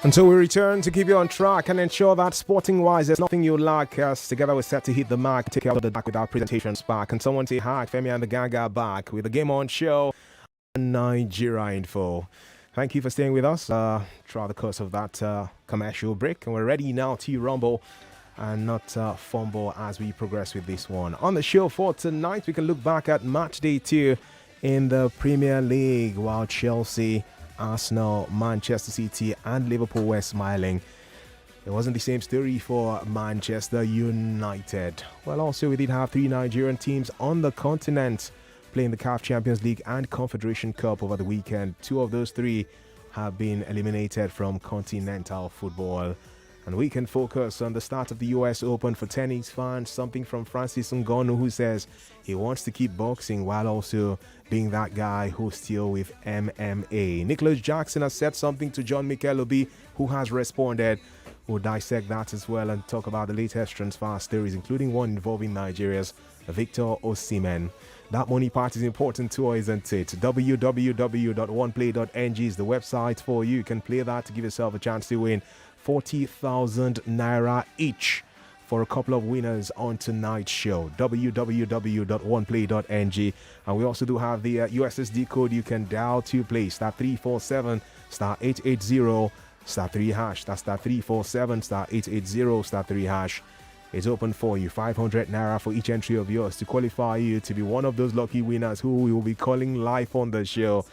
Until we return to keep you on track and ensure that sporting-wise there's nothing you lack, as together we're set to hit the mark, take out of the dark with our presentations back. And someone say hi, Femi and the Gang are back with the Game On show and Nigeria info. Thank you for staying with us throughout the course of that commercial break. And we're ready now to rumble and not fumble as we progress with this one. On the show for tonight, we can look back at match day 2 in the Premier League, while Chelsea, Arsenal, Manchester City and Liverpool were smiling. It wasn't the same story for Manchester United. Well, also we did have 3 Nigerian teams on the continent playing the CAF Champions League and Confederation Cup over the weekend. 2 of those 3 have been eliminated from continental football. And we can focus on the start of the US Open for tennis fans. Something from Francis Ngannou, who says he wants to keep boxing while also being that guy who's still with MMA. Nicholas Jackson has said something to John Mikel Obi, who has responded. We'll dissect that as well and talk about the latest transfer stories, including one involving Nigeria's Victor Osimhen. That money part is important too, isn't it? www.oneplay.ng is the website for you. You can play that to give yourself a chance to win 40,000 naira each for a couple of winners on tonight's show. www.oneplay.ng. And we also do have the USSD code you can dial to play. *347 *880 *3 hash. That's *347 *880 *3 hash. It's open for you. 500 naira for each entry of yours to qualify you to be one of those lucky winners who we will be calling live on the show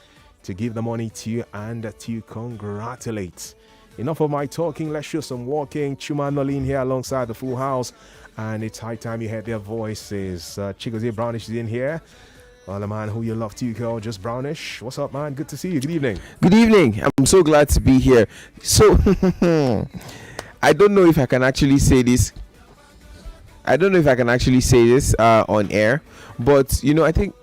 to give the money to you and to congratulate. Enough of my talking, let's show some walking. Chuma Nolin here alongside the full house, and it's high time you heard their voices. Chigozie Brownish is in here. Well, the man who you love to call just Brownish. What's up, man? Good to see you. Good evening. Good evening. I'm so glad to be here. So, I don't know if I can actually say this. On air, but I think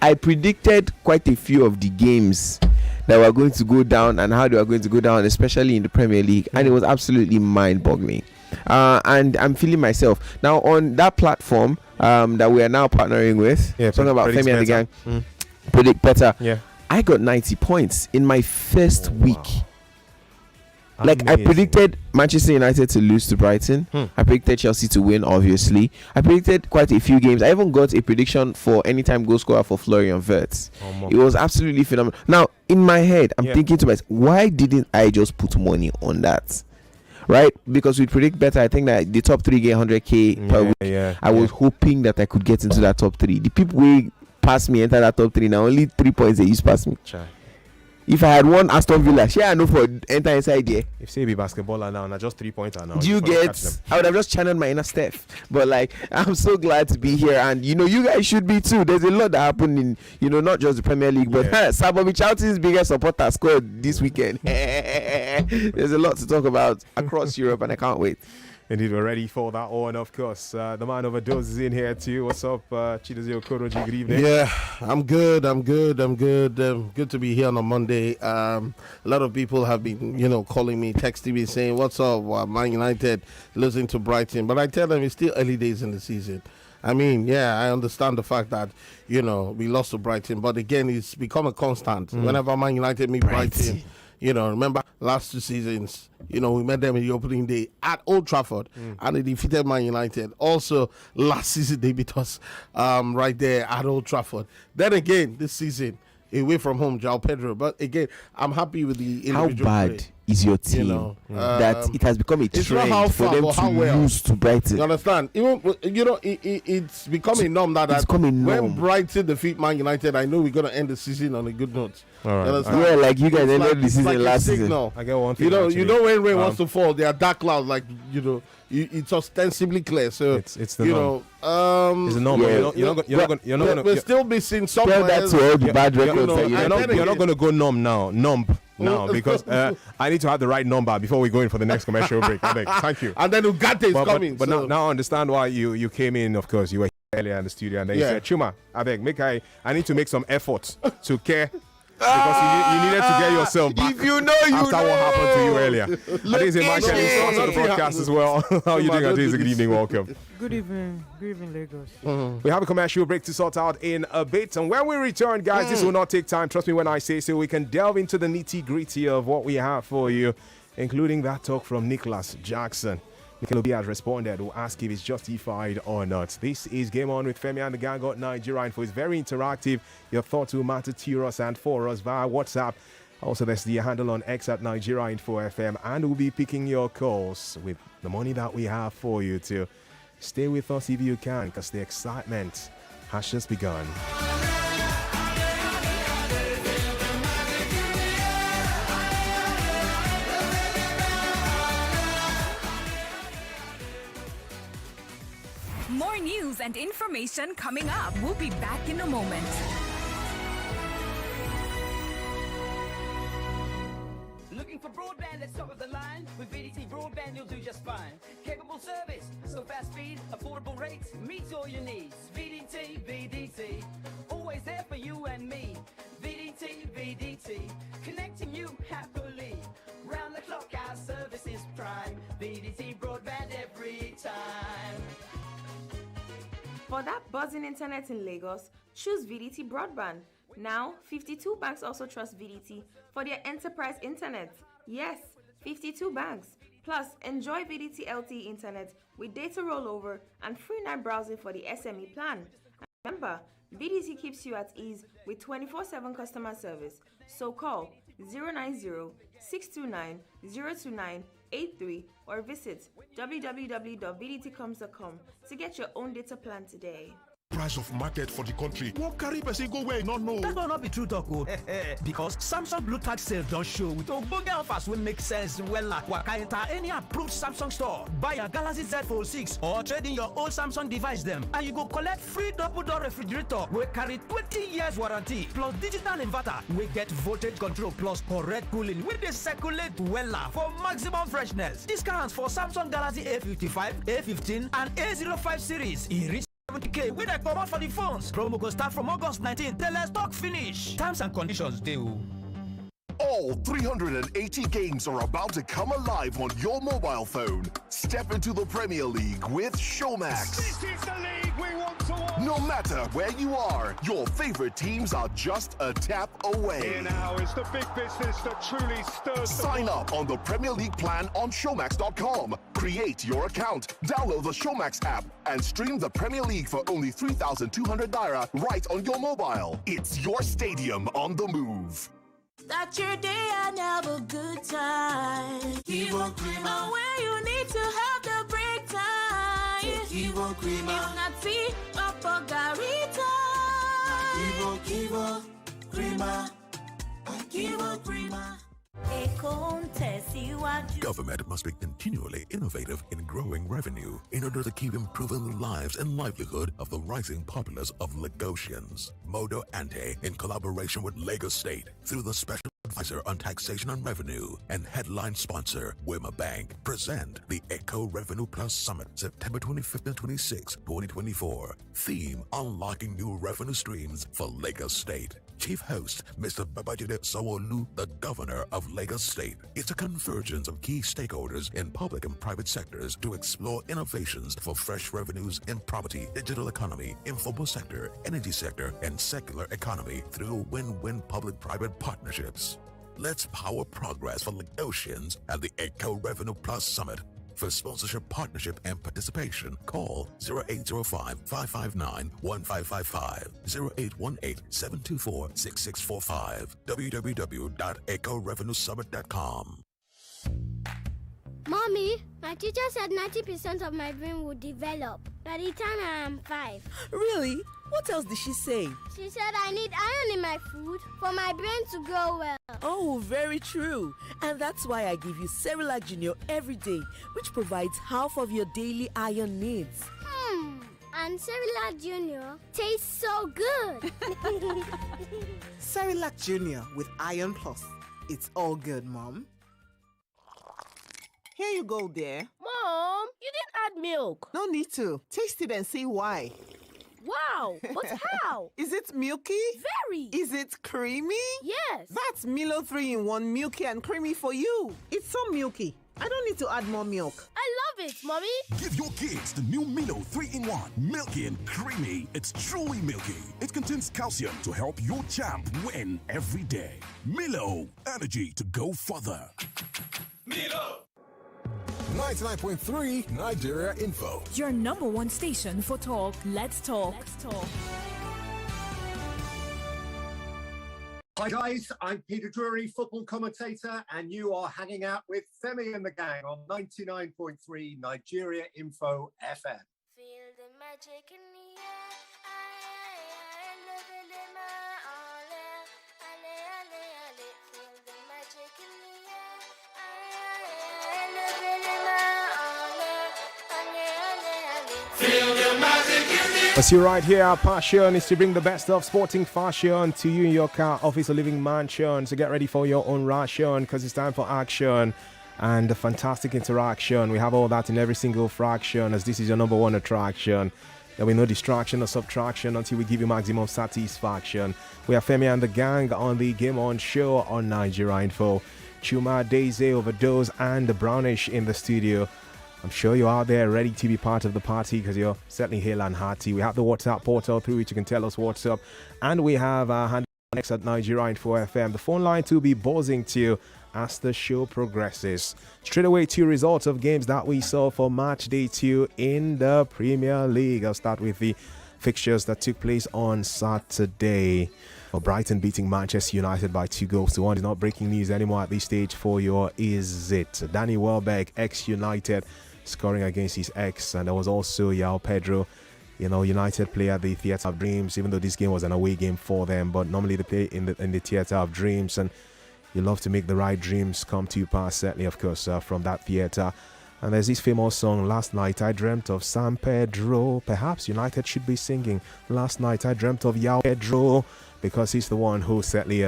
I predicted quite a few of the games that were going to go down and how they were going to go down, especially in the Premier League, and it was absolutely mind-boggling. And I'm feeling myself now on that platform that we are now partnering with. Talking about Femi The Gang. Predict better. Yeah, I got 90 points in my first week. Wow. Like, I predicted Manchester United to lose to Brighton. I predicted Chelsea to win, obviously. I predicted quite a few games. I even got a prediction for anytime goal scorer for Florian Wirtz. It was absolutely phenomenal. Now, in my head, I'm thinking to myself, why didn't I just put money on that? Right? Because we predict better. I think that the top 3 get 100k per week. I was hoping that I could get into that top 3. The people who pass me enter that top 3 now, only 3 points they used past me. If I had won Aston Villa, I know for enter inside there. If say be basketballer now, just 3-pointer now. Do you get? I would have just channeled my inner Steph. But I'm so glad to be here, and you guys should be too. There's a lot that happened in not just the Premier League, but Sabobi Chowti's biggest supporter scored this weekend. There's a lot to talk about across Europe, and I can't wait. Indeed, we're ready for that one, of course. The man overdose is in here too. What's up, Chidozie Okoroji? Good evening. Yeah, I'm good. Good to be here on a Monday. A lot of people have been, calling me, texting me, saying, "What's up, Man United losing to Brighton?" But I tell them it's still early days in the season. I mean, I understand the fact that, we lost to Brighton. But again, it's become a constant. Whenever Man United meet Brighton, remember last 2 seasons, we met them in the opening day at Old Trafford and they defeated Man United. Also, last season they beat us right there at Old Trafford. Then again, this season, away from home, João Pedro. But again, I'm happy with the individual How bad play. Is your team that it has become a trend for them to lose to Brighton? You understand? Even it's becoming a norm now that when Brighton defeat Man United, I know we're gonna end the season on a good note. All right. Yeah, like you guys ended the season last season. I get one thing. You know when rain wants to fall, there are dark clouds. It's ostensibly clear. So it's the norm. It's the norm. You're not gonna. We're still missing some. Tell that to all the bad records. You're not gonna go numb now because I need to have the right number before we go in for the next commercial break. I beg. Thank you. And then Ugarte is coming. But now I understand why you came in. Of course, you were earlier in the studio, and then you said, "Chuma, I beg, I need to make some effort to care." Because you needed to get yourself back after what happened to you earlier. Adeze Michael is also the broadcast as well. How are you doing, Adeze? Good evening, welcome. Good evening, Lagos. We have a commercial break to sort out in a bit, and when we return, guys, this will not take time. Trust me when I say so. We can delve into the nitty-gritty of what we have for you including that talk from Nicholas Jackson. Nickelodeon has responded. We'll ask if it's justified or not. This is Game On with Femi and the Gang on Nigeria Info. It's very interactive. Your thoughts will matter to us and for us via WhatsApp. Also, there's the handle on X at Nigeria Info FM, and we'll be picking your calls with the money that we have for you to stay with us if you can, because the excitement has just begun. More news and information coming up. We'll be back in a moment. Looking for broadband that's top of the line? With VDT Broadband, you'll do just fine. Capable service, so fast speed, affordable rates, meets all your needs. VDT, always there for you and me. VDT, connecting you happily. Round the clock, our service is prime. VDT Broadband every time. For that buzzing internet in Lagos, choose VDT Broadband. Now, 52 banks also trust VDT for their enterprise internet. Yes, 52 banks. Plus, enjoy VDT LTE internet with data rollover and free night browsing for the SME plan. And remember, VDT keeps you at ease with 24/7 customer service. So call 090-629-02983 or visit www.vdtcoms.com to get your own data plan today. Price of market for the country won't carry person go where not know. That will not be true, Toko. Because Samsung Blue Tag sale don't show with Ogbonge offers will make sense well like waka enter any approved Samsung store. Buy a Galaxy Z Fold 6 or trade in your old Samsung device them and you go collect free double door refrigerator will carry 20 years warranty plus digital inverter will get voltage control plus correct cooling with the circulate well for maximum freshness. Discounts for Samsung Galaxy A55, A15 and A05 series. E reach 70K with a cover for the phones. Promo go start from August 19th till stock finish. Terms and conditions do. All 380 games are about to come alive on your mobile phone. Step into the Premier League with Showmax. This is the league we want to watch. No matter where you are, your favorite teams are just a tap away. Here now is the big business that truly stirs. Sign up on the Premier League plan on Showmax.com. Create your account, download the Showmax app, and stream the Premier League for only 3,200 naira right on your mobile. It's your stadium on the move. Start your day and have a good time. Kivo Crema. Where you need to have the break time. Kivo Crema. If not tea, or garita. Kivo Crema. Kivo Crema. Government must be continually innovative in growing revenue in order to keep improving the lives and livelihood of the rising populace of Lagosians. Modo Ante, in collaboration with Lagos State, through the Special Advisor on Taxation and Revenue and headline sponsor Wema Bank, present the Eco Revenue Plus Summit, September 25th and 26th, 2024. Theme: Unlocking New Revenue Streams for Lagos State. Chief host, Mr. Babajide Sanwo-Olu, the Governor of Lagos State. It's a convergence of key stakeholders in public and private sectors to explore innovations for fresh revenues in property, digital economy, informal sector, energy sector, and secular economy through win-win public-private partnerships. Let's power progress for Lagosians at the Eco Revenue Plus Summit. For sponsorship, partnership, and participation, call 0805-559-1555, 0818-724-6645, www.ecorevenuesummit.com. Mommy, my teacher said 90% of my brain will develop by the time I am 5. Really? What else did she say? She said I need iron in my food for my brain to grow well. Oh, very true. And that's why I give you Cerelac Junior every day, which provides half of your daily iron needs. And Cerelac Junior tastes so good. Cerelac Junior with Iron Plus. It's all good, Mom. Here you go, dear. Mom, you didn't add milk. No need to. Taste it and see why. Wow, but how? Is it milky? Very. Is it creamy? Yes. That's Milo 3-in-1 milky and creamy for you. It's so milky. I don't need to add more milk. I love it, Mommy. Give your kids the new Milo 3-in-1, milky and creamy. It's truly milky. It contains calcium to help your champ win every day. Milo, energy to go further. 99.3 Nigeria Info. Your number one station for talk. Let's talk. Hi guys, I'm Peter Drury, football commentator, and you are hanging out with Femi and the Gang on 99.3 Nigeria Info FM. Feel the magic in the air. Feel the magic in the I see right here, our passion is to bring the best of sporting fashion to you in your car, office, or living mansion. So get ready for your own ration, because it's time for action and a fantastic interaction. We have all that in every single fraction, as this is your number one attraction. There will be no distraction or subtraction until we give you maximum satisfaction. We have Femi and the Gang on the Gameon show on Nigeria Info. Chuma, Daisy, Overdose, and Brownish in the studio. I'm sure you're out there ready to be part of the party, because you're certainly hale and hearty. We have the WhatsApp portal through which you can tell us what's up. And we have our handle next at Nigeria Info FM. The phone line to be buzzing to as the show progresses. Straight away, 2 results of games that we saw for match day 2 in the Premier League. I'll start with the fixtures that took place on Saturday. Well, Brighton beating Manchester United by 2-1. It's not breaking news anymore at this stage for your Is It. Danny Welbeck, ex-United, scoring against his ex, and there was also João Pedro, United player at the Theatre of Dreams, even though this game was an away game for them, but normally they play in the Theatre of Dreams, and you love to make the right dreams come to pass, certainly, of course, from that theatre. And there's this famous song, Last Night I Dreamt of San Pedro. Perhaps United should be singing, Last Night I Dreamt of João Pedro, because he's the one who certainly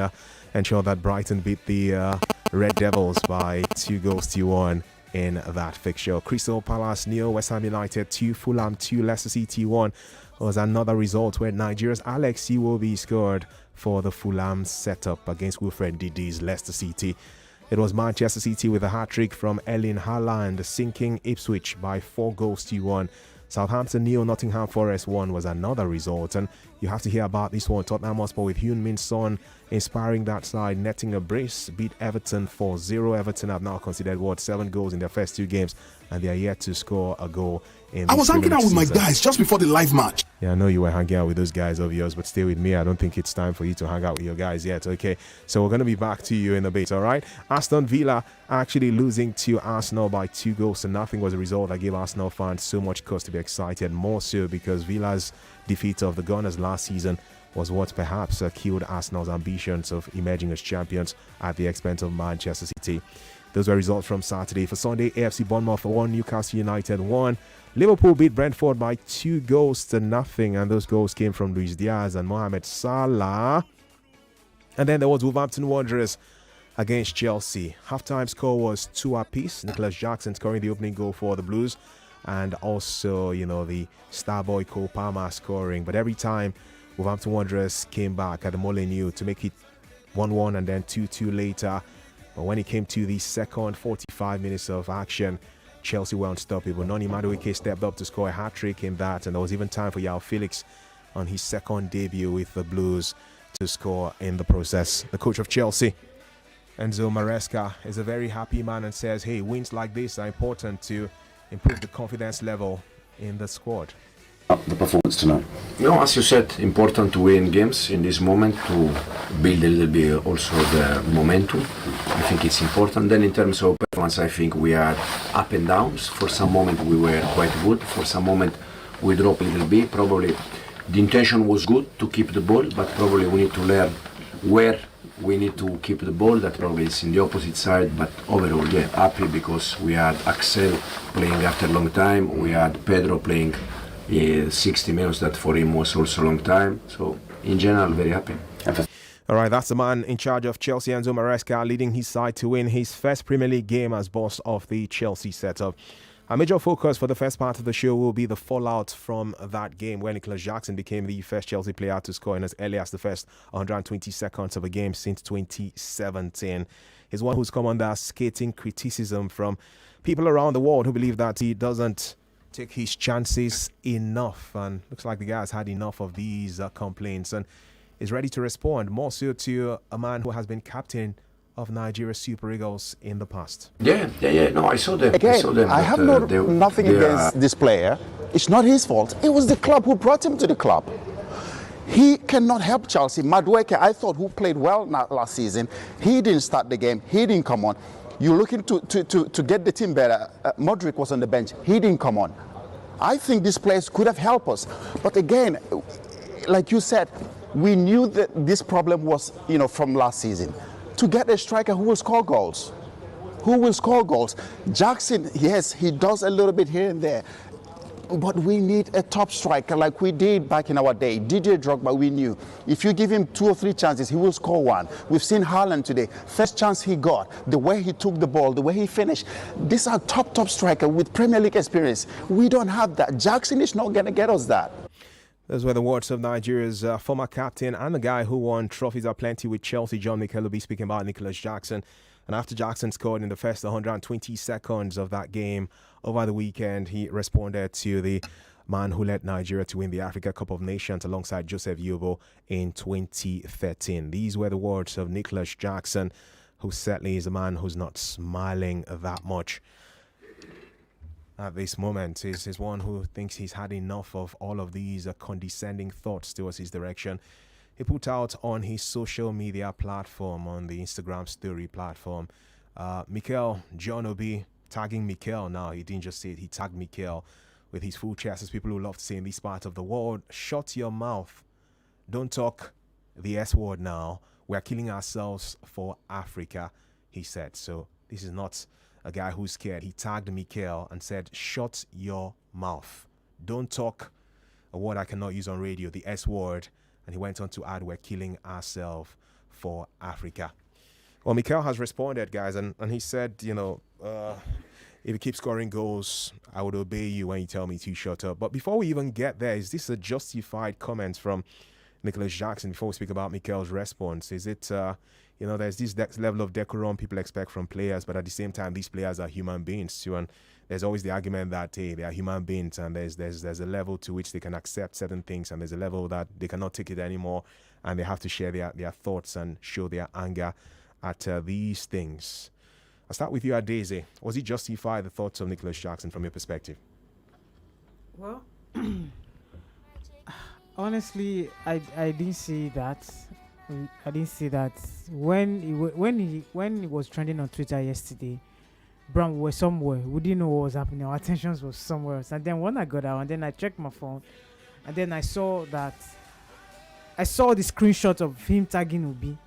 ensured that Brighton beat the Red Devils by 2-1 in that fixture. Crystal Palace 0, West Ham United 2, Fulham 2, Leicester City 1 was another result where Nigeria's Alex Iwobi scored for the Fulham setup against Wilfred Ndidi's Leicester City. It was Manchester City with a hat-trick from Erling Haaland, sinking Ipswich by 4-1. Southampton 0, Nottingham Forest 1 was another result, and you have to hear about this one. Tottenham Hotspur with Heung-min Son inspiring that side, netting a brace, beat Everton 4-0. Everton have now considered 7 goals in their first 2 games, and they are yet to score a goal in I was hanging out with my season. guys just before the live match. Yeah, I know you were hanging out with those guys of yours, but stay with me. I don't think it's time for you to hang out with your guys yet, okay? So we're going to be back to you in a bit, all right? Aston Villa actually losing to Arsenal by 2-0 was a result that gave Arsenal fans so much cause to be excited, more so because Villa's defeat of the Gunners last season was what perhaps killed Arsenal's ambitions of emerging as champions at the expense of Manchester City. Those were results from Saturday. For Sunday, AFC Bournemouth 1, Newcastle United 1. Liverpool beat Brentford by 2-0, and those goals came from Luis Diaz and Mohamed Salah. And then there was Wolverhampton Wanderers against Chelsea. Halftime score was 2 apiece. Nicholas Jackson scoring the opening goal for the Blues, and also, the star boy Cole Palmer scoring. But every time Wolverhampton Wanderers came back at the Molineux to make it 1-1 and then 2-2 later. But when it came to the second 45 minutes of action, Chelsea were unstoppable. Noni Madueke stepped up to score a hat-trick in that, and there was even time for João Felix on his second debut with the Blues to score in the process. The coach of Chelsea, Enzo Maresca, is a very happy man and says, hey, wins like this are important to improve the confidence level in the squad. The performance tonight? As you said, important to win games in this moment, to build a little bit also the momentum. I think it's important. Then in terms of performance, I think we are up and downs. For some moment we were quite good. For some moment we dropped a little bit. Probably the intention was good to keep the ball, but probably we need to learn where we need to keep the ball. That probably is in the opposite side. But overall, yeah, happy because we had Axel playing after a long time. We had Pedro playing 60 minutes, that for him was also a long time. So in general, very happy. All right, that's the man in charge of Chelsea, Enzo Maresca, leading his side to win his first Premier League game as boss of the Chelsea setup. A major focus for the first part of the show will be the fallout from that game where Nicholas Jackson became the first Chelsea player to score in as early as the first 120 seconds of a game since 2017. He's one who's come under scathing criticism from people around the world who believe that he doesn't take his chances enough, and looks like the guy has had enough of these complaints and is ready to respond, more so to a man who has been captain of Nigeria's Super Eagles in the past. Yeah. No, I saw them. Again, I saw them. I have nothing against this player. It's not his fault. It was the club who brought him to the club. He cannot help Chelsea. Madueke, I thought, who played well last season, he didn't start the game. He didn't come on. You're looking to get the team better. Modric was on the bench. He didn't come on. I think these players could have helped us. But again, like you said, we knew that this problem was, from last season. To get a striker who will score goals. Who will score goals? Jackson, yes, he does a little bit here and there. But we need a top striker like we did back in our day. DJ Drogba, we knew. If you give him 2 or 3 chances, he will score one. We've seen Haaland today. First chance he got, the way he took the ball, the way he finished. These are top striker with Premier League experience. We don't have that. Jackson is not going to get us that. Those were the words of Nigeria's former captain and the guy who won trophies aplenty with Chelsea, John Mikel, will be speaking about Nicholas Jackson. And after Jackson scored in the first 120 seconds of that game over the weekend, he responded to the man who led Nigeria to win the Africa Cup of Nations alongside Joseph Yobo in 2013. These were the words of Nicholas Jackson, who certainly is a man who's not smiling that much at this moment. He's one who thinks he's had enough of all of these condescending thoughts towards his direction. He put out on his social media platform, on the Instagram story platform, Mikel, John Obi, tagging Mikel now. He didn't just say it, he tagged Mikel with his full chest, as people who love to say in this part of the world. Shut your mouth. Don't talk the S word now. We're killing ourselves for Africa, he said. So this is not a guy who's scared. He tagged Mikel and said, shut your mouth. Don't talk a word I cannot use on radio, the S word. And he went on to add, we're killing ourselves for Africa. Well, Mikel has responded, guys, and he said, if you keep scoring goals, I would obey you when you tell me to shut up. But before we even get there, is this a justified comment from Nicholas Jackson before we speak about Mikel's response? Is it, there's this level of decorum people expect from players, but at the same time, these players are human beings too, and there's always the argument that, hey, they are human beings, and there's a level to which they can accept certain things, and there's a level that they cannot take it anymore, and they have to share their thoughts and show their anger at these things. I'll start with you, Adeze. Was it justified, the thoughts of Nicholas Jackson, from your perspective? Well, honestly, I didn't see that. I didn't see that when he was trending on Twitter yesterday. Brown, we were somewhere. We didn't know what was happening. Our attentions was somewhere else. And then when I got out, and then I checked my phone, and then I saw the screenshot of him tagging Obi.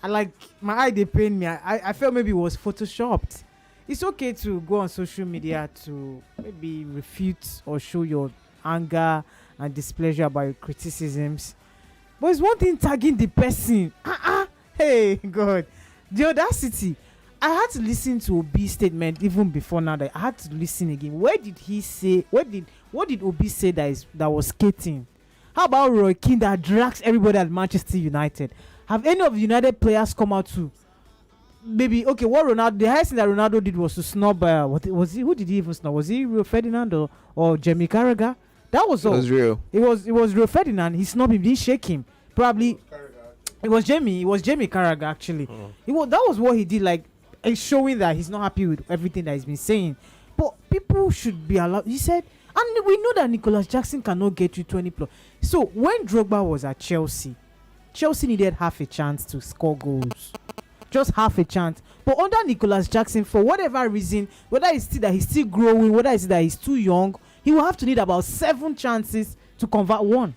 My eye, they pain me. I felt maybe it was photoshopped. It's okay to go on social media to maybe refute or show your anger and displeasure about your criticisms. But it's one thing tagging the person. Hey, God. The audacity. I had to listen to Obi's statement even before now. That I had to listen again. Where did he say? What did Obi say that was skating? How about Roy Keane that drags everybody at Manchester United? Have any of the United players come out to maybe what Ronaldo? The highest thing that Ronaldo did was to snub. Who did he even snub? Was he Rio Ferdinand or Jamie Carragher? That was all. It was real. It was Rio Ferdinand. He snubbed him. Didn't shake him. Probably. It was Jamie. It was Jamie Carragher actually. That was what he did. It's showing that he's not happy with everything that he's been saying. But people should be allowed. He said, and we know that Nicholas Jackson cannot get you 20 plus. So when Drogba was at Chelsea needed half a chance to score goals. Just half a chance. But under Nicholas Jackson, for whatever reason, whether it's that he's still growing, whether it's that he's too young, he will have to need about 7 chances to convert one.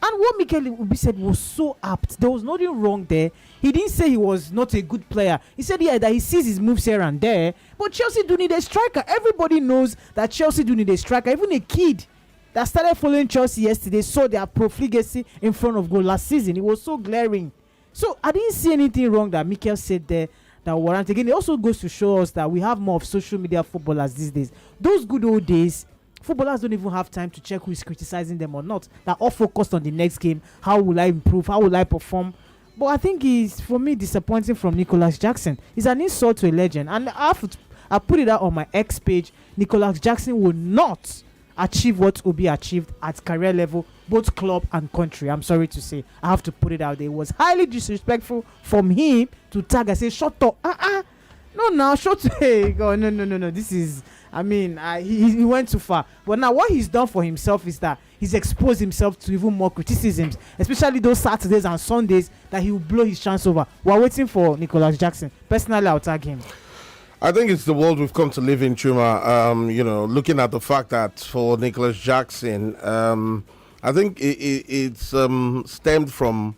And what Mikel Obi said was so apt. There was nothing wrong there. He didn't say he was not a good player. He said, that he sees his moves here and there. But Chelsea do need a striker. Everybody knows that Chelsea do need a striker. Even a kid that started following Chelsea yesterday saw their profligacy in front of goal last season. It was so glaring. So I didn't see anything wrong that Mikel said there that warrant. Again, it also goes to show us that we have more of social media footballers these days. Those good old days, footballers don't even have time to check who is criticizing them or not. They're all focused on the next game. How will I improve? How will I perform? But I think it's, for me, disappointing from Nicholas Jackson. It's an insult to a legend. And I put it out on my X page. Nicholas Jackson will not achieve what Obi achieved at career level both club and country. I'm sorry to say, I have to put it out there. It was highly disrespectful from him to tag and say, shut up. No, now, shut up. Hey, God, no. This is, I mean, he went too far. But now what he's done for himself is that he's exposed himself to even more criticisms, especially those Saturdays and Sundays that he will blow his chance over. We're waiting for Nicholas Jackson. Personally, I'll tag him. I think it's the world we've come to live in, Chuma. Looking at the fact that for Nicholas Jackson, I think it's stemmed from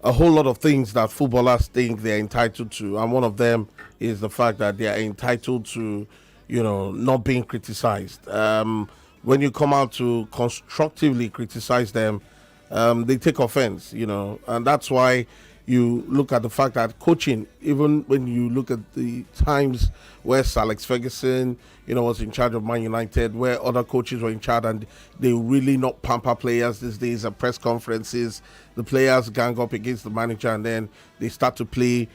a whole lot of things that footballers think they're entitled to. And one of them is the fact that they are entitled to, not being criticized. When you come out to constructively criticize them, they take offense, and that's why you look at the fact that coaching, even when you look at the times where Sir Alex Ferguson, was in charge of Man United, where other coaches were in charge and they really not pamper players these days at press conferences, the players gang up against the manager and then they start to play,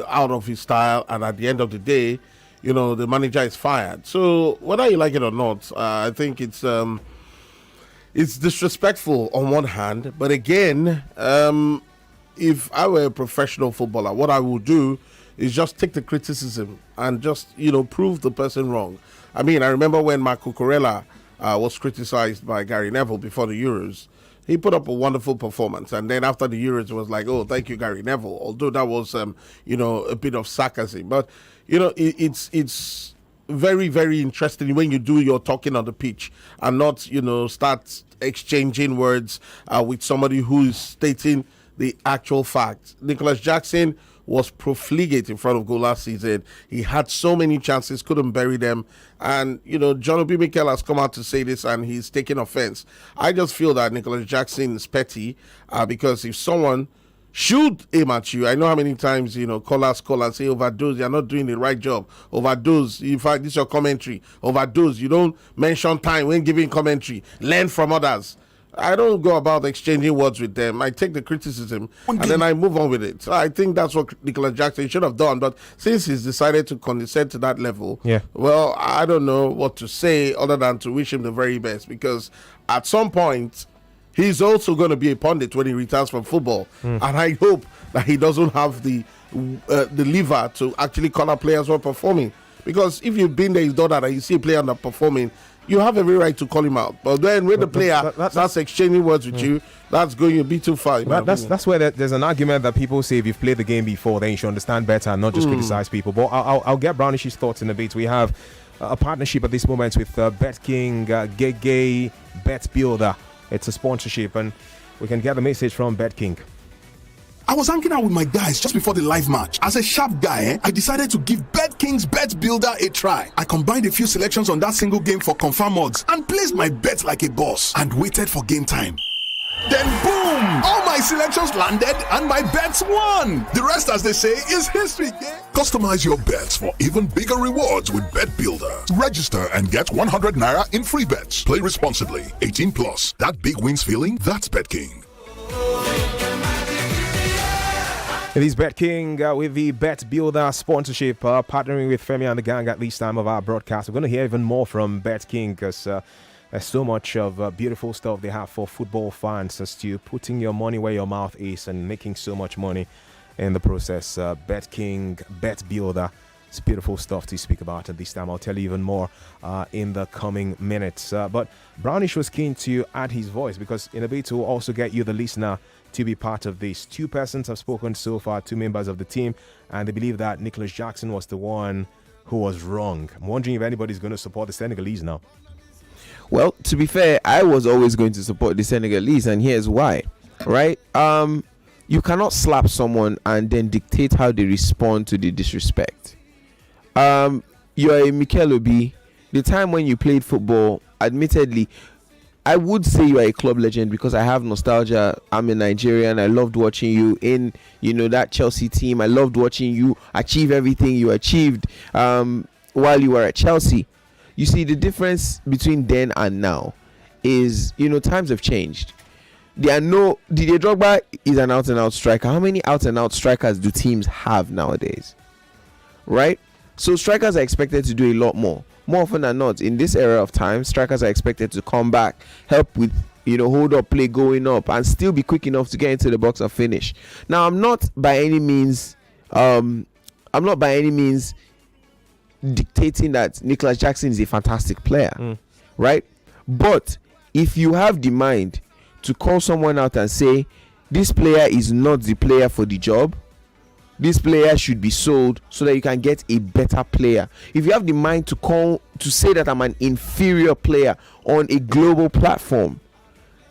out of his style, and at the end of the day, the manager is fired. So whether you like it or not, I think it's disrespectful on one hand, but again, if I were a professional footballer, what I would do is just take the criticism and just, prove the person wrong. I mean, I remember when Marco Corella was criticized by Gary Neville before the Euros. He put up a wonderful performance. And then after the Euros, it was like, oh, thank you, Gary Neville. Although that was, a bit of sarcasm. But, it's very, very interesting when you do your talking on the pitch and not, start exchanging words with somebody who's stating the actual fact. Nicholas Jackson was profligate in front of goal last season. He had so many chances, couldn't bury them. And, John Obi Mikel has come out to say this and he's taking offense. I just feel that Nicholas Jackson is petty because if someone should aim at you, I know how many times, callers call and say, overdose, you're not doing the right job. Overdose, in fact, this is your commentary. Overdose, you don't mention time when giving commentary. Learn from others. I don't go about exchanging words with them. I take the criticism and then I move on with it. So I think that's what Nicholas Jackson should have done. But since he's decided to condescend to that level, well, I don't know what to say other than to wish him the very best, because at some point, he's also going to be a pundit when he retires from football. And I hope that he doesn't have the liver to actually call out players who are performing. Because if you've been there, you've done that, and you see a player underperforming, you have every right to call him out. But then when the player starts exchanging words with you, that's going a bit too far. That's where there's an argument that people say if you've played the game before, then you should understand better and not just criticize people. But I'll get Brownish's thoughts in a bit. We have a partnership at this moment with Bet King, Gege, Bet Builder. It's a sponsorship, and we can get a message from Bet King. I was hanging out with my guys just before the live match. As a sharp guy, I decided to give BetKing's Bet Builder a try. I combined a few selections on that single game for confirm odds and placed my bet like a boss and waited for game time. Then boom! All my selections landed and my bets won! The rest, as they say, is history. Customize your bets for even bigger rewards with Bet Builder. Register and get 100 Naira in free bets. Play responsibly. 18 plus. That big wins feeling? That's BetKing. It is Bet King with the Bet Builder sponsorship, partnering with Femi and the Gang at this time of our broadcast. We're going to hear even more from Bet King because there's so much of beautiful stuff they have for football fans as to putting your money where your mouth is and making so much money in the process. Bet King, Bet Builder. It's beautiful stuff to speak about at this time. I'll tell you even more in the coming minutes. But Brownish was keen to add his voice because in a bit we'll also get you, the listener, to be part of this. 2 persons have spoken so far, 2 members of the team, and they believe that Nicholas Jackson was the one who was wrong. I'm wondering if anybody's going to support the Senegalese now. Well, to be fair, I was always going to support the Senegalese, and here's why, right? You cannot slap someone and then dictate how they respond to the disrespect. You're a Mikel Obi. The time when you played football, admittedly, I would say you are a club legend because I have nostalgia. I'm a Nigerian. I loved watching you in, that Chelsea team. I loved watching you achieve everything you achieved while you were at Chelsea. You see, the difference between then and now is, times have changed. Didier Drogba is an out-and-out striker. How many out-and-out strikers do teams have nowadays? Right? So strikers are expected to do a lot more. More often than not, in this era of time, strikers are expected to come back, help with, hold up play going up and still be quick enough to get into the box and finish. Now, I'm not by any means dictating that Nicholas Jackson is a fantastic player, right? But if you have the mind to call someone out and say this player is not the player for the job, this player should be sold so that you can get a better player. If you have the mind to say that I'm an inferior player on a global platform,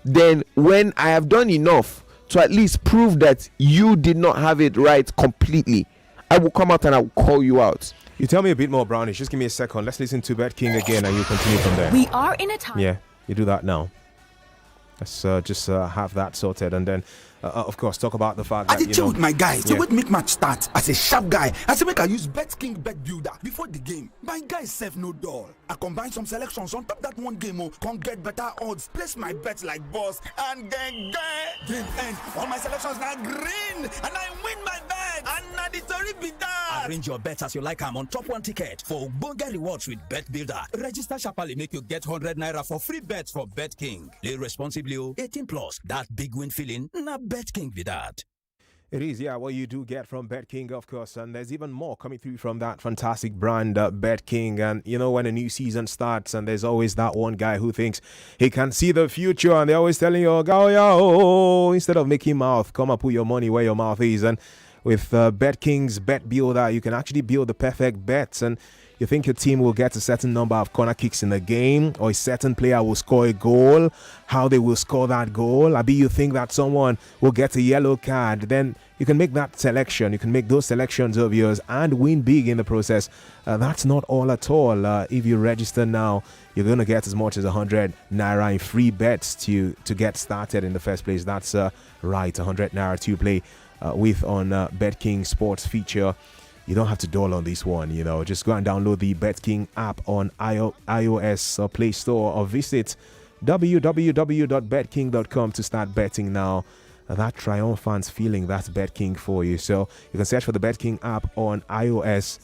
then when I have done enough to at least prove that you did not have it right completely, I will come out and I will call you out. You tell me a bit more, Brownish. Just give me a second. Let's listen to Bet King again and you continue from there. We are in a time. Yeah, you do that now. Let's just have that sorted and then of course talk about the fact that I did chill with my guys. So what make match start as a sharp guy? I say make I use Bet King Bet Builder before the game. My guys serve no dull. I combine some selections on top that one game. Can't get better odds. Place my bets like boss and game end. All my selections now green and I win my bet. And now the story be done. Arrange your bets as you like. I'm on top one ticket for Bunga rewards with Bet Builder. Register sharply, make you get 100 naira for free bets for Bet King. Play responsibly. 18 plus. That big win feeling. Now Bet King with that. It is, yeah, what you do get from Bet King, of course, and there's even more coming through from that fantastic brand, Bet King. And when a new season starts, and there's always that one guy who thinks he can see the future, and they're always telling you, instead of making mouth, come and put your money where your mouth is. And with Bet King's Bet Builder, you can actually build the perfect bets, and you think your team will get a certain number of corner kicks in the game, or a certain player will score a goal, how they will score that goal. Maybe you think that someone will get a yellow card, then you can make that selection. You can make those selections of yours and win big in the process. That's not all at all. If you register now, you're going to get as much as 100 naira in free bets to get started in the first place. That's right, 100 naira to play with on BetKing Sports feature. You don't have to dwell on this one, just go and download the BetKing app on iOS or Play Store, or visit www.betking.com to start betting now. That triumphant feeling, that's BetKing for you. So you can search for the BetKing app on iOS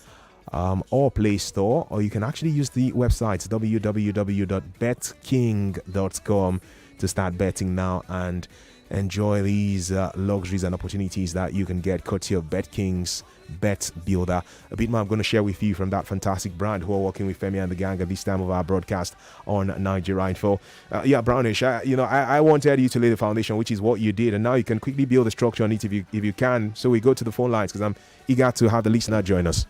or Play Store, or you can actually use the website www.betking.com to start betting now and enjoy these luxuries and opportunities that you can get courtesy of BetKing's Bet Builder. A bit more I'm going to share with you from that fantastic brand who are working with Femi and the Gang at this time of our broadcast on Nigeria Info. Brownish, I wanted you to lay the foundation, which is what you did, and now you can quickly build a structure on it if you can. So we go to the phone lines because I'm eager to have the listener join us.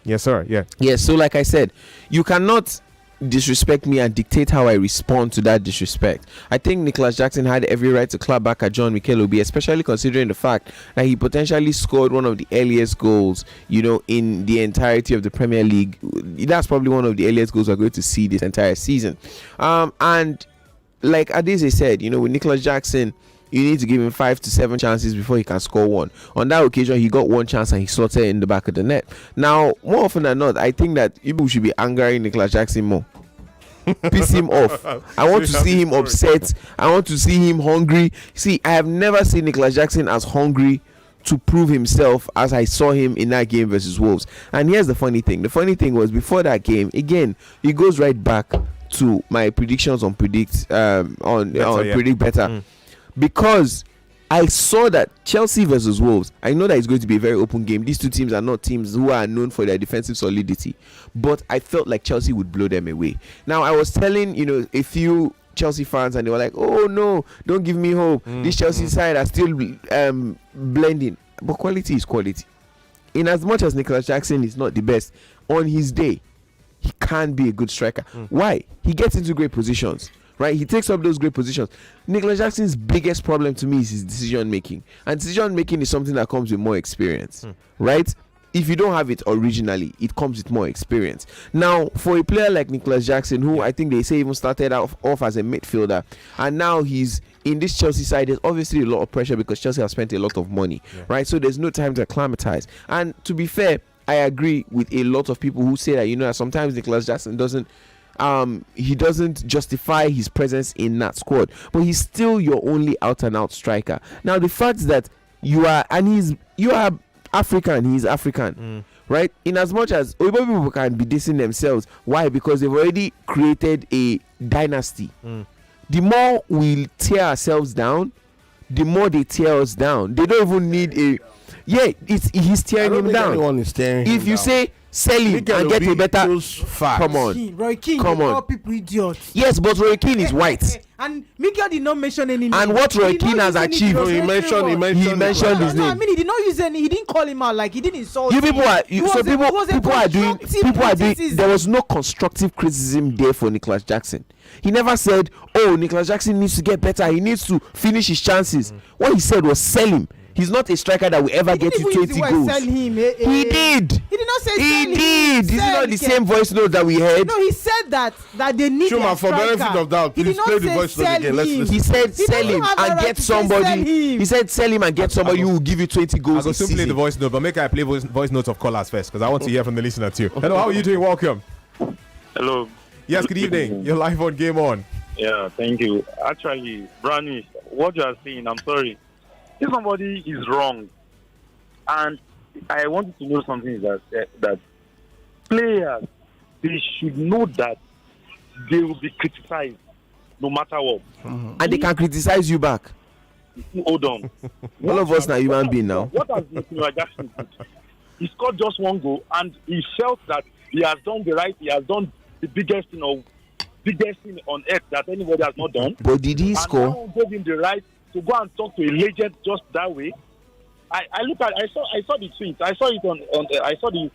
Yes, sir. Yeah. Yes, so like I said, you cannot disrespect me and dictate how I respond to that disrespect. I think Nicholas Jackson had every right to clap back at John Mikel Obi, especially considering the fact that he potentially scored one of the earliest goals, in the entirety of the Premier League. That's probably one of the earliest goals we're going to see this entire season. And like Adeze said, with Nicholas Jackson, you need to give him 5 to 7 chances before he can score one. On that occasion, he got one chance and he slotted in the back of the net. Now, more often than not, I think that people should be angering Nicholas Jackson more. Piss him off. I want to see him upset. I want to see him hungry. See, I have never seen Nicholas Jackson as hungry to prove himself as I saw him in that game versus Wolves. And here's the funny thing. The funny thing was, before that game, again, he goes right back to my predictions on Predict Predict Better. Because I saw that Chelsea versus Wolves, I know that it's going to be a very open game. These two teams are not teams who are known for their defensive solidity, but I felt like Chelsea would blow them away. Now, I was telling a few Chelsea fans, and they were like, oh no, don't give me hope. This Chelsea side are still blending. But quality is quality. In as much as Nicholas Jackson is not the best, on his day, he can be a good striker. Why? He gets into great positions. Right, he takes up those great positions. Nicholas Jackson's biggest problem to me is his decision making, and decision making is something that comes with more experience. Right? If you don't have it originally, it comes with more experience. Now, for a player like Nicholas Jackson, who I think they say even started off as a midfielder, and now he's in this Chelsea side, there's obviously a lot of pressure because Chelsea have spent a lot of money. Right? So there's no time to acclimatize. And to be fair, I agree with a lot of people who say that sometimes Nicholas Jackson doesn't justify his presence in that squad, but he's still your only out and out striker. Now, the fact that you are African, he's African, right? In as much as Oyibo people can be dissing themselves, why? Because they've already created a dynasty the more we tear ourselves down, the more they tear us down. They don't even need a. Yeah, he's tearing him down. If you say sell him and get a better, come on, Roy Keane, come on. All people idiots. Yes, but Roy Keane is white. And Miguel did not mention any name. And what Roy Keane has achieved, he mentioned his name. I mean, he did not use any. He didn't call him out. Like he didn't insult. People are doing. There was no constructive criticism there for Nicholas Jackson. He never said, "Oh, Nicholas Jackson needs to get better. He needs to finish his chances." What he said was, "Sell him." He's not a striker that will ever get you 20 goals. Sell him, He did. He did not say he sell did. Him. Is it not the same voice note that we heard? No, he said that they need Shuma, a for striker. benefit of doubt, please play the voice note again. Let's listen. He said sell him and get somebody. He said sell him and get somebody who will give you 20 goals. I will simply play the voice note, but make I play voice notes of callers first because I want to hear from the listener too. Hello, how are you doing? Welcome. Hello. Yes, good evening. You're live on Game On. Yeah, thank you. Actually, Brownie, what you are saying, I'm sorry. If somebody is wrong, and I wanted to know something is that players, they should know that they will be criticized no matter what. And they can criticize you back. Hold on. All of us are human beings now. What has Nicholas Jackson done? He scored just one goal, and he felt that he has done he has done the biggest thing on earth that anybody has not done. But did he score? And no one gave him the right to go and talk to a legend just that way. I saw the tweet. I saw it on I saw the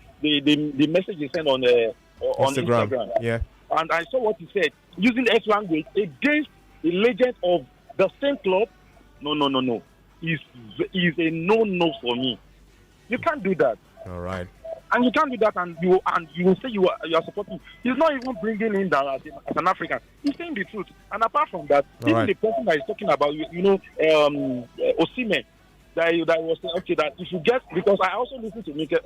message he sent on Instagram. Yeah. And I saw what he said using F language against a legend of the same club. No. Is a no for me. You can't do that. All right. And you can't do that, and you will say you are supporting. He's not even bringing in that as an African. He's saying the truth. And apart from that, even the person that is talking about, Osimhen, that was saying, okay, that if you get, because I also listened to Mikel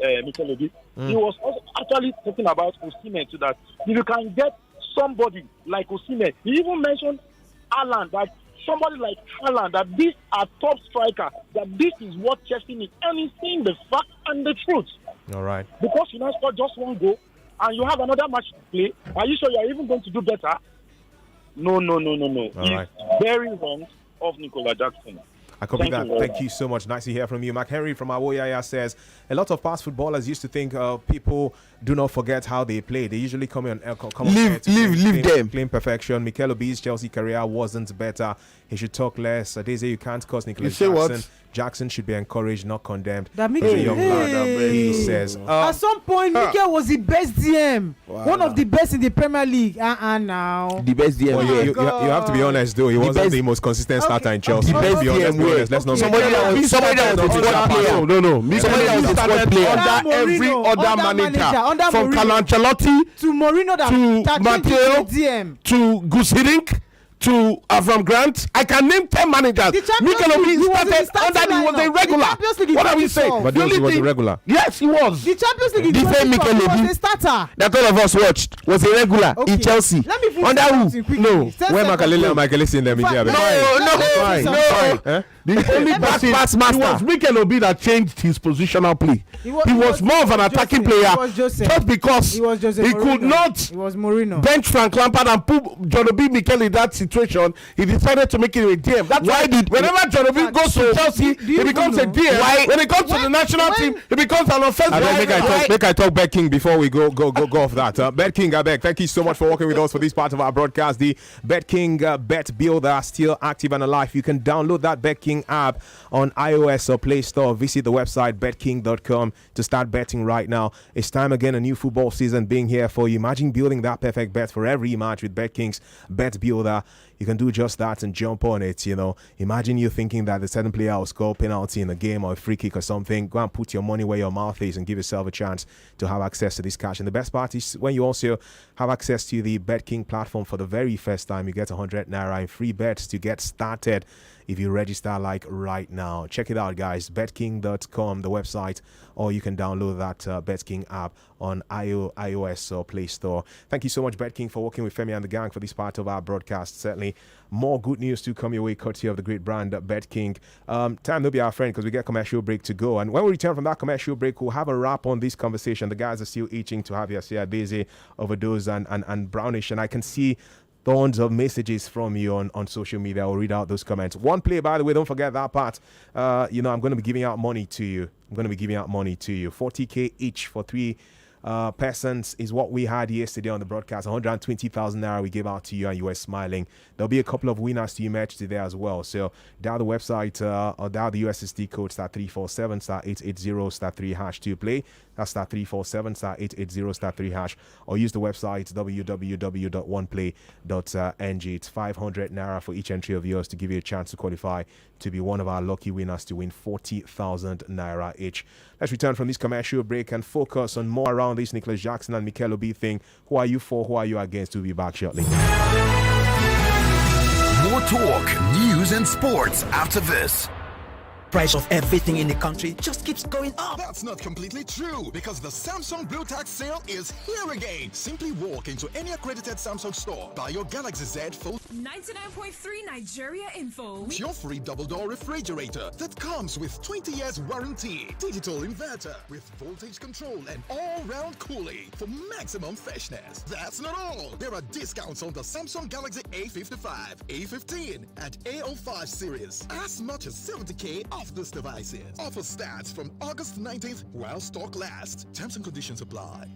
Obi, he was also actually talking about Osimhen too, that if you can get somebody like Osimhen, he even mentioned Haaland, that somebody like Haaland, that these are top striker, that this is what Chelsea needs, and he's saying the fact and the truth. All right. Because you now scored just one goal and you have another match to play, are you sure you are even going to do better? No. He's very wrong of Nicola Jackson. I copy that. Thank you so much. Nice to hear from you. Mark Henry from Awoyaya says, a lot of past footballers used to think people do not forget how they play. They usually come on claim perfection. Mikel Obi's Chelsea career wasn't better. He should talk less. They say you can't cause Nicholas Jackson. What? Jackson should be encouraged, not condemned. That He's a young lad. He says. At some point, Mikel was the best DM. Wow. One of the best in the Premier League. Now. The best DM. Well, you have to be honest, though. He wasn't the most consistent starter in Chelsea. The best DM. Let's not Somebody that was a squad player. Somebody that was a squad player under every other manager, from Carlo Ancelotti to Mourinho, to Matteo to Gus Hiddink to Avram Grant. I can name 10 managers. Mikel Obi started under he was a regular. What are we saying? But he was a regular. Yes, he was. The Champions League The same Mikel was Obi a starter. that all of us watched was a regular in Chelsea. Let me Under who? No. When Makalele and Makalele in them, No. The only person it was Mikel Obi that changed his positional play. He was more of an attacking player just because he could not bench Frank Lampard and put John Obi Mikel in that situation. He decided to make it a DM. That's why whenever John Obi goes to Chelsea, he becomes a DM. When he comes to the national team, he becomes an offensive. Make I talk Bet King before we go off that. Bet King, I beg. Thank you so much for working with us for this part of our broadcast. The Bet King Bet Builder still active and alive. You can download that Bet King app on iOS or Play Store. Visit the website betking.com to start betting right now. It's time again, a new football season being here for you. Imagine building that perfect bet for every match with BetKing's Bet Builder. You can do just that and jump on it, Imagine you thinking that the certain player will score penalty in a game or a free kick or something. Go and put your money where your mouth is and give yourself a chance to have access to this cash. And the best part is when you also have access to the BetKing platform for the very first time, you get 100 Naira in free bets to get started if you register like right now. Check it out, guys. betking.com, the website, or you can download that BetKing app on iOS or Play Store. Thank you so much, BetKing, for working with Femi and the gang for this part of our broadcast. Certainly more good news to come your way, courtesy of the great brand BetKing. Time to be our friend because we get commercial break to go. And when we return from that commercial break, we'll have a wrap on this conversation. The guys are still itching to have Yasia Daisy, Overdose, and Brownish. And I can see tons of messages from you on social media. I'll read out those comments. One play, by the way, don't forget that part. I'm going to be giving out money to you. 40K each for 3 persons is what we had yesterday on the broadcast. 120,000 naira we gave out to you, and you were smiling. There'll be a couple of winners to emerge today as well. So dial the website or dial the USSD code *347 *880 *3 hash to play. That's *347 *880 *3 hash, or use the website www.oneplay.ng. It's 500 naira for each entry of yours to give you a chance to qualify to be one of our lucky winners to win 40,000 naira each. Let's return from this commercial break and focus on more around this Nicholas Jackson and Mikel Obi thing. Who are you for? Who are you against? We'll be back shortly. More talk, news, and sports after this. Price of everything in the country just keeps going up. That's not completely true, because the Samsung Blue Tax sale is here again. Simply walk into any accredited Samsung store, buy your Galaxy Z Fold 99.3 Nigeria Info. with your free double-door refrigerator that comes with 20 years warranty, digital inverter with voltage control and all-round cooling for maximum freshness. That's not all. There are discounts on the Samsung Galaxy A55, A15, and A05 series. As much as 70K off these devices. Offer starts from August 19th while stock lasts. Terms and conditions apply.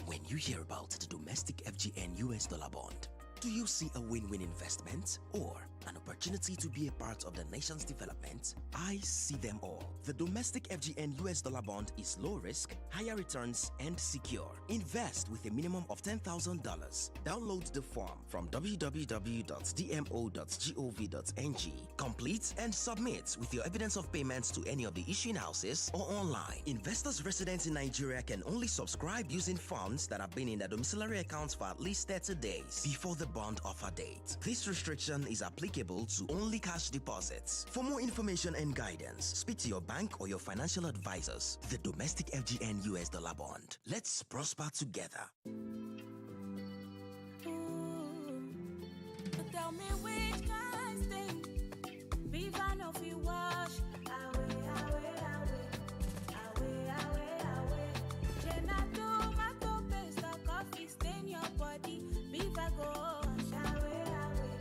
When you hear about the domestic FGN US dollar bond, do you see a win-win investment or an opportunity to be a part of the nation's development? I see them all. The domestic FGN US dollar bond is low risk, higher returns, and secure. Invest with a minimum of $10,000. Download the form from www.dmo.gov.ng. Complete and submit with your evidence of payments to any of the issuing houses or online. Investors resident in Nigeria can only subscribe using funds that have been in their domiciliary accounts for at least 30 days before the bond offer date. This restriction is applicable to only cash deposits. For more information and guidance, speak to your bank or your financial advisors. The domestic FGN US dollar bond. Let's prosper together. Tell me which kind thing. Viva no fi wash. Away, away, away. Away, away, away. Jenna tomato paste or coffee stain your body. Viva go wash. Away, away.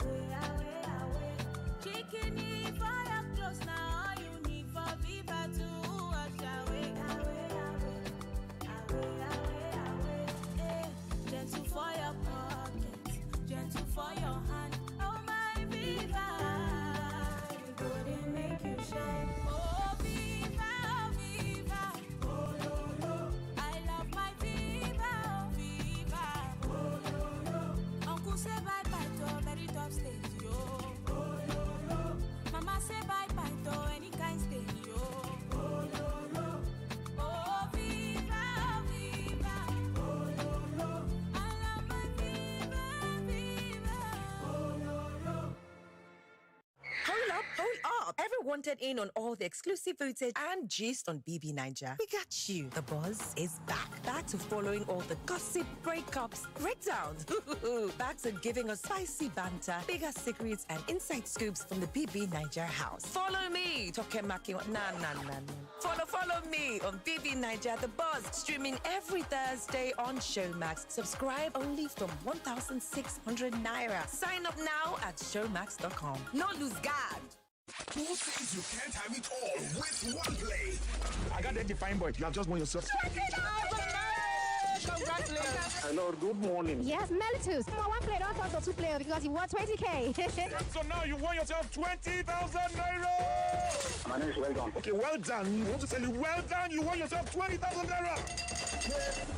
Away, away, away. Chicken for your clothes now. All you need for Viva to wash. Away, away, away. Away, away, away. Gentle for your pocket. Gentle for your hand. Oh my Viva, you couldn't make you shine. Oh Viva, Viva. Oh no no. I love my Viva, oh Viva. Oh no no. Uncle say bye bye to very top stage, yo. Oh no no. Mama say bye bye to any kind stage, yo. Oh no no. Oh Viva, Viva. Oh no no. I love my Viva, Viva. Oh no no. Hold up. Everyone wanted in on all the exclusive footage and gist on BB Niger. We got you. The buzz is back. Back to following all the gossip, breakups, breakdowns. Back to giving us spicy banter, bigger secrets, and inside scoops from the BB Niger house. Follow me. Tokemaki. Follow me on BB Niger, The Buzz, streaming every Thursday on Showmax. Subscribe only from 1,600 naira. Sign up now at showmax.com. No lose guard. Who says you can't have it all with one play? I got that defined boy. You have just won yourself. Congratulations. Hello, good morning. Yes, Melitus. One player, don't talk to 2 players because you won 20K. So now you won yourself 20,000 naira. My name is Well Done. Okay, well done. I want to tell you, well done. You won yourself 20,000 naira.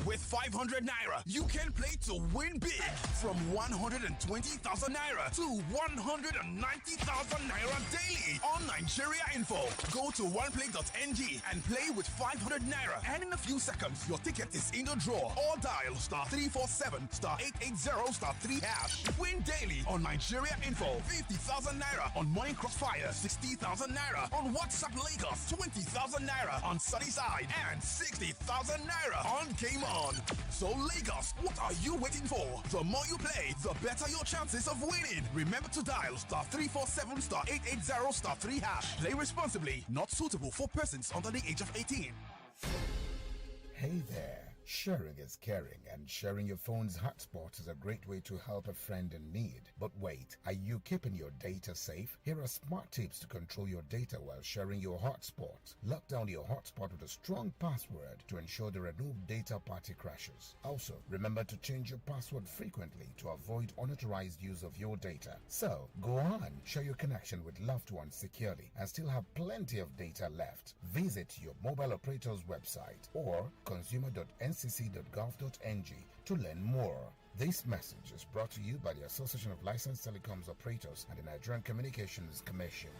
With 500 naira, you can play to win big. From 120,000 naira to 190,000 naira daily on Nigeria Info. Go to oneplay.ng and play with 500 naira. And in a few seconds, your ticket is in the draw. Or dial *347 *880 *3 #. Win daily on Nigeria Info. 50,000 naira on Morning Crossfire. 60,000 naira on WhatsApp Lagos. 20,000 naira on Sunnyside. And 60,000 naira on Game On. So Lagos, what are you waiting for? The more you play, the better your chances of winning. Remember to dial *347 *880 *3 #. Play responsibly. Not suitable for persons under the age of 18. Hey there. Sharing is caring, and sharing your phone's hotspot is a great way to help a friend in need. But wait, are you keeping your data safe? Here are smart tips to control your data while sharing your hotspot. Lock down your hotspot with a strong password to ensure there are no data party crashes. Also, remember to change your password frequently to avoid unauthorized use of your data. So, go on, share your connection with loved ones securely and still have plenty of data left. Visit your mobile operator's website or consumer.ncc.gov.ng to learn more. This message is brought to you by the Association of Licensed Telecoms Operators and the Nigerian Communications Commission.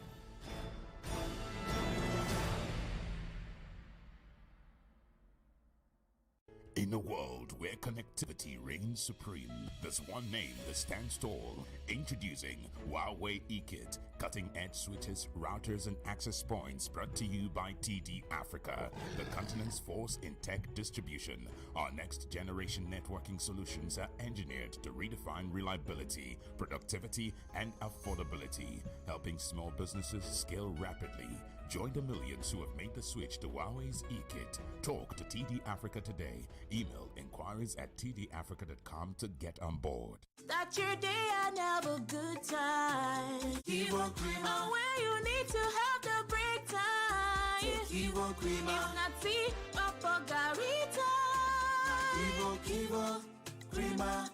In a world where connectivity reigns supreme, there's one name that stands tall. Introducing Huawei eKit, cutting-edge switches, routers, and access points, brought to you by TD Africa, the continent's force in tech distribution. Our next-generation networking solutions are engineered to redefine reliability, productivity, and affordability, helping small businesses scale rapidly. Join the millions who have made the switch to Huawei's eKit. Talk to TD Africa today. Email inquiries at tdafrica.com to get on board. Start your day and have a good time. Kivo Krima. Where you need to have the break time. Kivo Krima. It's not tea, Papa Garita. Kivo Krima.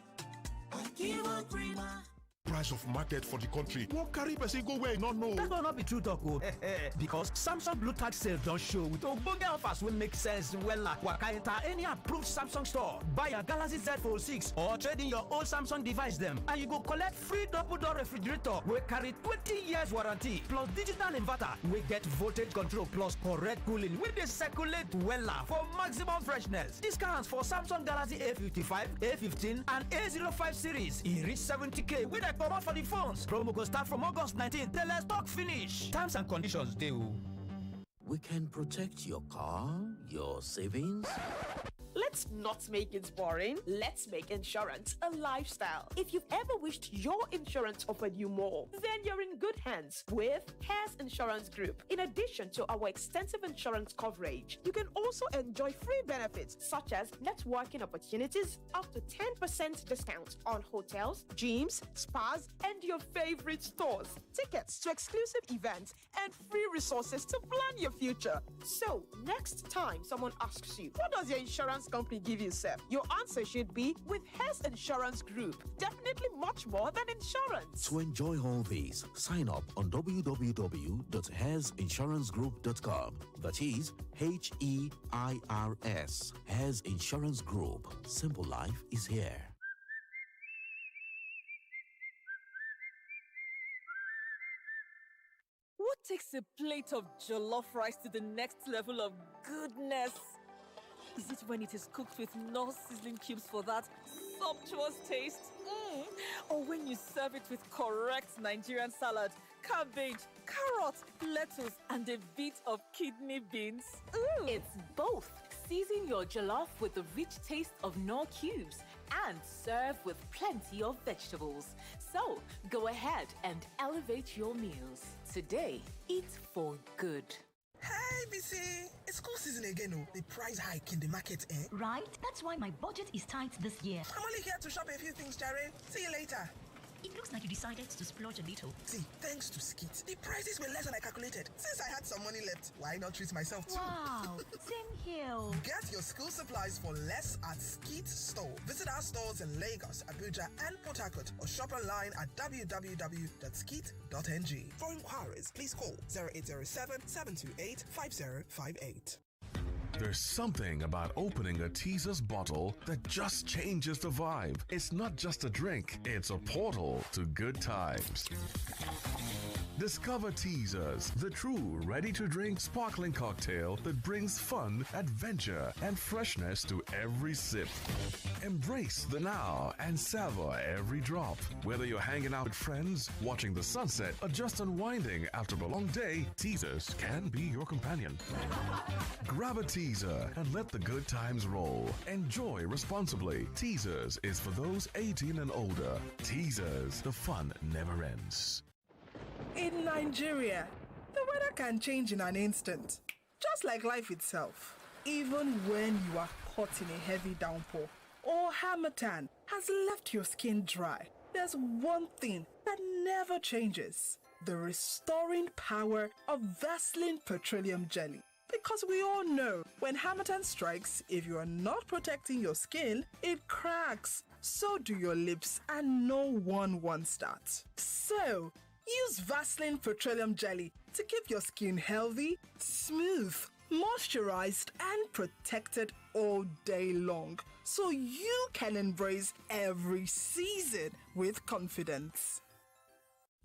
Kivo Krima. Price of market for the country won't carry person go where no know. That will not be true talk because Samsung Blue Tag sale don't show with ogbonge offers will make sense well like waka enter any approved Samsung store. Buy a Galaxy Z Fold 6 or trade in your old Samsung device them and you go collect free double door refrigerator wey carry 20 years warranty plus digital inverter wey get voltage control plus correct cooling wey dey circulate wella for maximum freshness. Discounts for Samsung Galaxy A55, A15 and A05 series e reach 70k wey dey comot for the phones. Promo go start from August 19th till stock finish. Terms and conditions dey. We can protect your car, your savings. Let's not make it boring. Let's make insurance a lifestyle. If you've ever wished your insurance offered you more, then you're in good hands with Hares Insurance Group. In addition to our extensive insurance coverage, you can also enjoy free benefits such as networking opportunities, up to 10% discount on hotels, gyms, spas, and your favorite stores, tickets to exclusive events, and free resources to plan your future. So, next time someone asks you, what does your insurance company give you, sir? Your answer should be with Hares Insurance Group. Definitely much more than insurance. To enjoy all these, sign up on www.hairsinsurancegroup.com. That is HEIRS. Hares Insurance Group. Simple life is here. What takes a plate of jollof rice to the next level of goodness? Is it when it is cooked with no seasoning cubes for that sumptuous taste? Or when you serve it with correct Nigerian salad, cabbage, carrot, lettuce, and a bit of kidney beans? It's both. Season your jollof with the rich taste of Knorr cubes and serve with plenty of vegetables. So go ahead and elevate your meals. Today, eat for good. Hey, BC! It's school season again, oh. The price hike in the market, eh? Right? That's why my budget is tight this year. I'm only here to shop a few things, Jare. See you later. It looks like you decided to splurge a little. See, thanks to Skit, the prices were less than I calculated. Since I had some money left, why not treat myself too? Wow, same here. Get your school supplies for less at Skit Store. Visit our stores in Lagos, Abuja, and Port Harcourt, or shop online at www.skit.ng. For inquiries, please call 0807-728-5058. There's something about opening a teaser's bottle that just changes the vibe. It's not just a drink, it's a portal to good times. Discover Teasers, the true ready-to-drink sparkling cocktail that brings fun, adventure, and freshness to every sip. Embrace the now and savor every drop. Whether you're hanging out with friends, watching the sunset, or just unwinding after a long day, Teasers can be your companion. Grab a teaser and let the good times roll. Enjoy responsibly. Teasers is for those 18 and older. Teasers, the fun never ends. In Nigeria, the weather can change in an instant, just like life itself. Even when you are caught in a heavy downpour or harmattan has left your skin dry, there's one thing that never changes: the restoring power of Vaseline Petroleum Jelly. Because we all know when harmattan strikes, if you are not protecting your skin, it cracks. So do your lips, and no one wants that. So, use Vaseline Petroleum Jelly to keep your skin healthy, smooth, moisturized, and protected all day long, so you can embrace every season with confidence.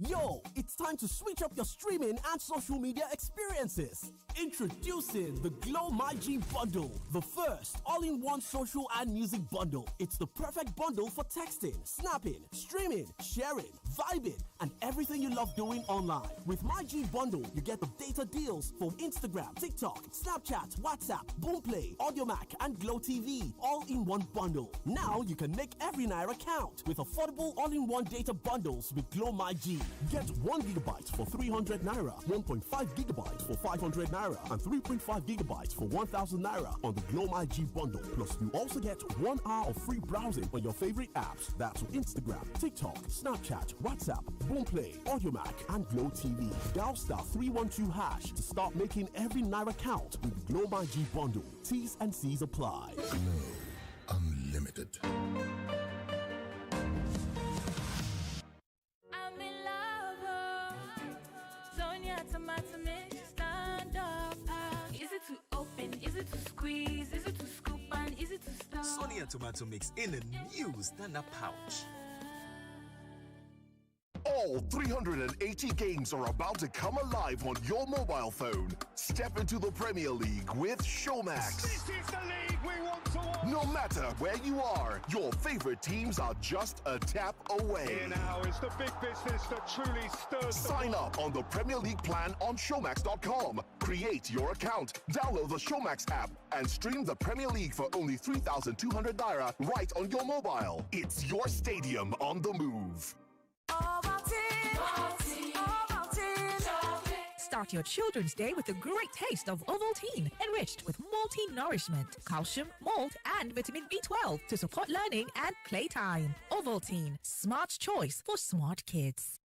Yo, it's time to switch up your streaming and social media experiences. Introducing the Glow My G Bundle, the first all-in-one social and music bundle. It's the perfect bundle for texting, snapping, streaming, sharing, vibing, and everything you love doing online. With My G Bundle, you get the data deals for Instagram, TikTok, Snapchat, WhatsApp, Boomplay, AudioMac, and Glow TV, all in one bundle. Now you can make every naira count with affordable all-in-one data bundles with Glow My G. Get 1 gigabyte for 300 naira, 1.5 gigabytes for 500 naira, and 3.5 gigabytes for 1,000 naira on the Glow My G bundle. Plus, you also get 1 hour of free browsing on your favorite apps. That's Instagram, TikTok, Snapchat, WhatsApp, Boomplay, AudioMac, and Glow TV. Dial *312# to start making every naira count with the Glow My G bundle. T's and C's apply. Glow Unlimited. Tomato mix, stand up. Is it to open? Is it to squeeze? Is it to scoop? And is it to stir? Sonia tomato mix in a new stand-up pouch. All 380 games are about to come alive on your mobile phone. Step into the Premier League with Showmax. This is the league we want to watch. No matter where you are, your favorite teams are just a tap away. Here now is the big business that truly stirs. Sign up on the Premier League plan on Showmax.com. Create your account, download the Showmax app, and stream the Premier League for only 3,200 naira right on your mobile. It's your stadium on the move. Start your children's day with a great taste of Ovaltine, enriched with multi-nourishment, calcium, malt, and vitamin B12 to support learning and playtime. Ovaltine, smart choice for smart kids.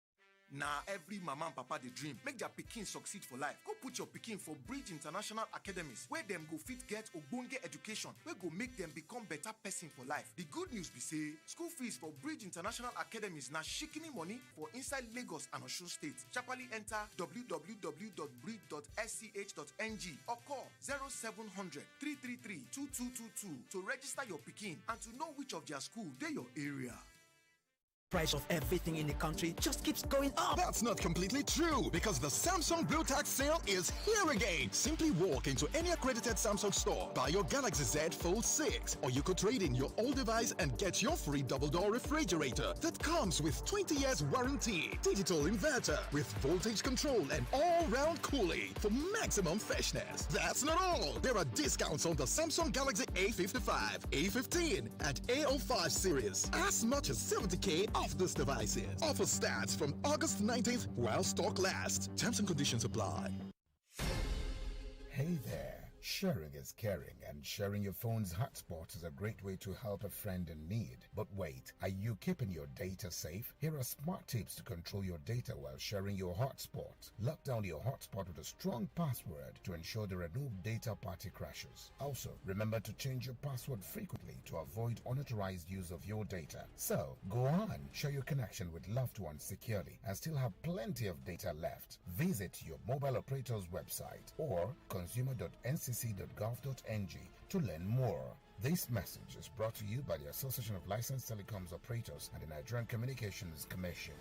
Now every mama and papa they dream make their pikin succeed for life. Go put your pikin for Bridge International Academies, where them go fit get ogbonge education, where go make them become better person for life. The good news be say school fees for Bridge International Academies na shikini money for inside Lagos and Osun State. Sharply enter www.bridge.sch.ng or call 0700 333 2222 to register your pikin and to know which of their school they your area. Price of everything in the country just keeps going up. That's not completely true, because the Samsung Blue Tax sale is here again. Simply walk into any accredited Samsung store, buy your Galaxy Z Fold 6, or you could trade in your old device and get your free double-door refrigerator that comes with 20 years warranty, digital inverter with voltage control and all-round cooling for maximum freshness. That's not all. There are discounts on the Samsung Galaxy A55, A15, and A05 series, as much as 70K off these devices. Offer starts from August 19th while stock lasts. Terms and conditions apply. Hey there. Sharing is caring, and sharing your phone's hotspot is a great way to help a friend in need. But wait, are you keeping your data safe? Here are smart tips to control your data while sharing your hotspot. Lock down your hotspot with a strong password to ensure there are no data party crashes. Also, remember to change your password frequently to avoid unauthorized use of your data. So, go on, share your connection with loved ones securely and still have plenty of data left. Visit your mobile operator's website or consumer.ncc.gov.ng to learn more. This message is brought to you by the Association of Licensed Telecoms Operators and the Nigerian Communications Commission.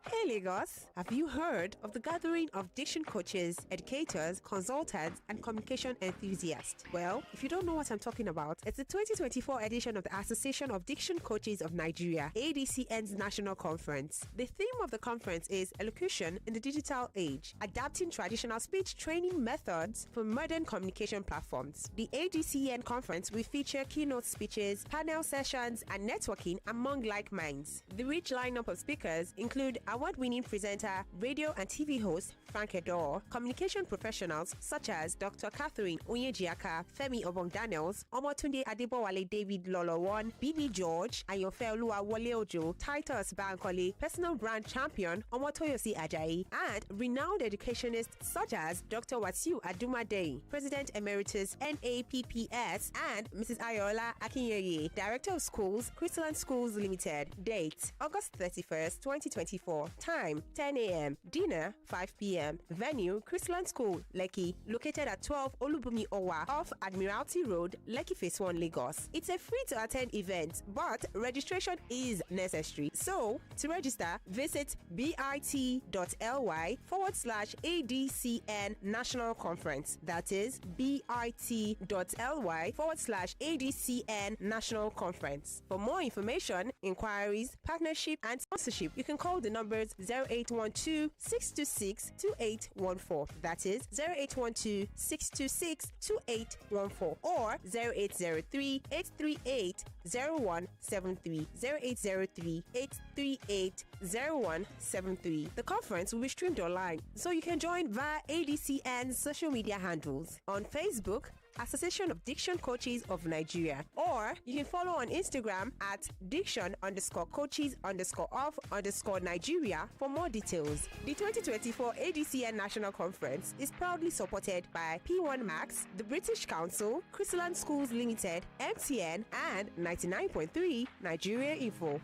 Hey Lagos, have you heard of the gathering of diction coaches, educators, consultants, and communication enthusiasts? Well, if you don't know what I'm talking about, it's the 2024 edition of the Association of Diction Coaches of Nigeria, ADCN's National Conference. The theme of the conference is Elocution in the Digital Age, adapting traditional speech training methods for modern communication platforms. The ADCN conference will feature keynote speeches, panel sessions, and networking among like minds. The rich lineup of speakers include award award-winning presenter, radio and TV host Frank Edor, communication professionals such as Dr. Catherine Onyejiaka, Femi Obong-Daniels, Omotunde Adebowale David Lolowon, BB George, Ayonfe Oluwawole Ojo, Titus Bankole, personal brand champion Omotoyosi Ajayi, and renowned educationists such as Dr. Wasiu Adumadei, President Emeritus NAPPS, and Mrs. Ayola Akinyeye, Director of Schools, Crystalline Schools Limited. Date, August 31st, 2024. Time, 10 a.m. Dinner, 5 p.m. Venue, Crystalline School, Lekki, located at 12 Olubumi Owa off Admiralty Road, Lekki Phase 1, Lagos. It's a free-to-attend event, but registration is necessary. So, to register, visit bit.ly/ADCN National Conference. That is bit.ly/ADCN National Conference. For more information, inquiries, partnership, and sponsorship, you can call the numbers 0812-626-2814. That is 0812-626-2814 or 0803-838-0173. 0803-838-0173. The conference will be streamed online, so you can join via ADCN's social media handles on Facebook, Association of Diction Coaches of Nigeria, or you can follow on Instagram at diction_coaches_of_Nigeria for more details. The 2024 ADCN National Conference is proudly supported by P1 Max, the British Council, Crystalline Schools Limited, MTN, and 99.3 Nigeria Info.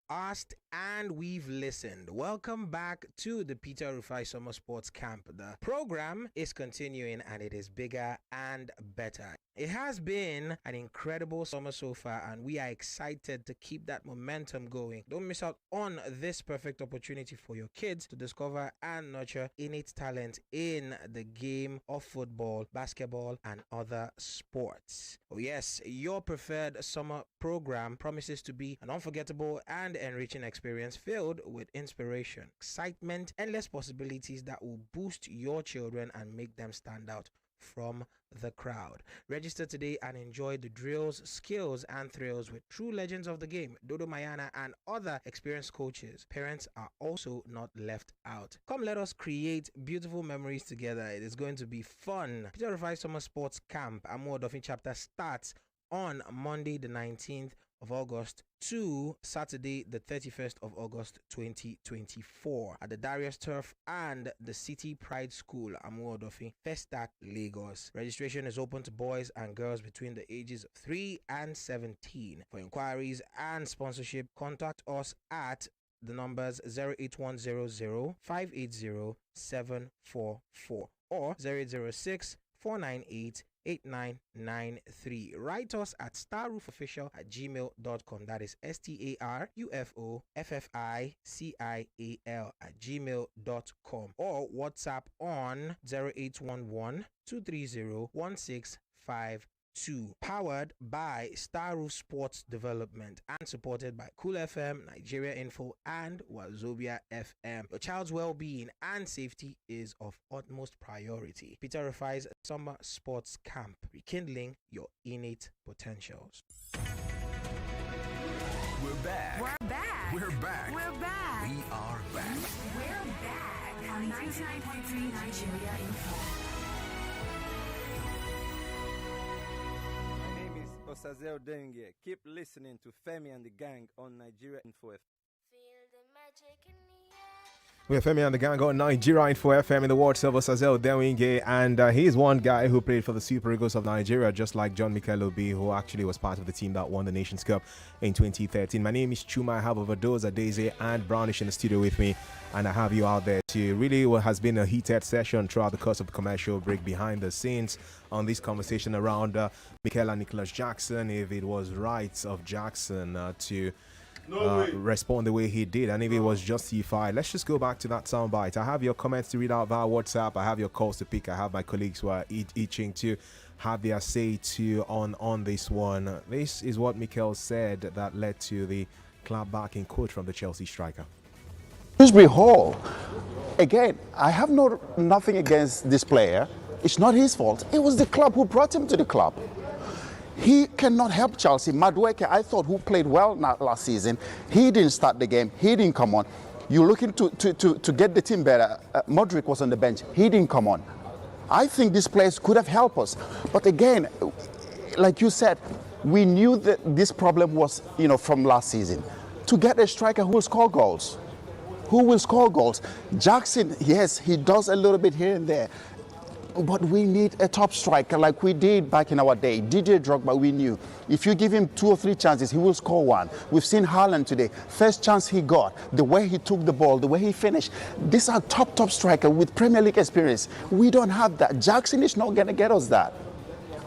Asked and we've listened. Welcome back to the Peter Rufai Summer Sports Camp. The program is continuing and it is bigger and better. It has been an incredible summer so far and we are excited to keep that momentum going. Don't miss out on this perfect opportunity for your kids to discover and nurture innate talent in the game of football, basketball, and other sports. Oh yes, your preferred summer program promises to be an unforgettable and enriching experience filled with inspiration, excitement, endless possibilities that will boost your children and make them stand out from the crowd. Register today and enjoy the drills, skills, and thrills with true legends of the game, Dodo Mayana, and other experienced coaches. Parents are also not left out. Come, let us create beautiful memories together. It is going to be fun. Peter Rufai Summer Sports Camp, Amu Odofin chapter starts on Monday the 19th of August to Saturday the 31st of August 2024 at the Darius Turf and the City Pride School, Amu Odofin, Festac, Lagos. Registration is open to boys and girls between the ages of 3 and 17. For inquiries and sponsorship, contact us at the numbers 08100 580 744 or 0806 498 8993. Write us at starroofofficial@gmail.com. That is starroofofficial@gmail.com or WhatsApp on 0811 230 1652. Powered by Star Roof Sports Development and supported by Cool FM, Nigeria Info, and Wazobia FM. Your child's well-being and safety is of utmost priority. Peter Rufai's Summer Sports Camp, rekindling your innate potentials. We're back. We're back. We're back. We're back. We are back. We're back on 99.3 Nigeria Info. Osazel Denge. Keep listening to Femi and the Gang on Nigeria Info FM. We have Femi and the Gang on Nigeria Info FM in the words of Osazel Denge, and he's one guy who played for the Super Eagles of Nigeria, just like John Mikel Obi, who actually was part of the team that won the Nations Cup in 2013. My name is Chuma. I have Overdoza, Daisy, and Brownish in the studio with me, and I have you out there too. Really, what has been a heated session throughout the course of the commercial break behind the scenes on this conversation around Mikel and Nicholas Jackson, if it was right of Jackson to respond the way he did, and if it was justified. Let's just go back to that soundbite. I have your comments to read out via WhatsApp. I have your calls to pick. I have my colleagues who are itching to have their say to on this one. This is what Mikel said that led to the clap back in quote from the Chelsea striker. Shrewsbury Hall, again, I have nothing against this player. It's not his fault. It was the club who brought him to the club. He cannot help Chelsea. Madueke, I thought, who played well last season, he didn't start the game. He didn't come on. You're looking to get the team better. Modric was on the bench. He didn't come on. I think these players could have helped us. But again, like you said, we knew that this problem was, from last season. To get a striker who will score goals. Who will score goals? Jackson, yes, he does a little bit here and there. But we need a top striker like we did back in our day. DJ Drogba, we knew. If you give him 2 or 3 chances, he will score one. We've seen Haaland today. First chance he got, the way he took the ball, the way he finished. These are top striker with Premier League experience. We don't have that. Jackson is not going to get us that.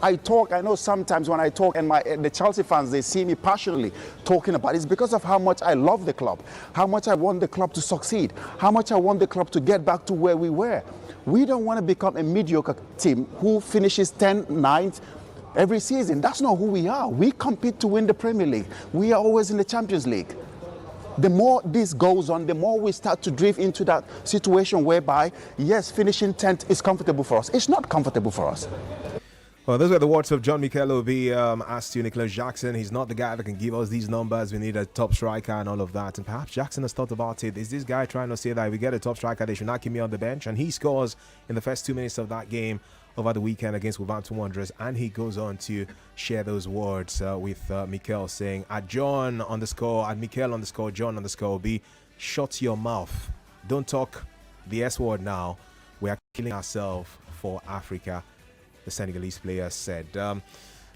I know sometimes when I talk, and the Chelsea fans, they see me passionately talking about it. It's because of how much I love the club, how much I want the club to succeed, how much I want the club to get back to where we were. We don't want to become a mediocre team who finishes 10th, 9th every season. That's not who we are. We compete to win the Premier League. We are always in the Champions League. The more this goes on, the more we start to drift into that situation whereby, yes, finishing 10th is comfortable for us. It's not comfortable for us. Well, those were the words of John Mikel Obi as to Nicholas Jackson. He's not the guy that can give us these numbers. We need a top striker and all of that. And perhaps Jackson has thought about it. Is this guy trying to say that if we get a top striker, they should not keep me on the bench? And he scores in the first 2 minutes of that game over the weekend against Wolverhampton Wanderers. And he goes on to share those words with Mikel, saying, at John _ at Mikel _ John _ Obi, shut your mouth. Don't talk the S word now. We are killing ourselves for Africa, the Senegalese player said.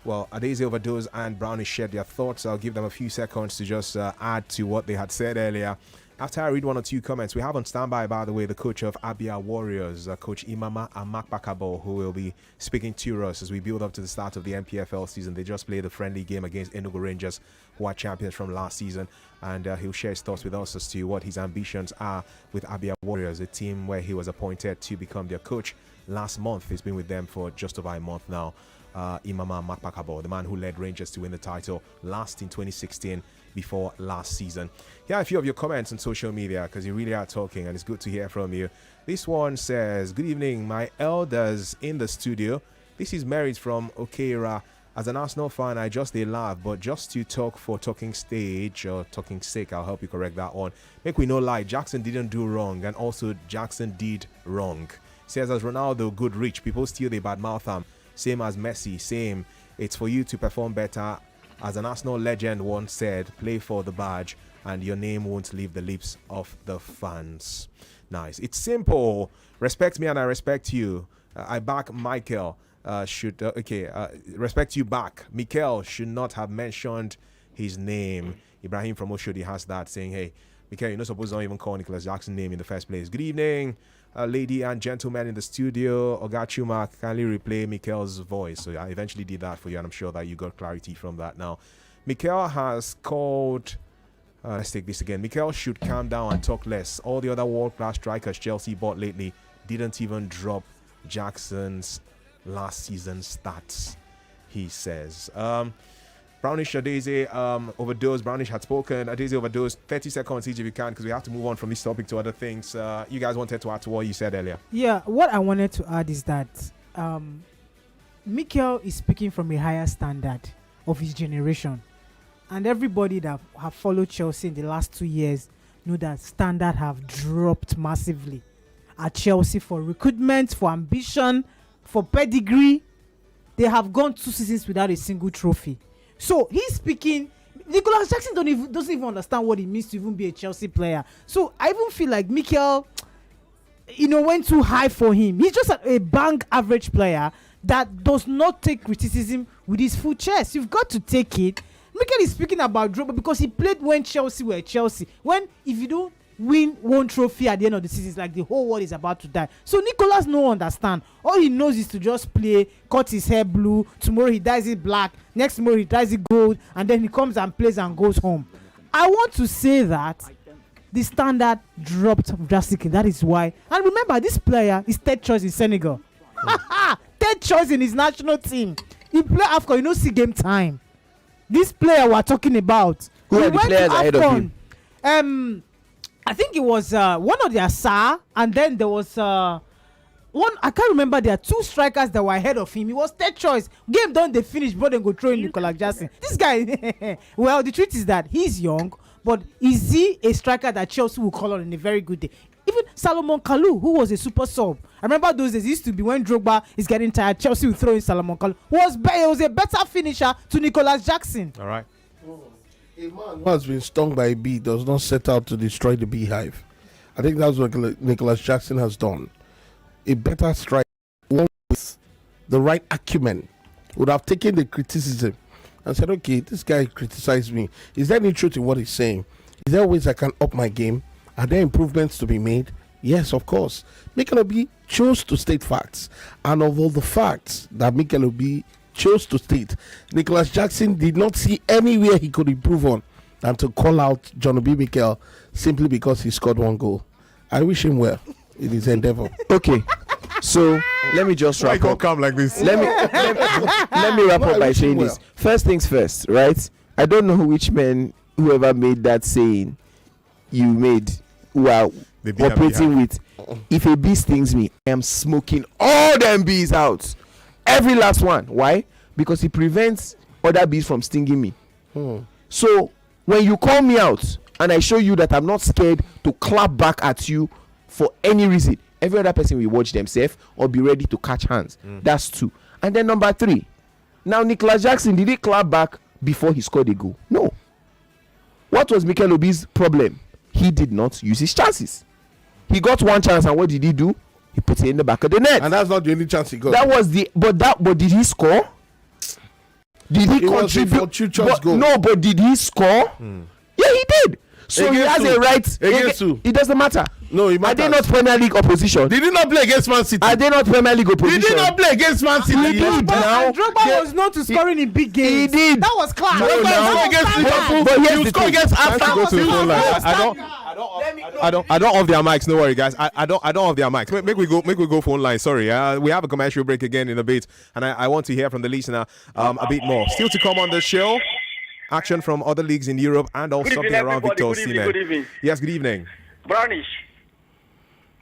Well, Adese Overdose and Brownie shared their thoughts. I'll give them a few seconds to just add to what they had said earlier. After I read 1 or 2 comments, we have on standby, by the way, the coach of Abia Warriors, Coach Imama Amakpakabo, who will be speaking to us as we build up to the start of the NPFL season. They just played a friendly game against Enugu Rangers, who are champions from last season, and he'll share his thoughts with us as to what his ambitions are with Abia Warriors, a team where he was appointed to become their coach last month. He's been with them for just over a month now. Imama Makpakabo, the man who led Rangers to win the title last in 2016 before last season. Here are a few of your comments on social media, because you really are talking and it's good to hear from you. This one says, good evening, my elders in the studio. This is Merit from Okera. As an Arsenal fan, I just laugh, but just to talk for talking stage or talking sake, I'll help you correct that one. Make we no lie, Jackson didn't do wrong, and also Jackson did wrong. Says as Ronaldo good rich, people still they badmouth him. Same as Messi, same. It's for you to perform better. As an Arsenal legend once said, play for the badge and your name won't leave the lips of the fans. Nice. It's simple. Respect me and I respect you. I back Michael. Respect you back. Mikel should not have mentioned his name. Ibrahim from Oshodi has that, saying, hey, Mikel, you're not supposed to even call Nicholas Jackson's name in the first place. Good evening, lady and gentlemen in the studio. Ogachuma, kindly replay Mikel's voice. So I eventually did that for you, and I'm sure that you got clarity from that now. Mikel has called... let's take this again. Mikel should calm down and talk less. All the other world-class strikers Chelsea bought lately didn't even drop Jackson's last season stats, he says. Brownish Adese Overdose. Brownish had spoken. Adese Overdose. 30 seconds each if you can, because we have to move on from this topic to other things. You guys wanted to add to what you said earlier. Yeah, what I wanted to add is that Mikel is speaking from a higher standard of his generation. And everybody that have followed Chelsea in the last 2 years know that standard have dropped massively at Chelsea for recruitment, for ambition, for pedigree. They have gone 2 seasons without a single trophy. So he's speaking. Nicholas Jackson doesn't even understand what it means to even be a Chelsea player. So I even feel like Mikel, went too high for him. He's just a bang average player that does not take criticism with his full chest. You've got to take it. Mikel is speaking about Drogba because he played when Chelsea were Chelsea. If you don't win one trophy at the end of the season, it's like the whole world is about to die. So Nicholas no understand. All he knows is to just play, cut his hair blue. Tomorrow he dyes it black. Next tomorrow he dyes it gold, and then he comes and plays and goes home. I want to say that the standard dropped drastically. That is why. And remember, this player is third choice in Senegal. Third choice in his national team. He play AFCON. See game time. This player we're talking about. Who are the players ahead of him? I think it was one of their Sa, and then there was I can't remember. There are 2 strikers that were ahead of him. He was third choice. Game done, they finished, but then go throw in Nicolas Jackson. This guy, well, the truth is that he's young, but is he a striker that Chelsea will call on in a very good day? Even Salomon Kalou, who was a super sub. I remember those days. It used to be when Drogba is getting tired, Chelsea will throw in Salomon Kalou. Was a better finisher to Nicolas Jackson. All right. A man who has been stung by a bee does not set out to destroy the beehive. I think that's what Nicolas Jackson has done. A better striker, one with the right acumen, would have taken the criticism and said, okay, this guy criticized me. Is there any truth in what he's saying? Is there ways I can up my game? Are there improvements to be made? Yes, of course. Mikel Obi chose to state facts. And of all the facts that Mikel Obi chose to state, Nicolas Jackson did not see anywhere he could improve on than to call out John Obi Mikel simply because he scored 1 goal. I wish him well in his endeavor. Okay, so let me just wrap up. Come like this. Let me wrap up by saying this. First things first, right? I don't know whoever made that saying you made, who are operating with. If a bee stings me, I am smoking all them bees out. Every last one. Why? Because it prevents other bees from stinging me. So when you call me out and I show you that I'm not scared to clap back at you for any reason, every other person will watch themselves or be ready to catch hands. That's 2. And then number 3. Now Nicolas Jackson, did he clap back before he scored a goal? No. What was Mikel Obi's problem? He did not use his chances. He got 1 chance, and what did he do? He put it in the back of the net. And that's not the only chance he got. That was but did he score? Did he contribute? No, but did he score? Yeah, he did. So he has a right. Against who? It doesn't matter. No, it matters. Are they not Premier League opposition? Did he not play against Man City? Are they not Premier League opposition? Did he not play against Man City? He did now. Drogba was known to scoring in big games. He did. That was class. No, Drogba against Liverpool. But You score against Arsenal. Go to the phone line. I don't off their mics. No worry, guys. I don't off their mics. Make we go phone line. Sorry. We have a commercial break again in a bit, and I want to hear from the listener a bit more. Still to come on the show. Action from other leagues in Europe and also something around Victor Osimhen. Good evening. Yes, good evening. Brownish.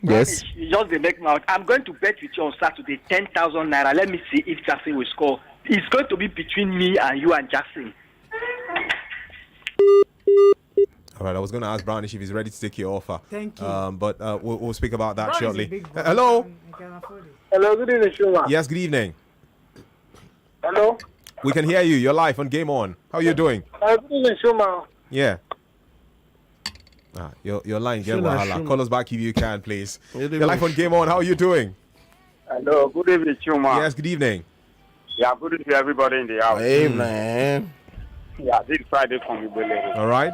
Yes. You just the make mouth. I'm going to bet with you on Saturday 10,000 naira. Let me see if Jackson will score. It's going to be between me and you and Jackson. All right, I was going to ask Brownish if he's ready to take your offer. Thank you. But we'll speak about that Brown shortly. Hello. Hello, good evening, Shuma. Yes, good evening. Hello. We can hear you. You're live on Game On. How are you doing? Good evening, Shuma. Yeah. Your line, get wahala. Call us back if you can, please. You're live on Game On. How are you doing? Hello, good evening, Chuma. Yes, good evening. Yeah, good evening, everybody in the house. Hey, man. Yeah, this Friday from Ibele. All right.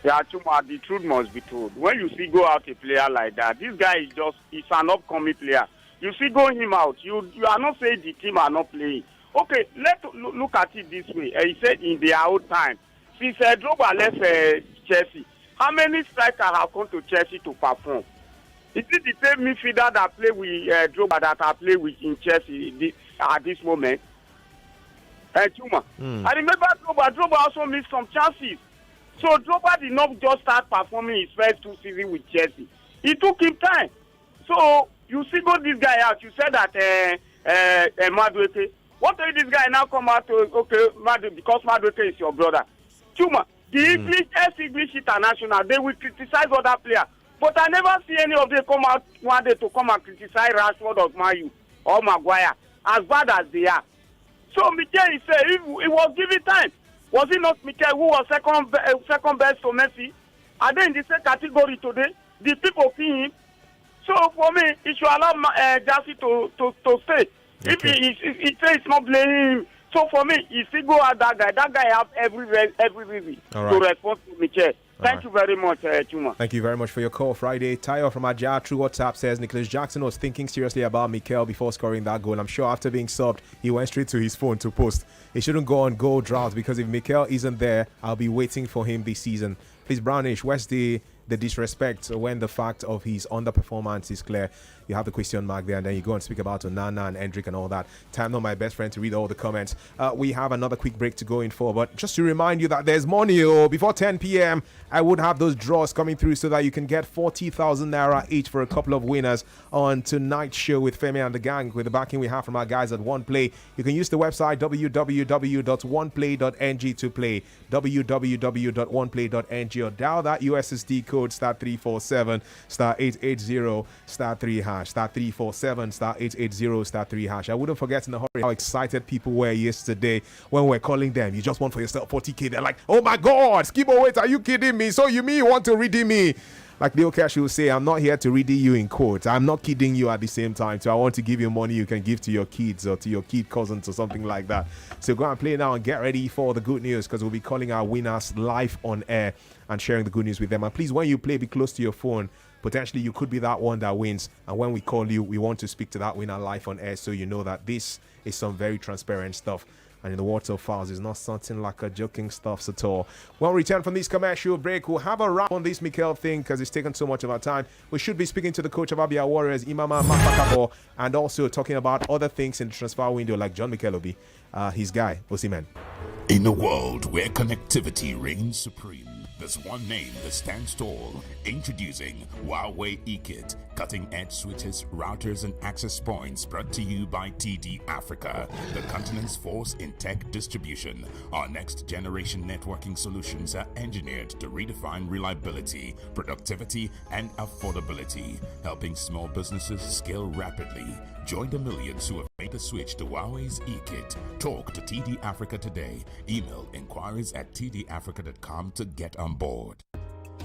Yeah, Chuma, the truth must be told. When you see go out a player like that, this guy he's an upcoming player. You see go him out. You are not saying the team are not playing. Okay, let's look at it this way. He said in their own time, since Drogba left Chelsea, how many strikers have come to Chelsea to perform? Is it the same midfielder that play with Drogba that I play with in Chelsea at this moment? Chuma. I remember Drogba also missed some chances. So Drogba did not just start performing his first 2 seasons with Chelsea. It took him time. So you see go this guy out. You said that Madueke. What if this guy now come out to, okay, because Madueke is your brother? Chuma, the English international, they will criticize other players. But I never see any of them come out one day to come and criticize Rashford or Mayu or Maguire, as bad as they are. So Mikel, he said, it was given time. Was it not Mikel who was second best to Messi? Are they in the same category today? The people see him. So for me, he should allow Jassy to stay. Okay. If he says it's not blaming him, so for me, he still go at that guy. That guy have every reason to respond to Mikel. Thank you very much, Chuma. Thank you very much for your call. Friday, Tayo from Ajah through WhatsApp says Nicolas Jackson was thinking seriously about Mikel before scoring that goal. I'm sure after being subbed, he went straight to his phone to post. He shouldn't go on goal drought because if Mikel isn't there, I'll be waiting for him this season. Please, Brownish, where's the the disrespect when the fact of his underperformance is clear. You have the question mark there, and then you go and speak about Onana and Hendrick and all that. Time not my best friend to read all the comments. We have another quick break to go in for, but just to remind you that there's money. Before 10 p.m. I would have those draws coming through so that you can get 40,000 naira each for a couple of winners on tonight's show with Femi and the Gang, with the backing we have from our guys at One Play. You can use the website www.oneplay.ng to play, www.oneplay.ng, or dial that USSD code *347 *880 *3 hash, *347 *880 *3 hash. I wouldn't forget in a hurry how excited people were yesterday when we're calling them. You just won for yourself 40k. They're like, oh my god, Skibo, wait, are you kidding me? So you mean you want to redeem me? Like Leo Cash will say, I'm not here to redeem you in quotes. I'm not kidding you at the same time. So I want to give you money you can give to your kids or to your kid cousins or something like that. So go and play now and get ready for the good news, because we'll be calling our winners live on air and sharing the good news with them. And please, when you play, be close to your phone. Potentially you could be that one that wins, and when we call you, we want to speak to that winner live on air, so you know that this is some very transparent stuff. And in the words of Fowls, it's not something like a joking stuff at all. When we return from this commercial break, we'll have a wrap on this Mikel thing because it's taken so much of our time. We should be speaking to the coach of Abia Warriors, Imama Mapakabo, and also talking about other things in the transfer window like John Mikel Obi, his guy, Osimhen. In a world where connectivity reigns supreme, there's one name that stands tall. Introducing Huawei eKit, cutting-edge switches, routers, and access points, brought to you by TD Africa, the continent's force in tech distribution. Our next-generation networking solutions are engineered to redefine reliability, productivity, and affordability, helping small businesses scale rapidly. Join the millions who have made the switch to Huawei's eKit. Talk to TD Africa today. Email inquiries@tdafrica.com to get on board.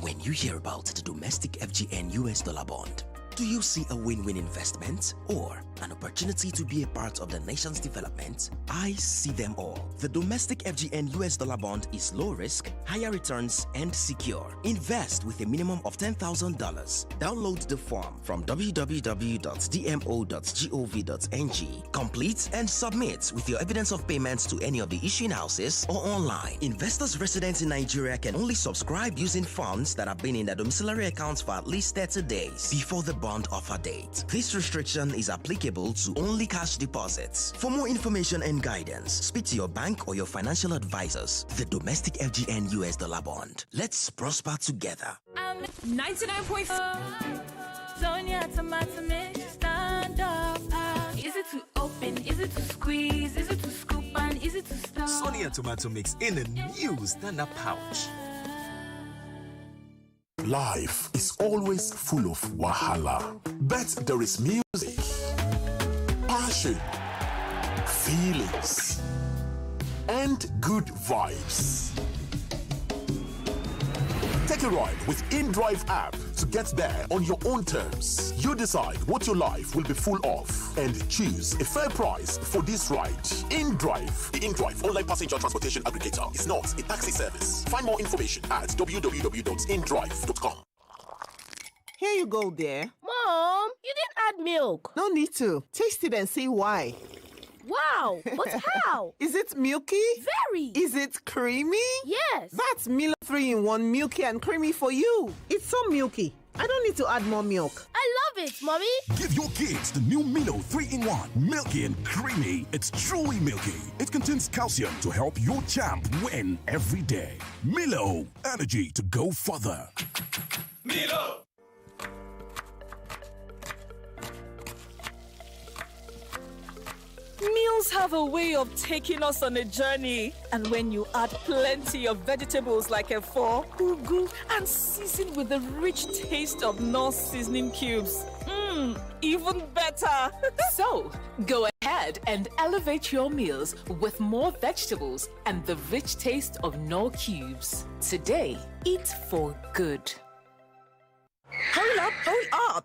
When you hear about the domestic FGN US dollar bond, do you see a win-win investment or an opportunity to be a part of the nation's development? I see them all. The domestic FGN US dollar bond is low risk, higher returns, and secure. Invest with a minimum of $10,000. Download the form from www.dmo.gov.ng. Complete and submit with your evidence of payments to any of the issuing houses or online. Investors residents in Nigeria can only subscribe using funds that have been in their domiciliary accounts for at least 30 days before the bond offer date. This restriction is applicable to only cash deposits. For more information and guidance, speak to your bank or your financial advisors. The domestic FGN US dollar bond. Let's prosper together. 99.4 Sonia Tomato Mix, stand up. Is it to open? Is it to squeeze? Is it to scoop? And is it to stir? Sonia Tomato Mix in a new stand-up pouch. Life is always full of wahala, but there is music, passion, feelings, and good vibes. Take a ride with InDrive app to get there on your own terms. You decide what your life will be full of and choose a fair price for this ride. InDrive, the InDrive online passenger transportation aggregator, is not a taxi service. Find more information at www.indrive.com. Here you go, dear. Mom, you didn't add milk. No need to. Taste it and see why. Wow, but how? Is it milky? Very. Is it creamy? Yes. That's Milo 3-in-1 milky and creamy for you. It's so milky. I don't need to add more milk. I love it, Mommy. Give your kids the new Milo 3-in-1. Milky and creamy. It's truly milky. It contains calcium to help your champ win every day. Milo, energy to go further. Milo! Meals have a way of taking us on a journey. And when you add plenty of vegetables like efo, ugu, and season with the rich taste of Knorr seasoning cubes, even better. So, go ahead and elevate your meals with more vegetables and the rich taste of Knorr cubes. Today, eat for good. Hold up.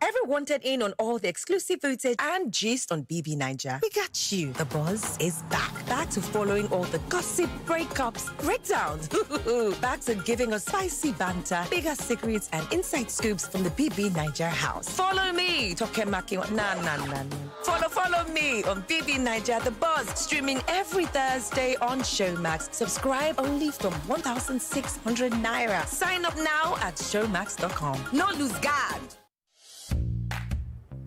Ever wanted in on all the exclusive footage and gist on BB Niger? We got you. The buzz is back. Back to following all the gossip, breakups, breakdowns. Back to giving us spicy banter, bigger secrets, and inside scoops from the BB Niger house. Follow me. Tokemaki. Nah. Follow me on BB Niger, The Buzz, streaming every Thursday on Showmax. Subscribe only from 1,600 Naira. Sign up now at showmax.com. No lose guard.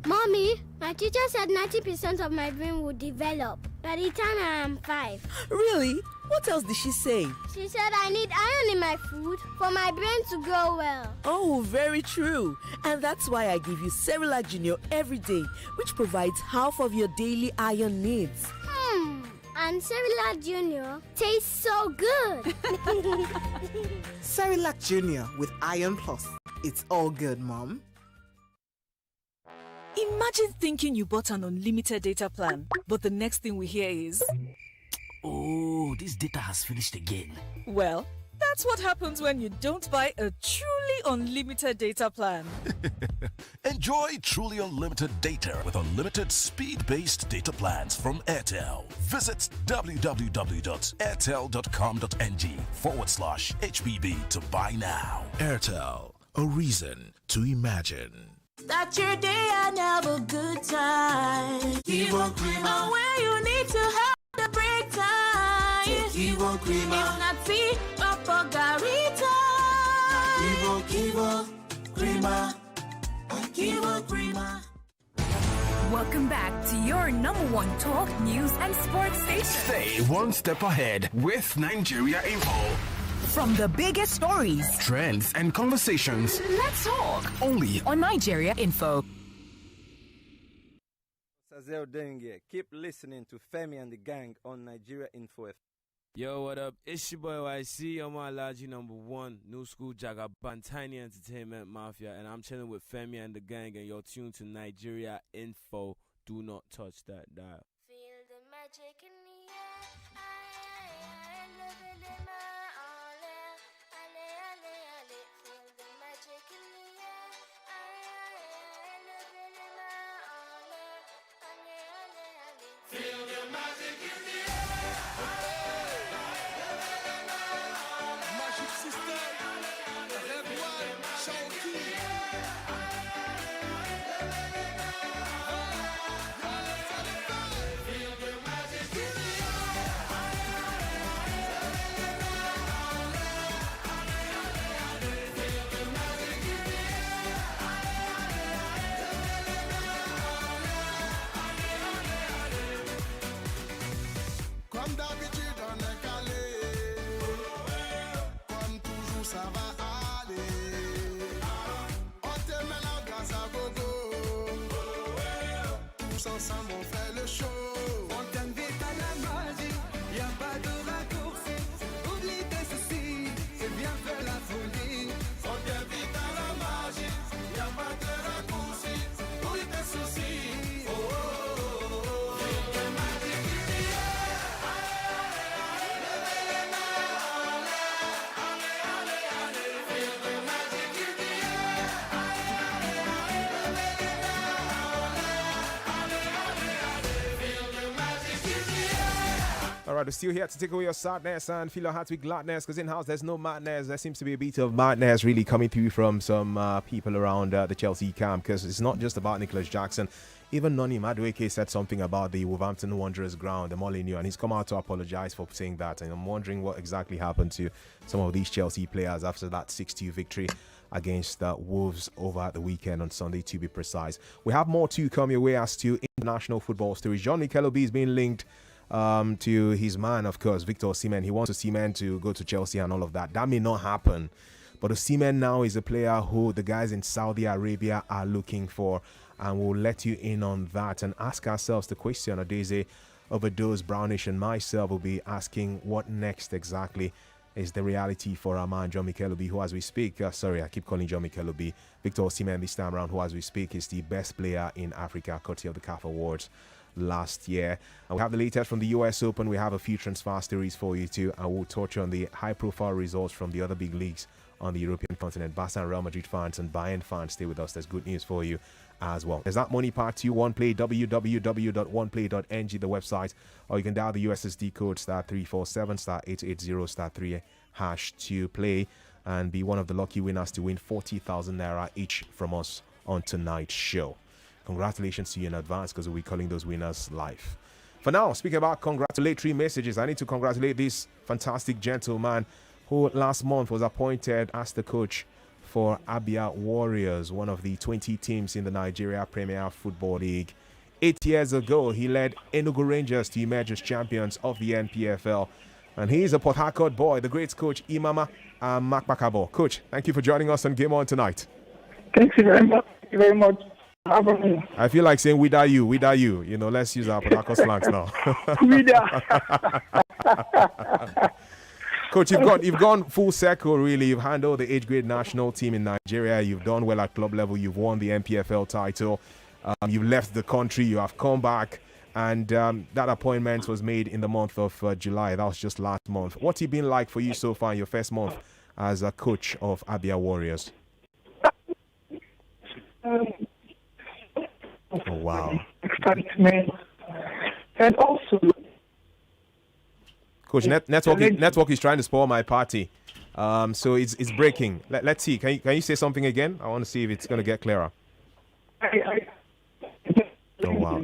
Mommy, my teacher said 90% of my brain will develop by the time I am 5. Really? What else did she say? She said I need iron in my food for my brain to grow well. Oh, very true. And that's why I give you Cerelac Junior every day, which provides half of your daily iron needs. And Cerelac Junior tastes so good. Cerelac Junior with Iron Plus. It's all good, Mom. Imagine thinking you bought an unlimited data plan, but the next thing we hear is, oh, this data has finished again. Well, that's what happens when you don't buy a truly unlimited data plan. Enjoy truly unlimited data with unlimited speed-based data plans from Airtel. Visit www.airtel.com.ng/HBB to buy now. Airtel, a reason to imagine. Start your day and have a good time. Kivo Creamer. Where you need to have the break time. Kivo Creamer. If not tea, Papa Garita. Kivo Creamer. Kivo Creamer. Welcome back to your number one talk, news, and sports station. Stay one step ahead with Nigeria Info. From the biggest stories, Trends and conversations. let's talk only on Nigeria Info. Sazel Dengue. Keep listening to Femi and the Gang on Nigeria Info. Yo, what up? It's your boy YC. I'm on Alaji #1, New School Jaga Bantini Entertainment Mafia, and I'm chilling with Femi and the Gang, and you're tuned to Nigeria Info. Do not touch that dial. Feel the magic in the air. Feel the magic in the air. Feel the magic in the Magic system, red, white, shouty. Feel the magic in the Comme d'habitude on est calé. Comme toujours ça va aller. On te met la gaz à gogo. Tous ensemble on fait le show. On t'invite à la magie. Y'a pas de raccourci. Oublie tes soucis. Et viens faire la folie. On t'invite à la magie. Y'a pas de raccourci. Oublie tes soucis. Oh, oh, oh, oh. Feel the magic in the air. All right, we're still here to take away your sadness and fill your hearts with gladness, because in-house there's no madness. There seems to be a bit of madness really coming through from some people around the Chelsea camp, because it's not just about Nicholas Jackson. Even Noni Madueke said something about the Wolverhampton Wanderers ground, the Molineux, and he's come out to apologize for saying that. And I'm wondering what exactly happened to some of these Chelsea players after that 6-2 victory against Wolves over at the weekend on Sunday, to be precise. We have more to come your way as to international football stories. John Mikel Obi is being linked to his man, of course, Victor Osimhen. He wants Osimhen to go to Chelsea and all of that. That may not happen. But Osimhen now is a player who the guys in Saudi Arabia are looking for, and we'll let you in on that and ask ourselves the question. Adeze, Overdose, Brownish, and myself will be asking what next exactly is the reality for our man John Mikel Obi, who as we speak, I keep calling John Mikel Obi, Victor Osimhen this time around, who as we speak is the best player in Africa, courtesy of the CAF Awards last year. And we have the latest from the US Open. We have a few transfer stories for you too, and we'll touch on the high profile results from the other big leagues on the European continent. Barca and Real Madrid fans and Bayern fans, stay with us. There's good news for you as well. There's that money part to OnePlay, www.oneplay.ng, the website, or you can dial the USSD code *347 *880 *3 hash to play and be one of the lucky winners to win 40,000 naira each from us on tonight's show. Congratulations to you in advance, because we'll be calling those winners live. For now, speaking about congratulatory messages, I need to congratulate this fantastic gentleman who last month was appointed as the coach for Abia Warriors, one of the 20 teams in the Nigeria Premier Football League. 8 years ago, he led Enugu Rangers to emerge as champions of the NPFL. And he is a Port Harcourt boy, the great coach Imama Makpakabo. Coach, thank you for joining us on Game On tonight. Thank you very much. Thank you very much for having me. I feel like saying "Wida you, Wida you." You know, let's use our Port Harcourt slangs now. Wida. Coach, you've gone full circle, really. You've handled the age grade national team in Nigeria. You've done well at club level. You've won the NPFL title. You've left the country. You have come back. And that appointment was made in the month of July. That was just last month. What's it been like for you so far in your first month as a coach of Abia Warriors? Oh, wow. Excitement. And also, Coach, network is trying to spoil my party. So it's breaking. Let's see. Can you say something again? I want to see if it's going to get clearer. Oh, wow.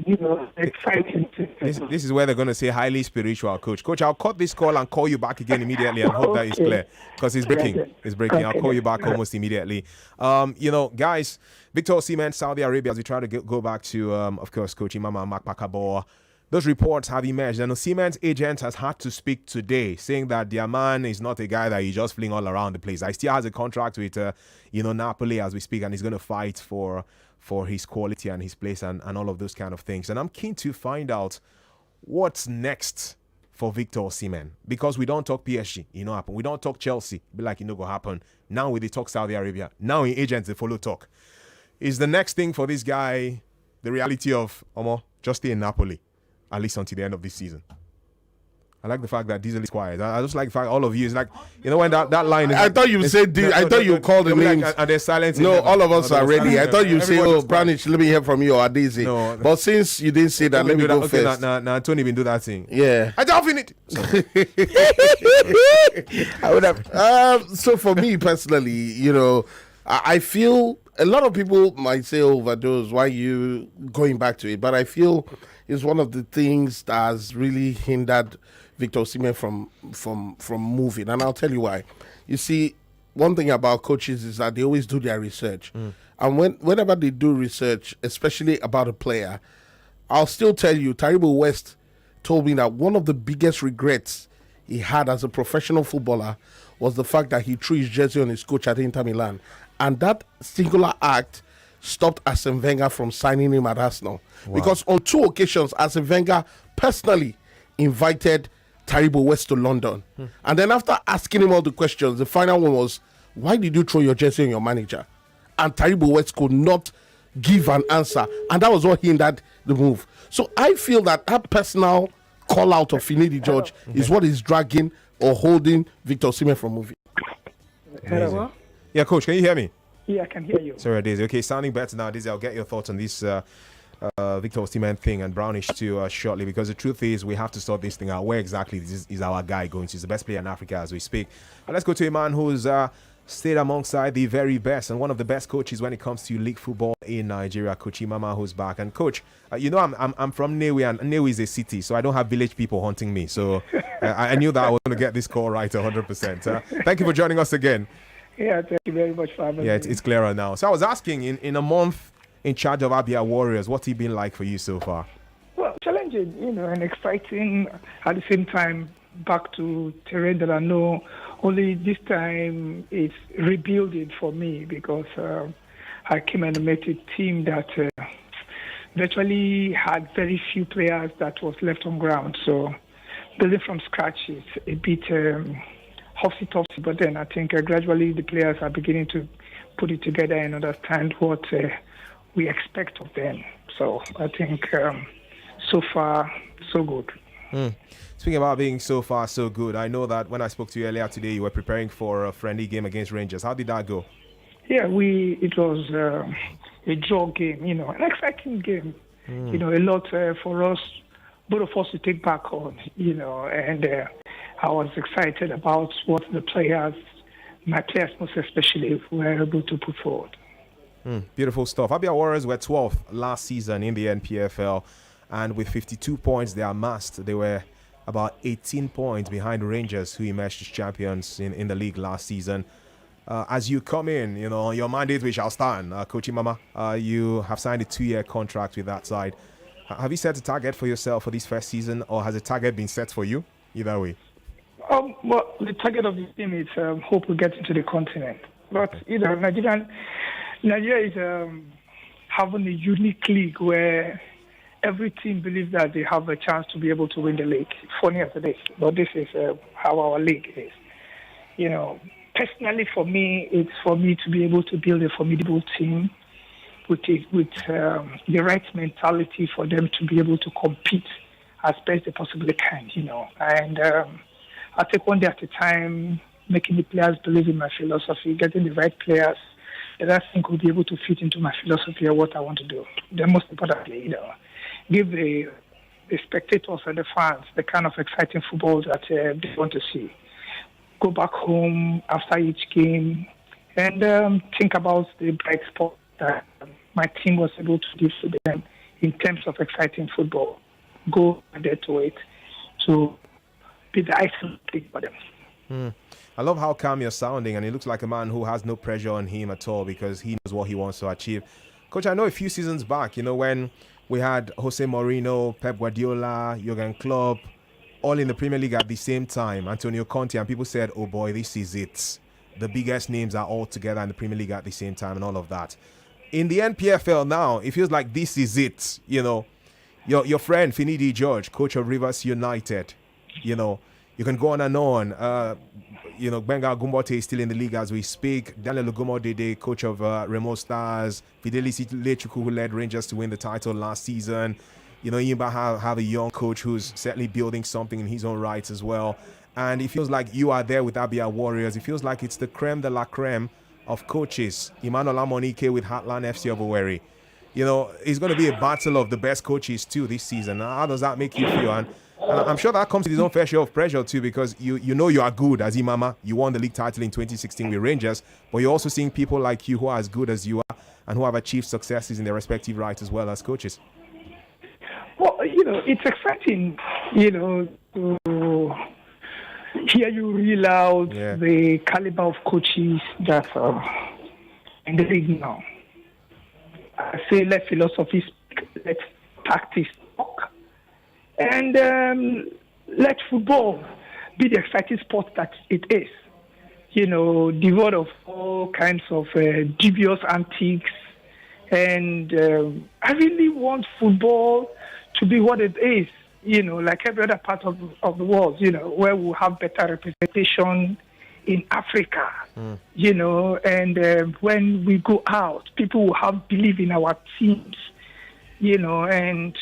Exciting. This is where they're going to say highly spiritual, Coach. Coach, I'll cut this call and call you back again immediately and hope that is clear, because it's breaking. It's breaking. I'll call you back almost immediately. Guys, Victor Osimhen, Saudi Arabia, as we try to go back to, of course, Coach Imama Makpakabo. Those reports have emerged, and Osimhen's agent has had to speak today, saying that their man is not a guy that you just fling all around the place. He still has a contract with, Napoli as we speak, and he's going to fight for his quality and his place and all of those kind of things. And I'm keen to find out what's next for Victor Osimhen, because we don't talk PSG, happen. We don't talk Chelsea, be like go happen. Now we talk Saudi Arabia. Now in agents they follow talk. Is the next thing for this guy the reality of just stay in Napoli, at least until the end of this season? I like the fact that Diesel is quiet. I just like the fact all of you is like, when that line is... I thought you said... I thought you called the names. And there's silence. No, all of us are ready. I thought you say, Branich, let me hear from you, or Adizi. No. But since you didn't say that, let me go first. Nah, Tony even do that thing. Yeah. I don't finish it. I would have... So for me, personally, I feel... A lot of people might say overdose, why you going back to it? But I feel it's one of the things that has really hindered Victor Osimhen from moving. And I'll tell you why. You see, one thing about coaches is that they always do their research. And whenever they do research, especially about a player, I'll still tell you, Taribo West told me that one of the biggest regrets he had as a professional footballer was the fact that he threw his jersey on his coach at Inter Milan. And that singular act stopped Arsene Wenger from signing him at Arsenal. Wow. Because on 2 occasions, Arsene Wenger personally invited Taribo West to London. And then after asking him all the questions, the final one was, why did you throw your jersey on your manager? And Taribo West could not give an answer. And that was what hindered the move. So I feel that personal call out of Finidi George is what is dragging or holding Victor Osimhen from moving. Hello? Yeah, Coach, can you hear me? Yeah, I can hear you. Sorry, Daisy. Okay, sounding better now, Daisy. I'll get your thoughts on this Victor Osimhen thing and Brownish too shortly, because the truth is we have to sort this thing out. Where exactly is our guy going to? He's the best player in Africa as we speak. But let's go to a man who's stayed alongside the very best and one of the best coaches when it comes to league football in Nigeria, Coach Imama, who's back. And Coach, I'm from Newi, and Newi is a city, so I don't have village people haunting me. So I knew that I was going to get this call right 100%. Thank you for joining us again. Yeah, thank you very much for having me. Yeah, it's clearer now. So I was asking, in a month in charge of Abia Warriors, what's he been like for you so far? Well, challenging, and exciting at the same time, back to terrain that I know. Only this time it's rebuilding for me, because I came and met a team that virtually had very few players that was left on ground. So building from scratch is a bit topsy-turvy, but then I think gradually the players are beginning to put it together and understand what we expect of them. So I think so far, so good. Speaking about being so far so good, I know that when I spoke to you earlier today, you were preparing for a friendly game against Rangers. How did that go? Yeah, it was a draw game, an exciting game. A lot for us, both of us to take back on, and I was excited about what my players most especially, were able to put forward. Beautiful stuff. Abia Warriors were 12th last season in the NPFL, and with 52 points they amassed, they were about 18 points behind Rangers, who emerged as champions in the league last season. As you come in, your mandate we shall stand. Coach Imama, you have signed a 2-year contract with that side. Have you set a target for yourself for this first season, or has a target been set for you? Either way. Well, the target of the team is hope we get into the continent. But Nigeria is having a unique league where every team believes that they have a chance to be able to win the league. Funny as it is, but this is how our league is. Personally, for me, it's for me to be able to build a formidable team with the right mentality for them to be able to compete as best they possibly can, And I take one day at a time, making the players believe in my philosophy, getting the right players that I think will be able to fit into my philosophy of what I want to do. Then most importantly, give the spectators and the fans the kind of exciting football that they want to see. Go back home after each game and think about the bright spot that my team was able to give to them in terms of exciting football. Go there to it to be the icing for them. I love how calm you're sounding, and he looks like a man who has no pressure on him at all because he knows what he wants to achieve. Coach, I know a few seasons back, when we had Jose Mourinho, Pep Guardiola, Jurgen Klopp, all in the Premier League at the same time, Antonio Conte, and people said, oh boy, this is it. The biggest names are all together in the Premier League at the same time and all of that. In the NPFL now, it feels like this is it. Your friend, Finidi George, coach of Rivers United, you can go on and on. Benga Gumbote is still in the league as we speak. Daniel Lugumodede, coach of Remo Stars. Fidelis Lechuku, who led Rangers to win the title last season. You have a young coach who's certainly building something in his own right as well. And it feels like you are there with Abia Warriors. It feels like it's the creme de la creme of coaches. Emmanuel Amonike with Heartland FC of Owerri. It's going to be a battle of the best coaches too this season. How does that make you feel? And I'm sure that comes with his own fair share of pressure too, because you are good as Imama. You won the league title in 2016 with Rangers, but you're also seeing people like you who are as good as you are and who have achieved successes in their respective right as well as coaches. Well, it's exciting, to hear you reel out the caliber of coaches that are in the league now. I say let philosophy speak, let tactics talk, and let football be the exciting sport that it is. Devoid of all kinds of dubious antics. And I really want football to be what it is, like every other part of the world, where we'll have better representation in Africa, and when we go out, people will have belief in our teams, and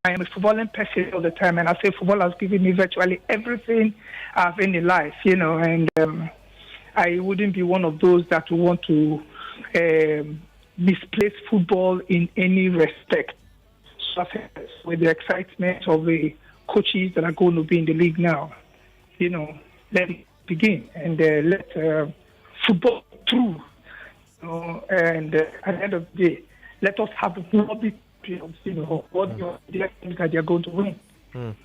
I am a footballing person all the time, and I say football has given me virtually everything I've in life, and I wouldn't be one of those that would want to misplace football in any respect. So I think with the excitement of the coaches that are going to be in the league now, let it begin and let football through. And at the end of the day, let us have more big fields, what the things that they're going to win.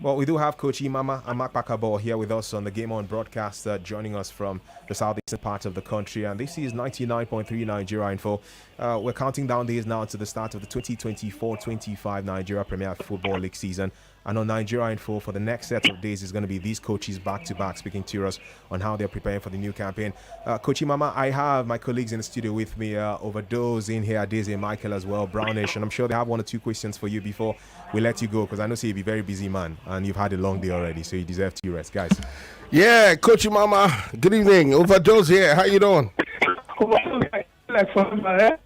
Well, we do have Coach Imama Amakpakabo here with us on the Gameon broadcast, joining us from the southeastern part of the country. And this is 99.3 Nigeria Info. We're counting down days now to the start of the 2024-25 Nigeria Premier Football League season. And on Nigeria Info, for the next set of days, is going to be these coaches back-to-back speaking to us on how they're preparing for the new campaign. Coach Imama, I have my colleagues in the studio with me, Overdose in here, Daisy and Michael as well, Brownish, and I'm sure they have one or two questions for you before we let you go, because I know you'll be a very busy man, and you've had a long day already, so you deserve to rest, guys. Yeah, Coach Imama, good evening. Overdose here. How you doing? like forever,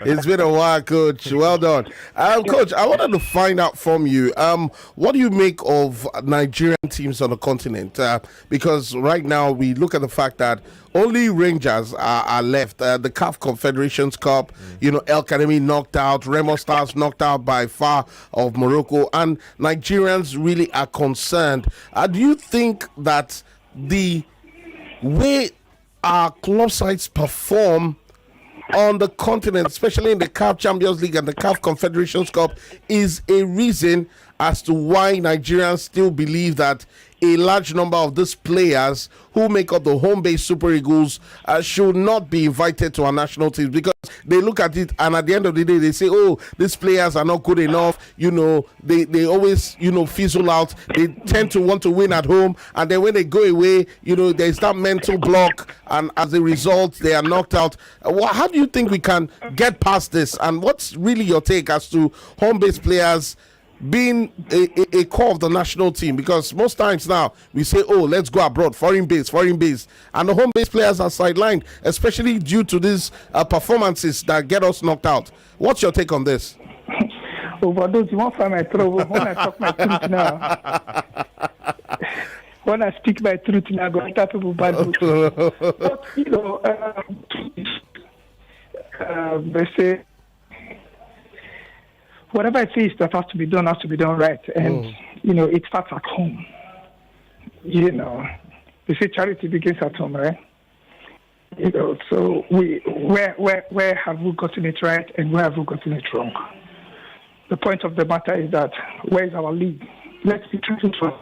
It's been a while, Coach. Well done. Coach, I wanted to find out from you, what do you make of Nigerian teams on the continent? Because right now we look at the fact that only Rangers are left. The CAF Confederations Cup, El Academy knocked out, Remo Stars knocked out by far of Morocco, and Nigerians really are concerned. Do you think that the way our club sides perform on the continent, especially in the CAF Champions League and the CAF Confederations Cup, is a reason as to why Nigerians still believe that a large number of these players who make up the home-based Super Eagles should not be invited to our national teams, because they look at it and at the end of the day they say, oh, these players are not good enough, they always fizzle out, they tend to want to win at home, and then when they go away, there's that mental block, and as a result they are knocked out. How do you think we can get past this, and what's really your take as to home-based players being a core of the national team? Because most times now we say, oh, let's go abroad, foreign base, and the home base players are sidelined, especially due to these performances that get us knocked out. What's your take on this? Overdose, you won't find my trouble when I talk my truth now. When I speak my truth now, I go enter people bad mood. But they say, whatever it is that has to be done right. And, it starts at home. They say charity begins at home, right? So where have we gotten it right and where have we gotten it wrong? The point of the matter is that where is our league? Let's be truthful.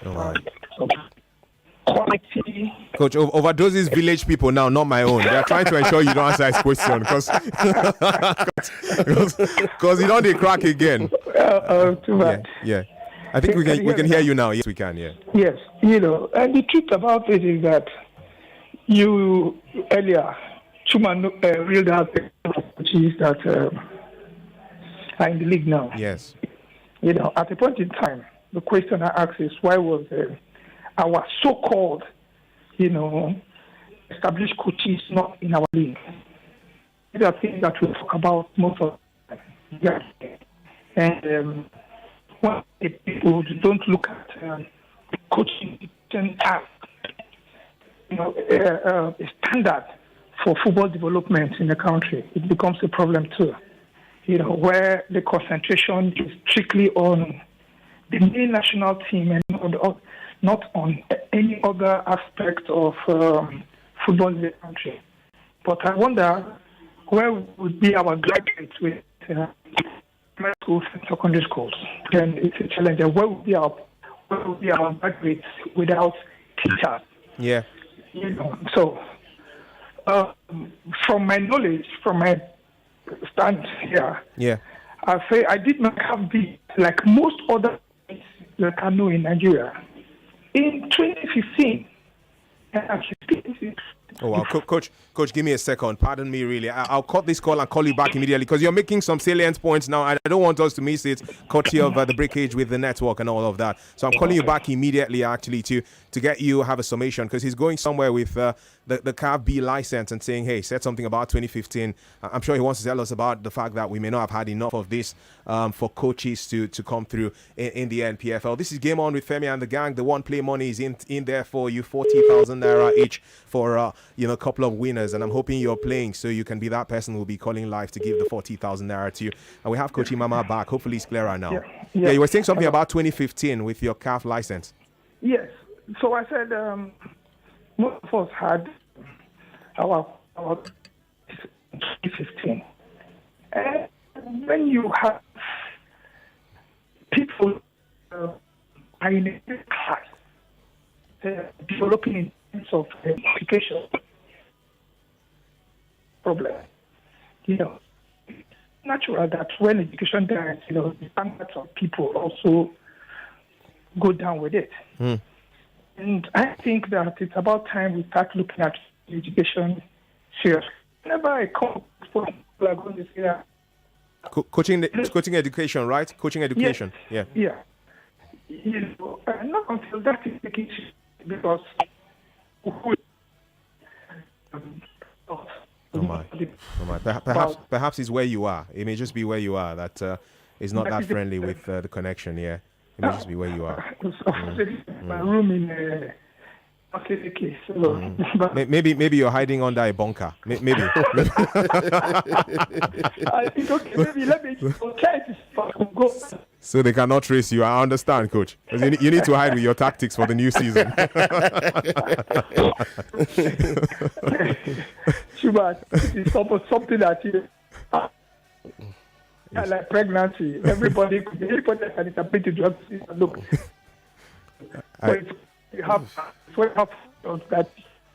All right. Quality. Coach, Overdoses village people now, not my own. They are trying to ensure you don't answer his question because you don't crack again. Too bad. Yeah. I think we can hear you now. Yes, we can. Yeah. Yes, and the truth about it is that you earlier, Chuma reeled out the coaches that are in the league now. Yes. At a point in time, the question I asked is why was our so-called, established coaches not in our league? These are things that we talk about most of the time. And when people don't look at coaching as a standard for football development in the country, it becomes a problem too. Where the concentration is strictly on the main national team and not on any other aspect of football in the country. But I wonder where would be our graduates with primary schools and secondary schools? And it's a challenge. Where would be our graduates without teachers? Yeah. So from my knowledge, from my stand here, I say I did not have the like most other things that I know in Nigeria. In 2015, oh wow, Coach, give me a second. Pardon me, really. I'll cut this call and call you back immediately because you're making some salient points now. I don't want us to miss it, courtesy of the breakage with the network and all of that. So I'm calling you back immediately, actually, to get you have a summation because he's going somewhere with the CAF B license and saying, hey, said something about 2015. I'm sure he wants to tell us about the fact that we may not have had enough of this for coaches to come through in the NPFL. This is Game On with Femi and the gang. The one play money is in there for you, 40,000 naira each for a couple of winners, and I'm hoping you're playing so you can be that person who will be calling live to give the 40,000 naira to you. And we have Coach Imama back. Hopefully it's clearer now. Yeah, you were saying something about 2015 with your CAF license. Yes. So I said most of us had our 2015. And when you have people are in a class developing in terms of education problem, natural that when education dies, the standards of people also go down with it. And I think that it's about time we start looking at education seriously. Whenever I come, people are going to say that. Coaching education, right? Coaching education. Yes. Yeah. Not until that is taken because Oh my. Perhaps it's where you are. It may just be where you are that is not that friendly with the connection. Yeah, it may just be where you are. My room in. Okay. So, maybe you're hiding under a bunker. Maybe. It's okay. Maybe let me try to go. So they cannot trace you. I understand, coach. Because you need to hide with your tactics for the new season. Schumann, it's almost something that like pregnancy. Everybody can interpret it. Look, you have that.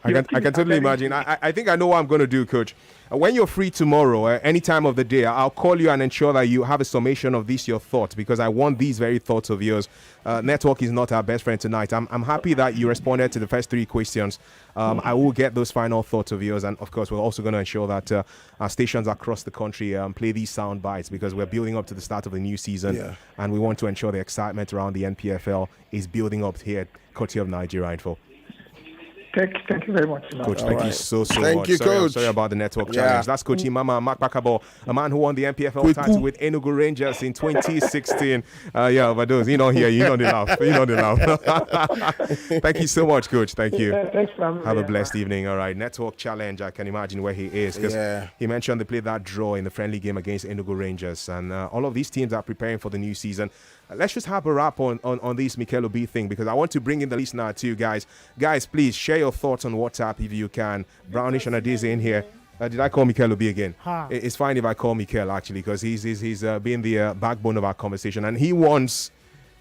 I can totally imagine. I think I know what I'm going to do, coach. When you're free tomorrow, any time of the day, I'll call you and ensure that you have a summation of your thoughts, because I want these very thoughts of yours. Network is not our best friend tonight. I'm happy that you responded to the first 3 questions. I will get those final thoughts of yours, and of course, we're also going to ensure that our stations across the country play these sound bites, because we're building up to the start of the new season, and we want to ensure the excitement around the NPFL is building up here, courtesy of Nigeria Info. Thank you very much, Coach. Thank you so Thank much. you, Coach. Sorry about the network challenge. That's Coach Imama Makpakabo, a man who won the NPFL title with Enugu Rangers in 2016. But those, you know the laugh. Thank you so much, Coach. Thank you. Thanks for having me. Have a blessed evening. All right, network challenge. I can imagine where he is, because he mentioned they played that draw in the friendly game against Enugu Rangers, and all of these teams are preparing for the new season. Let's just have a wrap on this Mikel Obi thing, because I want to bring in the listener too, guys. Guys, please share your thoughts on WhatsApp if you can. Brownish and Adize in here. Did I call Mikel Obi again? It's fine if I call Mikel, actually, because he's been the backbone of our conversation, and he wants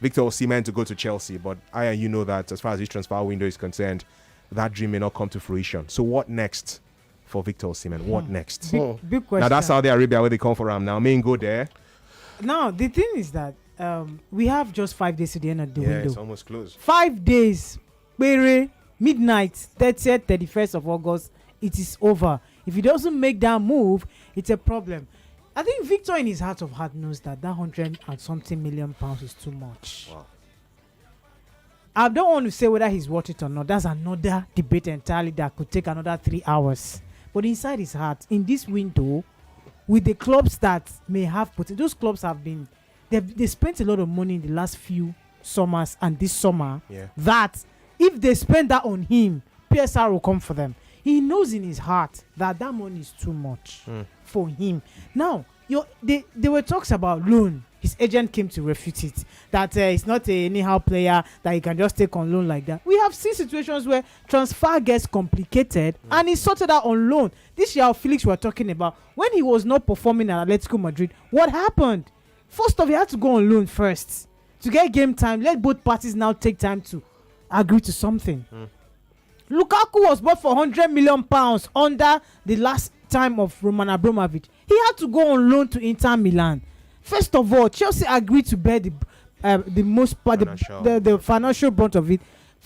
Victor Osimhen to go to Chelsea. But I and you know that as far as this transfer window is concerned, that dream may not come to fruition. So what next for Victor Osimhen? What next? Big question. Now that's Saudi Arabia where they come from now. Main go there. Now the thing is that we have just 5 days to the end of the window. It's almost closed. 5 days. Midnight, 30th, 31st of August, it is over. If he doesn't make that move, it's a problem. I think Victor in his heart of heart knows that 100 and something million pounds is too much. Wow. I don't want to say whether he's worth it or not. That's another debate entirely that could take another 3 hours. But inside his heart, in this window, with the clubs that may have put in, those clubs have been, they spent a lot of money in the last few summers and this summer, that if they spend that on him, PSR will come for them. He knows in his heart that money is too much for him. Now, there were talks about loan. His agent came to refute it, that it's not a anyhow player that he can just take on loan like that. We have seen situations where transfer gets complicated and he's sorted out on loan. This Joao Felix we're talking about, when he was not performing at Atletico Madrid, what happened? First off, he had to go on loan first to get game time. Let both parties now take time to agree to something. Lukaku was bought for £100 million under the last time of Roman Abramovich. He had to go on loan to Inter Milan. First of all, Chelsea agreed to bear the most part, the financial brunt of it.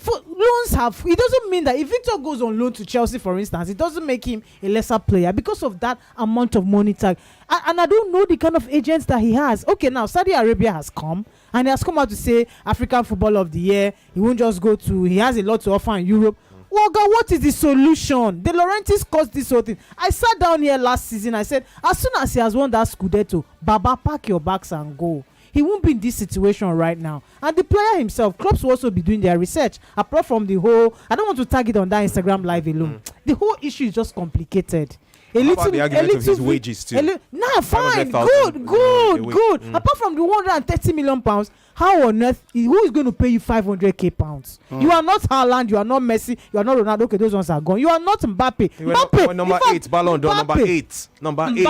Loans it doesn't mean that if Victor goes on loan to Chelsea, for instance, it doesn't make him a lesser player because of that amount of money tag. And I don't know the kind of agents that he has. Okay, now Saudi Arabia has come and he has come out to say African Footballer of the Year. He won't just go to, he has a lot to offer in Europe. Well, God, what is the solution? De Laurentiis caused this whole thing. I sat down here last season. I said, as soon as he has won that Scudetto, Baba, pack your bags and go. He won't be in this situation right now. And the player himself, clubs will also be doing their research. Apart from the whole, I don't want to tag it on that Instagram live alone. The whole issue is just complicated. How about the argument of his wages too? Fine, good. Apart from the 130 million pounds, how on earth, who is going to pay you 500k pounds? You are not Haaland, you are not Messi, you are not Ronaldo. Okay, those ones are gone. You are not Mbappe. Mbappe, number 8, Ballon d'Or, number 8. Mbappe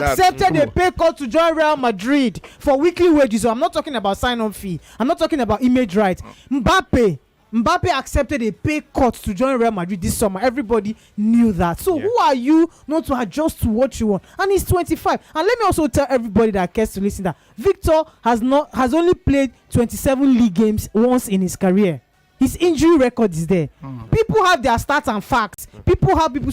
accepted a pay cut to join Real Madrid for weekly wages. So I'm not talking about sign-on fee. I'm not talking about image rights. Mbappe accepted a pay cut to join Real Madrid this summer. Everybody knew that. So who are you not to adjust to what you want? And he's 25. And let me also tell everybody that cares to listen that Victor has only played 27 league games once in his career. His injury record is there. People have their stats and facts.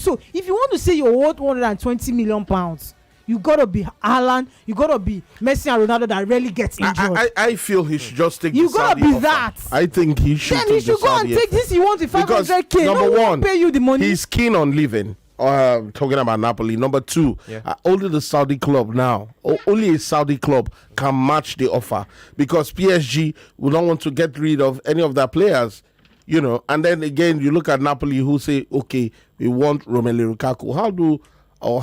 So if you want to say you're worth 120 million pounds, You gotta be Haaland. You gotta be Messi and Ronaldo that rarely gets injured. I feel he should just take. You the gotta Saudi be offer. that. I think he should. Then he take the should go and Saudi take offer. this. He wants the 500k. Number No one, pay you the money. He's keen on leaving. Talking about Napoli. Number two, only the Saudi club now, only a Saudi club can match the offer, because PSG will not want to get rid of any of their players, And then again, you look at Napoli, who say, okay, we want Romelu Lukaku.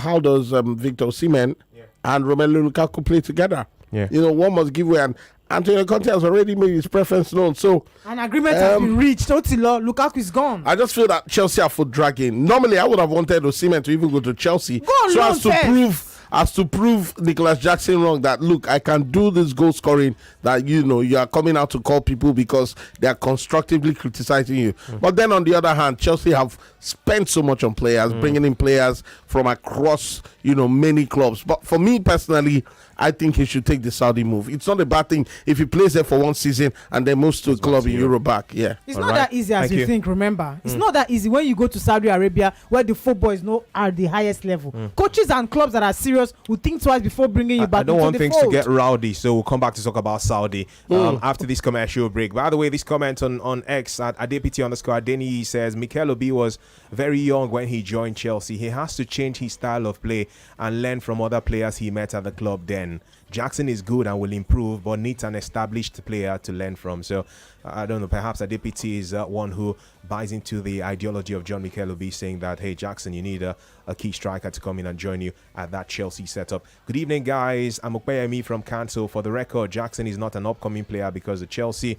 How does Victor Osimhen and Romelu Lukaku play together? One must give way, and Antonio Conte has already made his preference known. So an agreement has been reached. Totilo, Lukaku is gone. I just feel that Chelsea are for dragging. Normally, I would have wanted Osimhen to even go to Chelsea, so as to prove Nicholas Jackson wrong. That look, I can do this goal scoring. That you are coming out to call people because they are constructively criticizing you. But then on the other hand, Chelsea have spent so much on players, bringing in players from across many clubs. But for me personally, I think he should take the Saudi move. It's not a bad thing if he plays there for one season and then moves to a club in Europe back. Yeah, it's not that easy as you think. Remember, it's not that easy when you go to Saudi Arabia, where the football is not at the highest level. Coaches and clubs that are serious will think twice before bringing you back. I don't want things fold. to get rowdy, so we'll come back to talk about Saudi after this commercial break. By the way, this comment on X at @ADPT_Adeni says Mikel Obi was very young when he joined Chelsea. He has to change his style of play and learn from other players he met at the club then. Jackson is good and will improve, but needs an established player to learn from. So I don't know, perhaps Adepiti is one who buys into the ideology of John Mikel Obi, saying that, hey, Jackson, you need a key striker to come in and join you at that Chelsea setup. Good evening, guys. I'm Okpeyemi from Cancel. For the record, Jackson is not an upcoming player because the Chelsea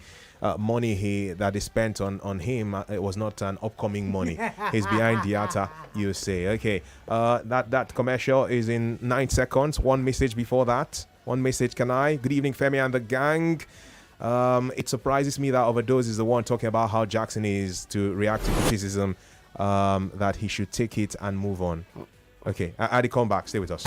money that is spent on him, it was not an upcoming money. He's behind Diatta, you say. Okay, that commercial is in 9 seconds. One message before that. One message, can I? Good evening, Femi and the gang. It surprises me that Overdose is the one talking about how Jackson is to react to criticism, that he should take it and move on. Okay, Adi, come back. Stay with us.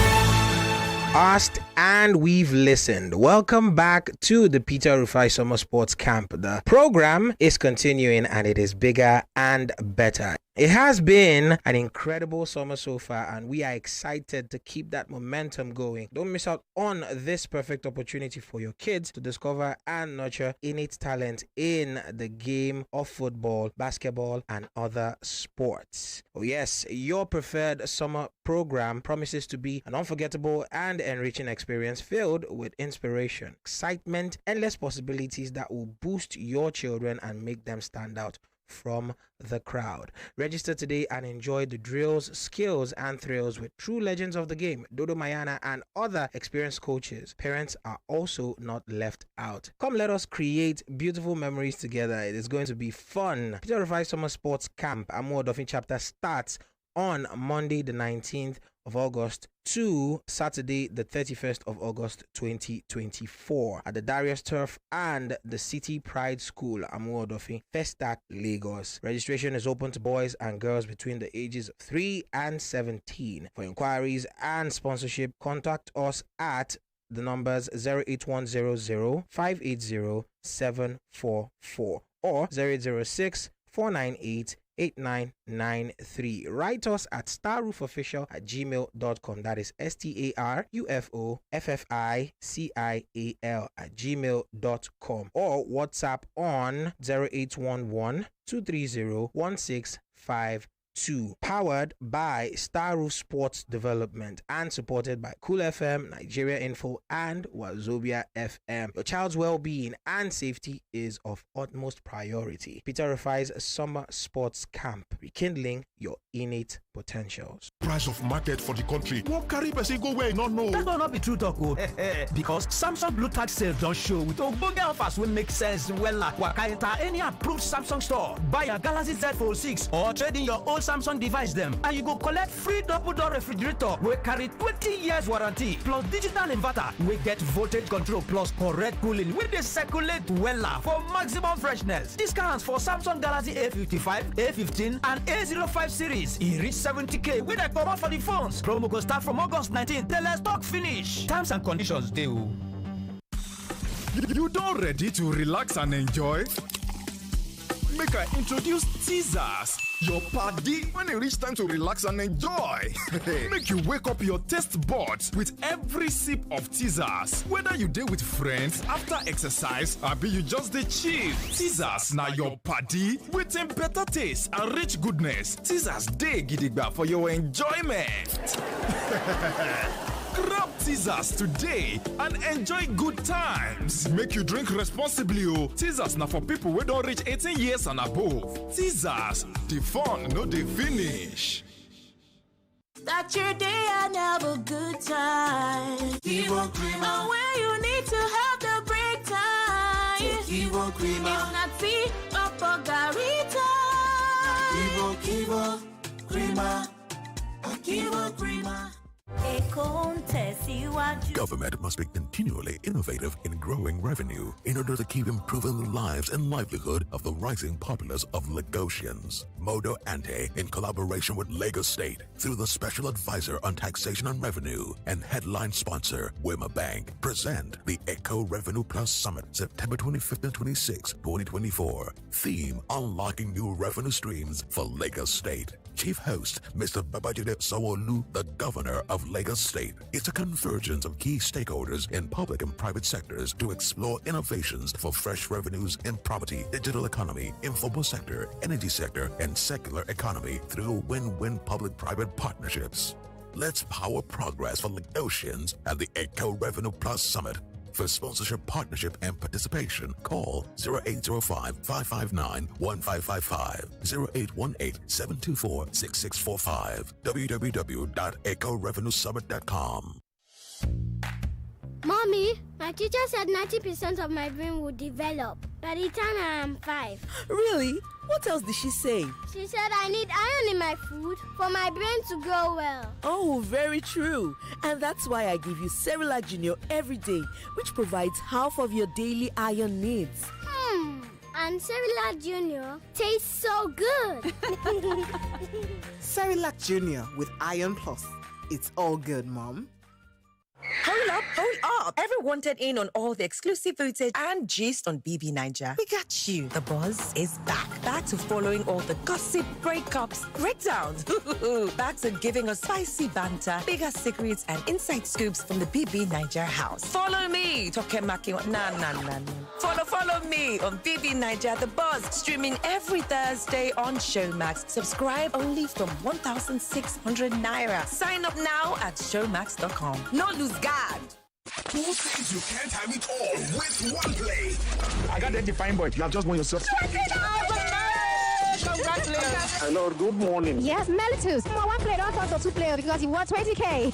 Asked and we've listened. Welcome back to the Peter Rufai Summer Sports Camp. The program is continuing and it is bigger and better. It has been an incredible summer so far, and we are excited to keep that momentum going. Don't miss out on this perfect opportunity for your kids to discover and nurture innate talent in the game of football, basketball, and other sports. Oh yes, your preferred summer program promises to be an unforgettable and enriching experience filled with inspiration, excitement, endless possibilities that will boost your children and make them stand out from the crowd. Register today and enjoy the drills, skills, and thrills with true legends of the game, Dodo Mayana, and other experienced coaches. Parents are also not left out. Come, let us create beautiful memories together. It is going to be fun. Peter Rufai Summer Sports Camp, Amour Dolphin chapter, starts on Monday the 19th of August to Saturday the 31st of August 2024 at the Darius Turf and the City Pride School, Amour Dolphin, Festac, Lagos. Registration is open to boys and girls between the ages of 3 and 17. For inquiries and sponsorship, contact us at the numbers 08100 580 744 or 0806 498 8993. Write us at starroofofficial@gmail.com. That is starroofofficial@gmail.com, or WhatsApp on 0811 230 1652. Powered by Star Roof Sports Development and supported by Cool FM, Nigeria Info, and Wazobia FM. Your child's well-being and safety is of utmost priority. Peter Rufai's Summer Sports Camp, rekindling your innate potentials. Price of market for the country won't carry person go where you not know. That will not be true talk because Samsung Blue Tag sale don't show with ogbonge offers will make sense well like waka enter any approved Samsung store. Buy a Galaxy Z Fold 6 or trade in your old Samsung device them and you go collect free double door refrigerator wey carry 20 years warranty plus digital inverter wey get voltage control plus correct cooling wey dey circulate wella for maximum freshness. Discounts for Samsung Galaxy A55, A15 and A05 series e reach 70k wey dey comot for the phones. Promo go start from August 19 till stock finish. Terms and conditions dey o. You don ready to relax and enjoy? Make I introduce teasers. Your party when it reach time to relax and enjoy. Make you wake up your taste buds with every sip of teasers. Whether you deal with friends after exercise, or be you just the chill. Teasers now your party with a better taste and rich goodness. Teasers day gidigba for your enjoyment. Grab teasers today and enjoy good times. Make you drink responsibly. Oh. Teasers now for people who don't reach 18 years and above. Teasers, the fun, no the finish. Start your day and have a good time. Kivo Creamer. And where you need to have the break time. Kivo Creamer. If not tea, Papa Garita. Kivo Creamer. Kivo Creamer. Government must be continually innovative in growing revenue in order to keep improving the lives and livelihood of the rising populace of Lagosians. Modo Ante, in collaboration with Lagos State, through the Special Advisor on Taxation and Revenue and headline sponsor, Wema Bank, present the Eco Revenue Plus Summit, September 25th and 26th, 2024. Theme, Unlocking New Revenue Streams for Lagos State. Chief host, Mr. Babajide Sanwo-Olu, the Governor of Lagos State. It's a convergence of key stakeholders in public and private sectors to explore innovations for fresh revenues in property, digital economy, informal sector, energy sector, and secular economy through win-win public-private partnerships. Let's power progress for Lagosians at the Eco Revenue Plus Summit. For sponsorship, partnership, and participation, call 0805-559-1555, 0818-724-6645, www.ecorevenuesummit.com. Mommy, my teacher said 90% of my brain will develop by the time I am 5. Really? What else did she say? She said I need iron in my food for my brain to grow well. Oh, very true. And that's why I give you Cerelac Junior every day, which provides half of your daily iron needs. And Cerelac Junior tastes so good. Cerelac Junior with Iron Plus. It's all good, Mom. Hold up. Everyone wanted in on all the exclusive footage and gist on BB Niger. We got you. The buzz is back. Back to following all the gossip, breakups, breakdowns. Back to giving us spicy banter, bigger secrets, and inside scoops from the BB Niger house. Follow me. Follow me on BB Niger, The Buzz, streaming every Thursday on Showmax. Subscribe only from 1,600 Naira. Sign up now at showmax.com. No lose God. Who says you can't have it all with one play? I got that defined point. You have just won yourself. Congratulations. Hello, good morning. Yes, Melitus. One player don't talk to 2 players because you won 20K.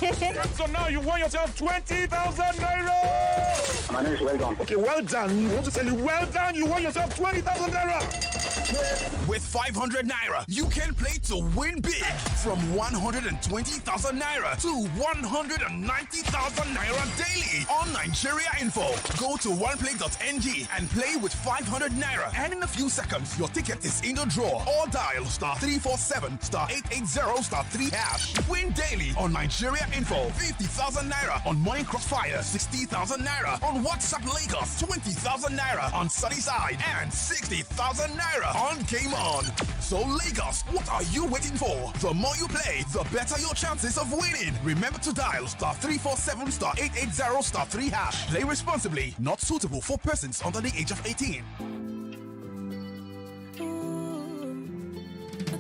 So now you won yourself 20,000 Naira. My name is Well Done. Okay, well done. You want to tell you well done? You won yourself 20,000 Naira. With 500 Naira, you can play to win big. From 120,000 Naira to 190,000 Naira daily on Nigeria Info. Go to oneplay.ng and play with 500 Naira. And in a few seconds, your ticket is in the draw. Or dial *347 *880 *3 hash. Win daily on Nigeria Info. 50,000 Naira on Morning Crossfire. 60,000 Naira on WhatsApp Lagos. 20,000 Naira on Sunnyside. And 60,000 Naira on Gameon. So Lagos, what are you waiting for? The more you play, the better your chances of winning. Remember to dial *347 *880 *3 hash. Play responsibly. Not suitable for persons under the age of 18.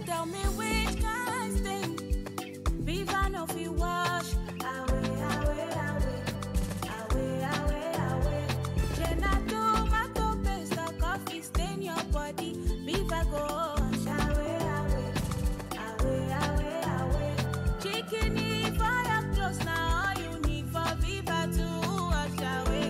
Tell me which kind thing Viva no fi wash away. Jenna tomato paste, the coffee stain your body. Viva go wash away. Chicken for your clothes, now all you need for Viva to wash away.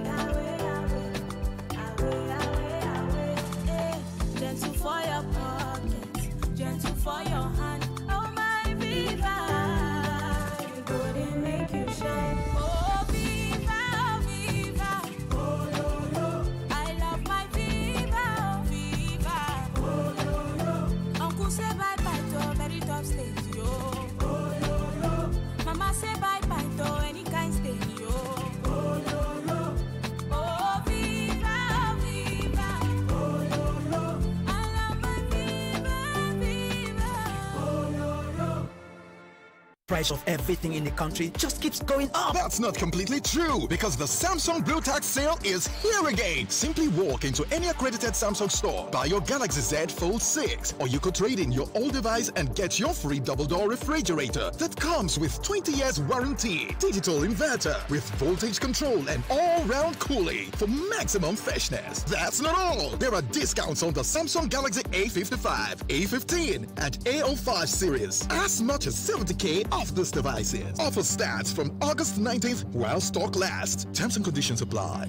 Price of everything in the country just keeps going up. That's not completely true, because the Samsung Blue Tax sale is here again. Simply walk into any accredited Samsung store, buy your Galaxy Z Fold 6, or you could trade in your old device and get your free double-door refrigerator that comes with 20 years warranty, digital inverter with voltage control and all-round cooling for maximum freshness. That's not all. There are discounts on the Samsung Galaxy A55, A15, and A05 series. As much as 70K off these devices. Offer starts from August 19th while stock lasts. Terms and conditions apply.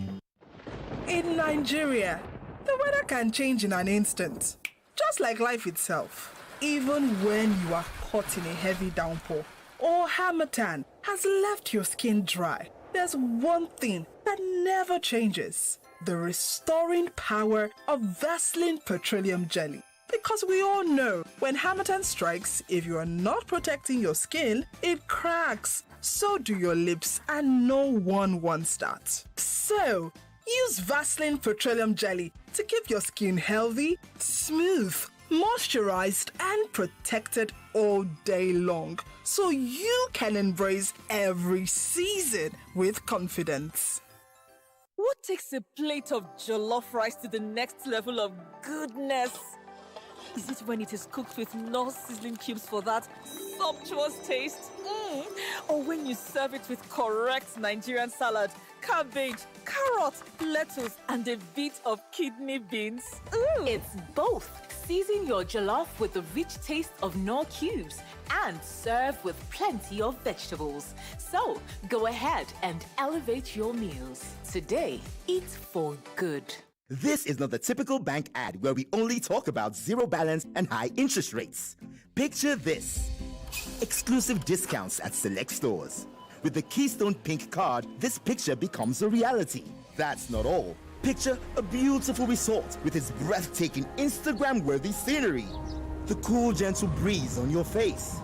In Nigeria, the weather can change in an instant, just like life itself. Even when you are caught in a heavy downpour or harmattan has left your skin dry, there's one thing that never changes: the restoring power of Vaseline Petroleum Jelly. Because we all know when harmattan strikes, if you are not protecting your skin, it cracks. So do your lips, and no one wants that. So use Vaseline Petroleum Jelly to keep your skin healthy, smooth, moisturized, and protected all day long, so you can embrace every season with confidence. What takes a plate of jollof rice to the next level of goodness? Is it when it is cooked with no sizzling cubes for that sumptuous taste? Or when you serve it with correct Nigerian salad, cabbage, carrot, lettuce, and a bit of kidney beans? It's both. Season your jollof with the rich taste of Knorr cubes and serve with plenty of vegetables. So go ahead and elevate your meals. Today, eat for good. This is not the typical bank ad where we only talk about zero balance and high interest rates. Picture this: exclusive discounts at select stores. With the Keystone Pink card, this picture becomes a reality. That's not all. Picture a beautiful resort with its breathtaking Instagram-worthy scenery, the cool, gentle breeze on your face,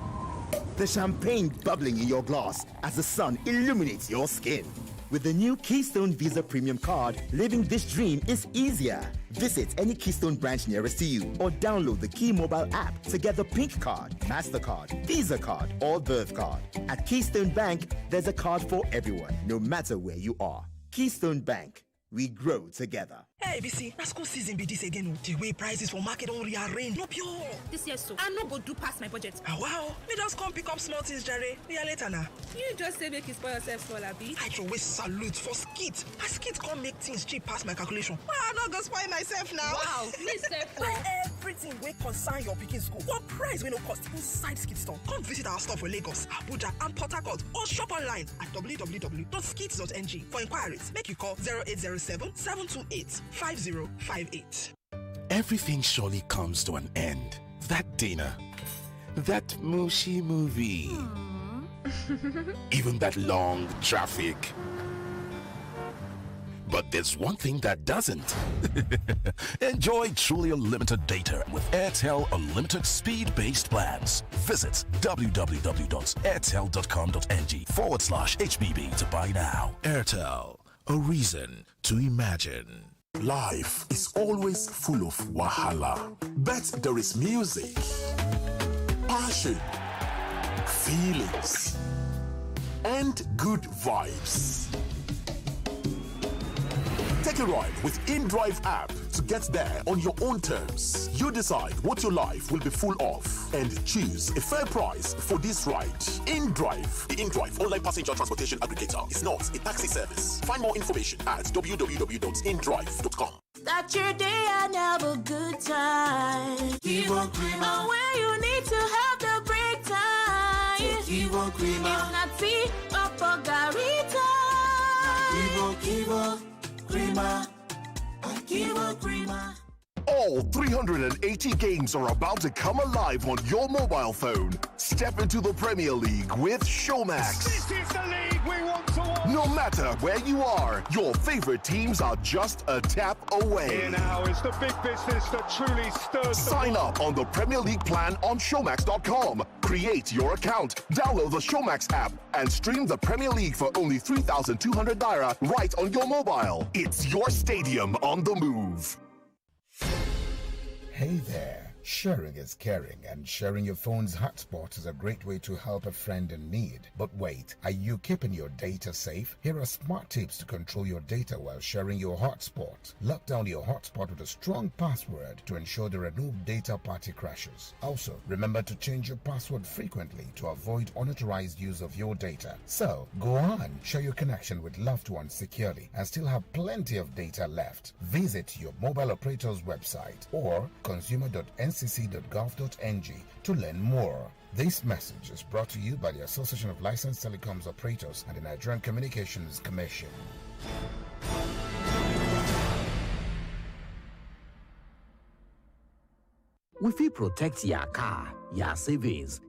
the champagne bubbling in your glass as the sun illuminates your skin. With the new Keystone Visa Premium card, living this dream is easier. Visit any Keystone branch nearest to you or download the Key mobile app to get the Pink card, MasterCard, Visa card, or Birth card. At Keystone Bank, there's a card for everyone, no matter where you are. Keystone Bank. We grow together. Hey, BC, na school season be this again. The way prices for market don't rearrange. No pure. This year, so I'm not go do past my budget. Wow. Me just come pick up small things, Jerry. We are later now. You just say make you spoil yourself for Abi. I throw away salute for skit. A skit can't make things cheap past my calculation. I'm not gonna spoil myself now. Wow. Me say for everything we concern your picking school. What price we no cost inside Skit Store? Come visit our store for Lagos, Abuja, and Port Harcourt, or shop online at www.skit.ng. For inquiries, make you call 0807-728-5058. Everything surely comes to an end. That dinner, that mushy movie, even that long traffic. But there's one thing that doesn't. Enjoy truly unlimited data with Airtel Unlimited Speed-Based Plans. Visit www.airtel.com.ng/HBB to buy now. Airtel, a reason to imagine. Life is always full of wahala, but there is music, passion, feelings, and good vibes. Take a ride with InDrive app to get there on your own terms. You decide what your life will be full of and choose a fair price for this ride. InDrive, the InDrive online passenger transportation aggregator, is not a taxi service. Find more information at www.indrive.com. Start your day and have a good time. Kivo Krima. And where you need to have the break time. Kivo Krima. It's not tea or Margarita. Kivo Krima. Kivo Krima. All 380 games are about to come alive on your mobile phone. Step into the Premier League with Showmax. This is the league we want to watch. No matter where you are, your favorite teams are just a tap away. Here now is the big business that truly stirs. Sign up on the Premier League plan on Showmax.com. Create your account, download the Showmax app, and stream the Premier League for only 3,200 naira right on your mobile. It's your stadium on the move. Hey there, Sharing is caring, and sharing your phone's hotspot is a great way to help a friend in need. But wait, are you keeping your data safe? Here are smart tips to control your data while sharing your hotspot. Lock down your hotspot with a strong password to ensure there are no data party crashes. Also, remember to change your password frequently to avoid unauthorized use of your data. So, go on, share your connection with loved ones securely and still have plenty of data left. Visit your mobile operator's website or consumer.ncc.gov.ng to learn more. This message is brought to you by the Association of Licensed Telecoms Operators and the Nigerian Communications Commission. We fit protect your car, your savings.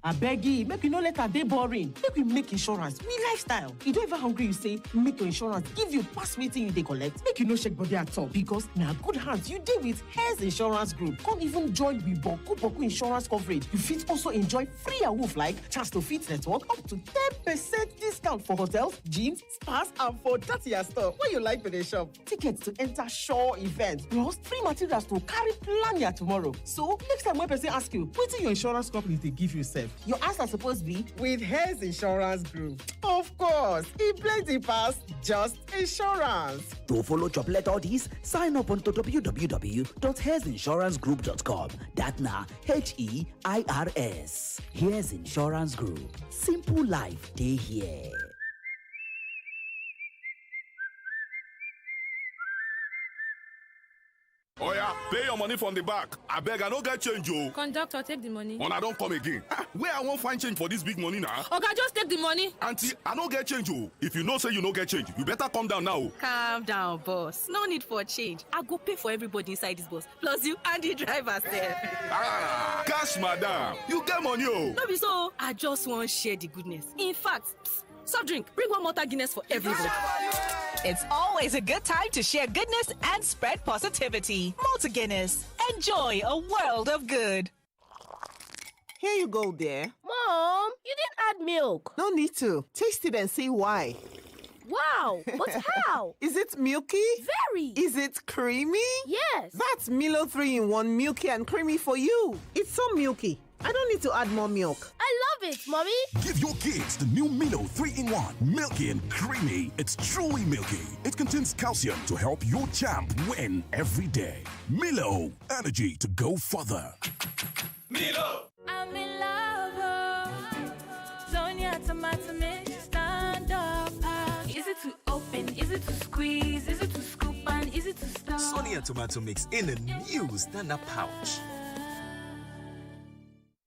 Abeg, make you no let her dey boring. Make we make insurance we lifestyle. You don't even hungry, you say make your insurance give you pass wetin you dey collect. Make you no shake body at all because na good hands you dey with Hares Insurance Group. Come even join with boku insurance coverage. You fit also enjoy free awoof like chance to fit network up to 10% discount for hotels, gyms, spas, and for that your store where you like to dey shop. Tickets to enter show events plus free materials to carry plan your tomorrow. So next time when person ask you wetin your insurance company dey give you sef, your answer suppose be with Hares Insurance Group. Of course, it plenty pass just insurance. To follow Choplet all these, sign up onto www.hairsinsurancegroup.com. That na HEIRS. Hares Insurance Group. Simple life dey here. Oh yeah, pay your money from the back. I beg, I don't get change, yo. Conductor, take the money. When I don't come again. Where I won't find change for this big money now? Okay, just take the money. Auntie, I don't get change, yo. If you know say you don't get change, you better come down now. Calm down, boss. No need for change. I go pay for everybody inside this bus. Plus you and the driver sef. Cash, madam. You get money, yo. No be so. I just want to share the goodness. In fact, soft drink. Bring one Malta Guinness for everybody. It's always a good time to share goodness and spread positivity. Malta Guinness. Enjoy a world of good. Here you go, dear. Mom, you didn't add milk. No need to. Taste it and see why. Wow, but how? Is it milky? Very. Is it creamy? Yes. That's Milo 3-in-1 milky and creamy for you. It's so milky. I don't need to add more milk. I love it, Mommy. Give your kids the new Milo 3-in-1, milky and creamy. It's truly milky. It contains calcium to help your champ win every day. Milo, energy to go further. Milo. I'm in love. Sonia tomato mix, stand up. Is it to open? Is it to squeeze? Is it to scoop? And is it to stir? Sonia tomato mix in a new stand-up pouch.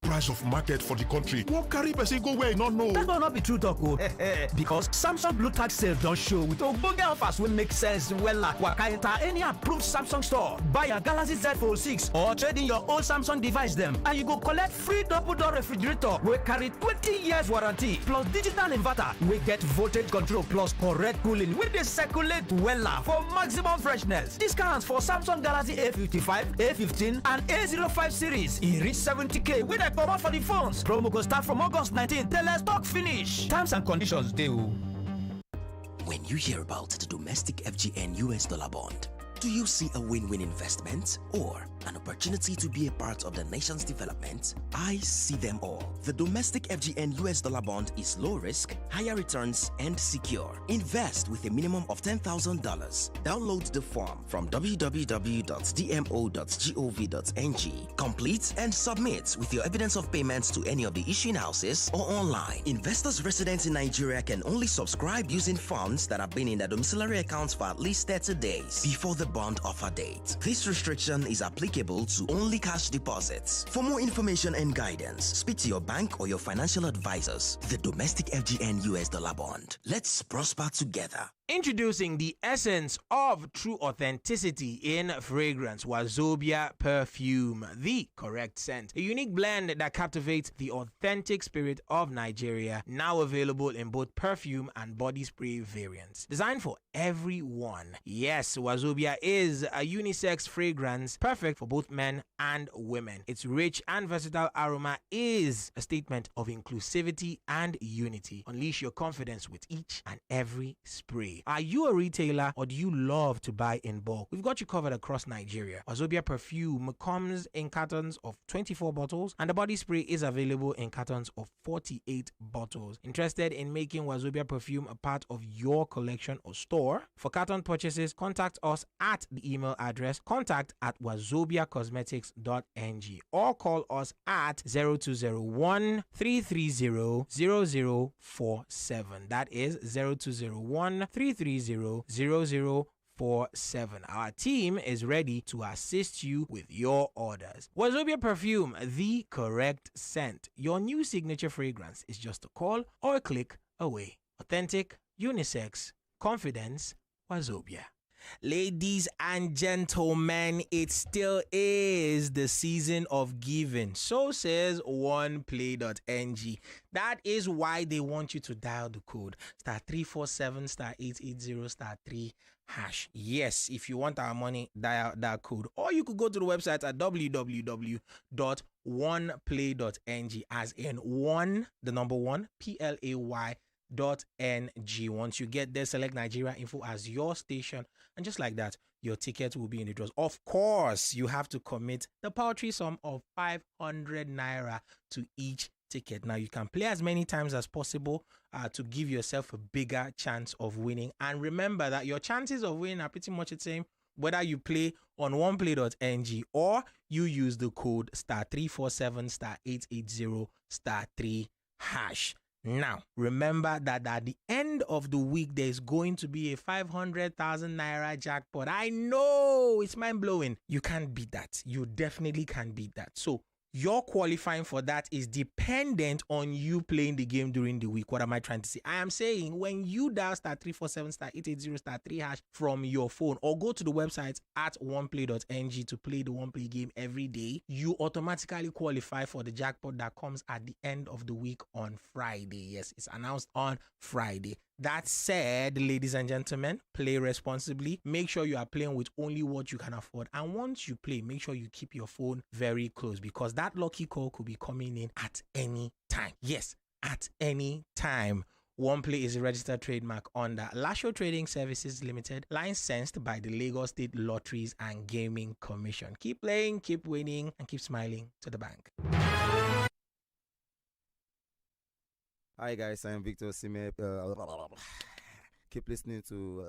Price of market for the country. What carry person go where you not know? That will not be true, talk. Because Samsung Blue Tag sale don't show with ogbonge offers will make sense. Well, waka enter any approved Samsung store, buy a Galaxy Z Fold 6 or trade in your old Samsung device them, and you go collect free double-door refrigerator. We carry 20 years warranty plus digital inverter. We get voltage control plus correct cooling. We dey circulate well for maximum freshness. Discounts for Samsung Galaxy A55, A15, and A05 series. E reach 70K with a come out for the phones. Promo go start from August 19th till stock finish. Terms and conditions dey. When you hear about the domestic FGN US dollar bond, do you see a win-win investment or an opportunity to be a part of the nation's development? I see them all. The domestic FGN US dollar bond is low risk, higher returns, and secure. Invest with a minimum of $10,000. Download the form from www.dmo.gov.ng. Complete and submit with your evidence of payments to any of the issuing houses or online. Investors resident in Nigeria can only subscribe using funds that have been in their domiciliary accounts for at least 30 days before the bond offer date. This restriction is applicable to only cash deposits. For more information and guidance, speak to your bank or your financial advisors. The domestic FGN US dollar bond. Let's prosper together. Introducing the essence of true authenticity in fragrance, Wazobia Perfume, the correct scent. A unique blend that captivates the authentic spirit of Nigeria, now available in both perfume and body spray variants. Designed for everyone. Yes, Wazobia is a unisex fragrance perfect for both men and women. Its rich and versatile aroma is a statement of inclusivity and unity. Unleash your confidence with each and every spray. way. Are you a retailer or do you love to buy in bulk? We've got you covered across Nigeria. Wazobia perfume comes in cartons of 24 bottles and the body spray is available in cartons of 48 bottles. Interested in making Wazobia perfume a part of your collection or store? For carton purchases, contact us at the email address contact@wazobiacosmetics.ng or call us at 0201 330 0047. That is 0201 330 0047. Our team is ready to assist you with your orders. Wazobia perfume, the correct scent. Your new signature fragrance is just a call or a click away. Authentic, unisex, confidence, Wazobia. Ladies and gentlemen, it still is the season of giving. So says oneplay.ng. That is why they want you to dial the code *347 *880 *3 hash. Yes, if you want our money, dial that code. Or you could go to the website at www.oneplay.ng, as in one, the number one, PLAY.ng. Once you get there, select Nigeria Info as your station, and just like that, your ticket will be in the draws. Of course, you have to commit the paltry sum of 500 naira to each ticket. Now, you can play as many times as possible to give yourself a bigger chance of winning. And remember that your chances of winning are pretty much the same whether you play on oneplay.ng or you use the code *347 *880 *3 hash. Now, remember that at the end of the week, there's going to be a 500,000 naira jackpot. I know, it's mind-blowing. You can't beat that. You definitely can't beat that. So, your qualifying for that is dependent on you playing the game during the week. What am I trying to say? I am saying when you dial *347 *880 *3 hash from your phone or go to the website at oneplay.ng to play the One Play game every day, you automatically qualify for the jackpot that comes at the end of the week on Friday. Yes, it's announced on Friday. That said, ladies and gentlemen, play responsibly. Make sure you are playing with only what you can afford. And once you play, make sure you keep your phone very close because that lucky call could be coming in at any time. Yes, at any time. One Play is a registered trademark under Lasho Trading Services Limited, licensed by the Lagos State Lotteries and Gaming Commission. Keep playing, keep winning, and keep smiling to the bank. Hi guys, I am Victor Sime. Keep listening to.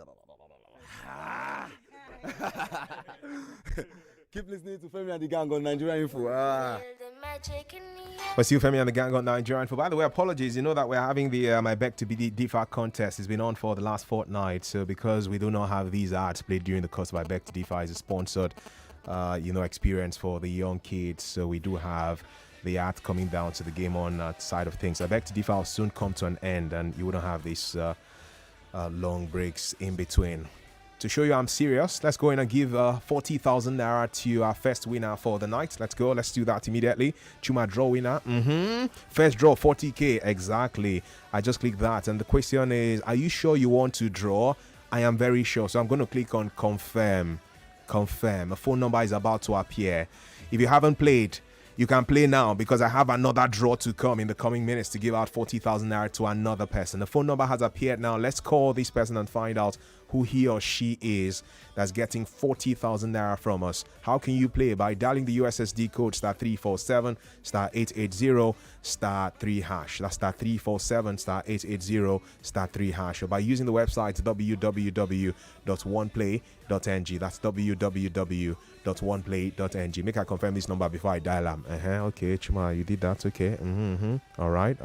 Keep listening to Femi and the Gang on Nigeria Info. What's you, Femi and the Gang on Nigeria Info? By the way, apologies. You know that we're having the My Back to Be Differ contest. It's been on for the last fortnight. So because we do not have these ads played during the course of My Back to Differ, is a sponsored, experience for the young kids. So we do have the art coming down to the Gameon side of things. I beg to differ will soon come to an end and you wouldn't have these long breaks in between. To show you I'm serious, let's go in and give 40,000 naira to our first winner for the night. Let's go. Let's do that immediately. Chuma draw winner. First draw 40k. Exactly. I just clicked that. And the question is, are you sure you want to draw? I am very sure. So I'm going to click on confirm. Confirm. A phone number is about to appear. If you haven't played, you can play now because I have another draw to come in the coming minutes to give out 40,000 naira to another person. The phone number has appeared now. Let's call this person and find out who he or she is that's getting 40,000 naira from us. How can you play? By dialing the USSD code *347 *880 *3 hash. That's *347 *880 *3 hash. Or by using the website www.oneplay.ng. That's www.oneplay.ng. Make I confirm this number before I dial them. Okay, Chuma, you did that. Okay. All right.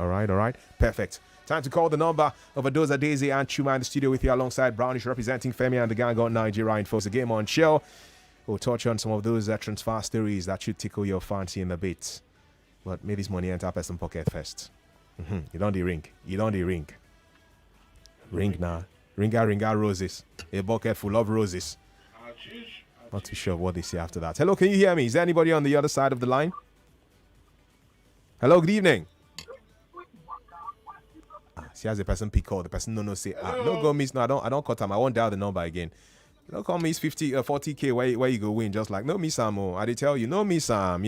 Perfect. Time to call the number of Adoza Daisy and Chuma in the studio with you alongside Brownish representing Femi and the Gang on Nigeria Info. The Game On show. We'll touch on some of those transfer stories that should tickle your fancy in a bit. But may this money enter person pocket first. You don't ring. Ring now. Ringa roses. A bucket full of roses. Not too sure what they say after that. Hello, can you hear me? Is there anybody on the other side of the line? Hello, good evening. See, as the person pick call, the person no say, don't go miss. No, I don't cut him. I won't dial the number again. Don't call me 40k where you go win. Just like, no miss Sam. I did tell you, no miss Sam.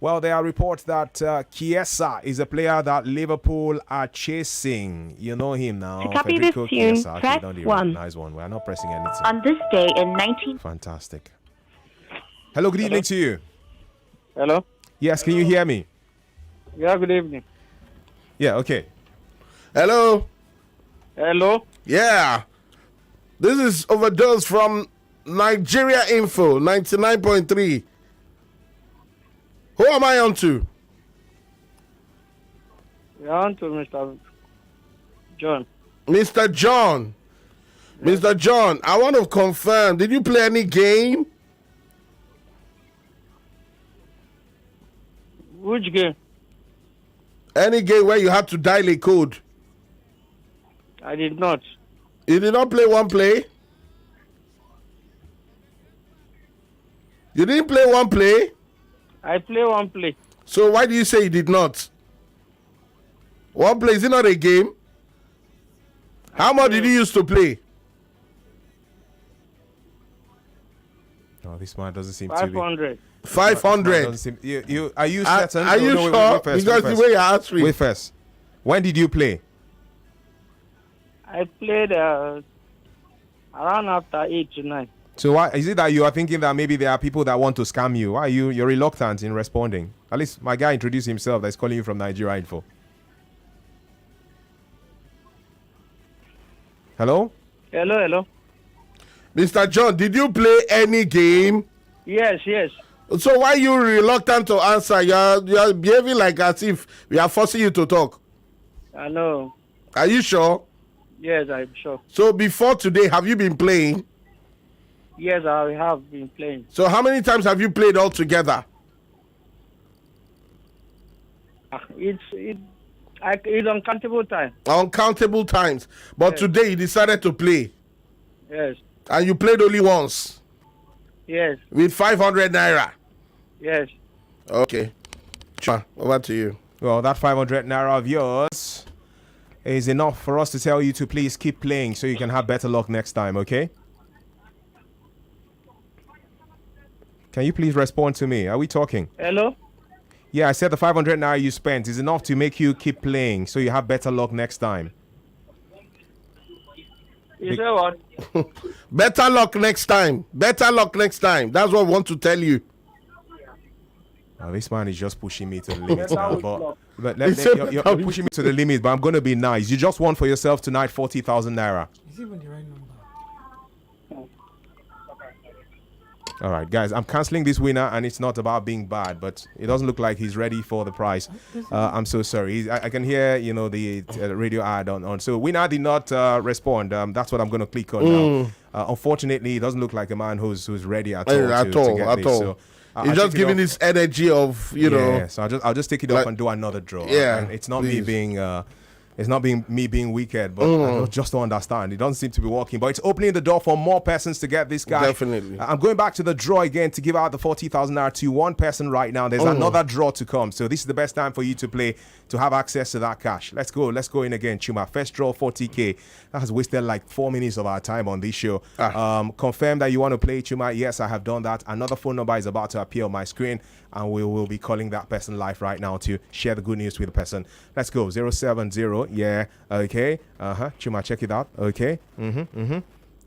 Well, there are reports that Chiesa is a player that Liverpool are chasing. You know him now. To copy this Federico tune, Chiesa. press don't you? 1. Nice one. We're not pressing anything. On this day in 19... Fantastic. Hello, good evening to you. Hello? Yes, can you hear me? Yeah, good evening. Yeah, okay. Hello? Hello? Yeah. This is Overdose from Nigeria Info, 99.3. Who am I on to? You're on to Mr. John. Mr. John. Mr. John, I want to confirm. Did you play any game? Which game? Any game where you had to dial a code? I did not. You did not play one play? You didn't play one play? I play one play. So why do you say you did not? One play, is it not a game? How much did you used to play? No, this man doesn't seem 500. 500. Are you certain? Are you sure? Wait first, because the way you're answering. Wait first. When did you play? I played around after 8 to 9. So why is it that you are thinking that maybe there are people that want to scam you? Why are you're reluctant in responding? At least my guy introduced himself. That's calling you from Nigeria Info. Hello? Hello. Mr. John, did you play any game? Yes. So why are you reluctant to answer? You're behaving like as if we are forcing you to talk. I know. Are you sure? Yes, I'm sure. So before today, have you been playing? Yes, I have been playing. So how many times have you played all together? It's uncountable time. Uncountable times. But today you decided to play. Yes. And you played only once. Yes. With 500 naira. Yes. Okay. Over to you. Well, that 500 naira of yours is enough for us to tell you to please keep playing so you can have better luck next time, okay? Can you please respond to me? Are we talking? Hello? Yeah, I said the 500 naira you spent is enough to make you keep playing so you have better luck next time. You say what? Better luck next time. Better luck next time. That's what I want to tell you. This man is just pushing me to the limit now. But you're pushing me to the limit, but I'm going to be nice. You just won for yourself tonight 40,000 naira. Is even the right number? All right, guys, I'm canceling this winner, and it's not about being bad, but it doesn't look like he's ready for the prize. I'm so sorry. I can hear, the radio ad on. So winner did not respond. That's what I'm going to click on now. Unfortunately, it doesn't look like a man who's ready at all. To get this. So, he's just giving this energy of, Yeah, so I'll just take it off and do another draw. Yeah, and it's not me being... It's not me being wicked, but I just don't understand. It doesn't seem to be working. But it's opening the door for more persons to get this guy. Definitely. I'm going back to the draw again to give out the 40,000 naira to one person right now. There's another draw to come. So this is the best time for you to play to have access to that cash. Let's go in again, Chuma. First draw, 40K. That has wasted like 4 minutes of our time on this show. Confirm that you want to play, Chuma. Yes, I have done that. Another phone number is about to appear on my screen, and we will be calling that person live right now to share the good news with the person. Let's go. 070. Yeah. Okay. Chuma, check it out. Okay.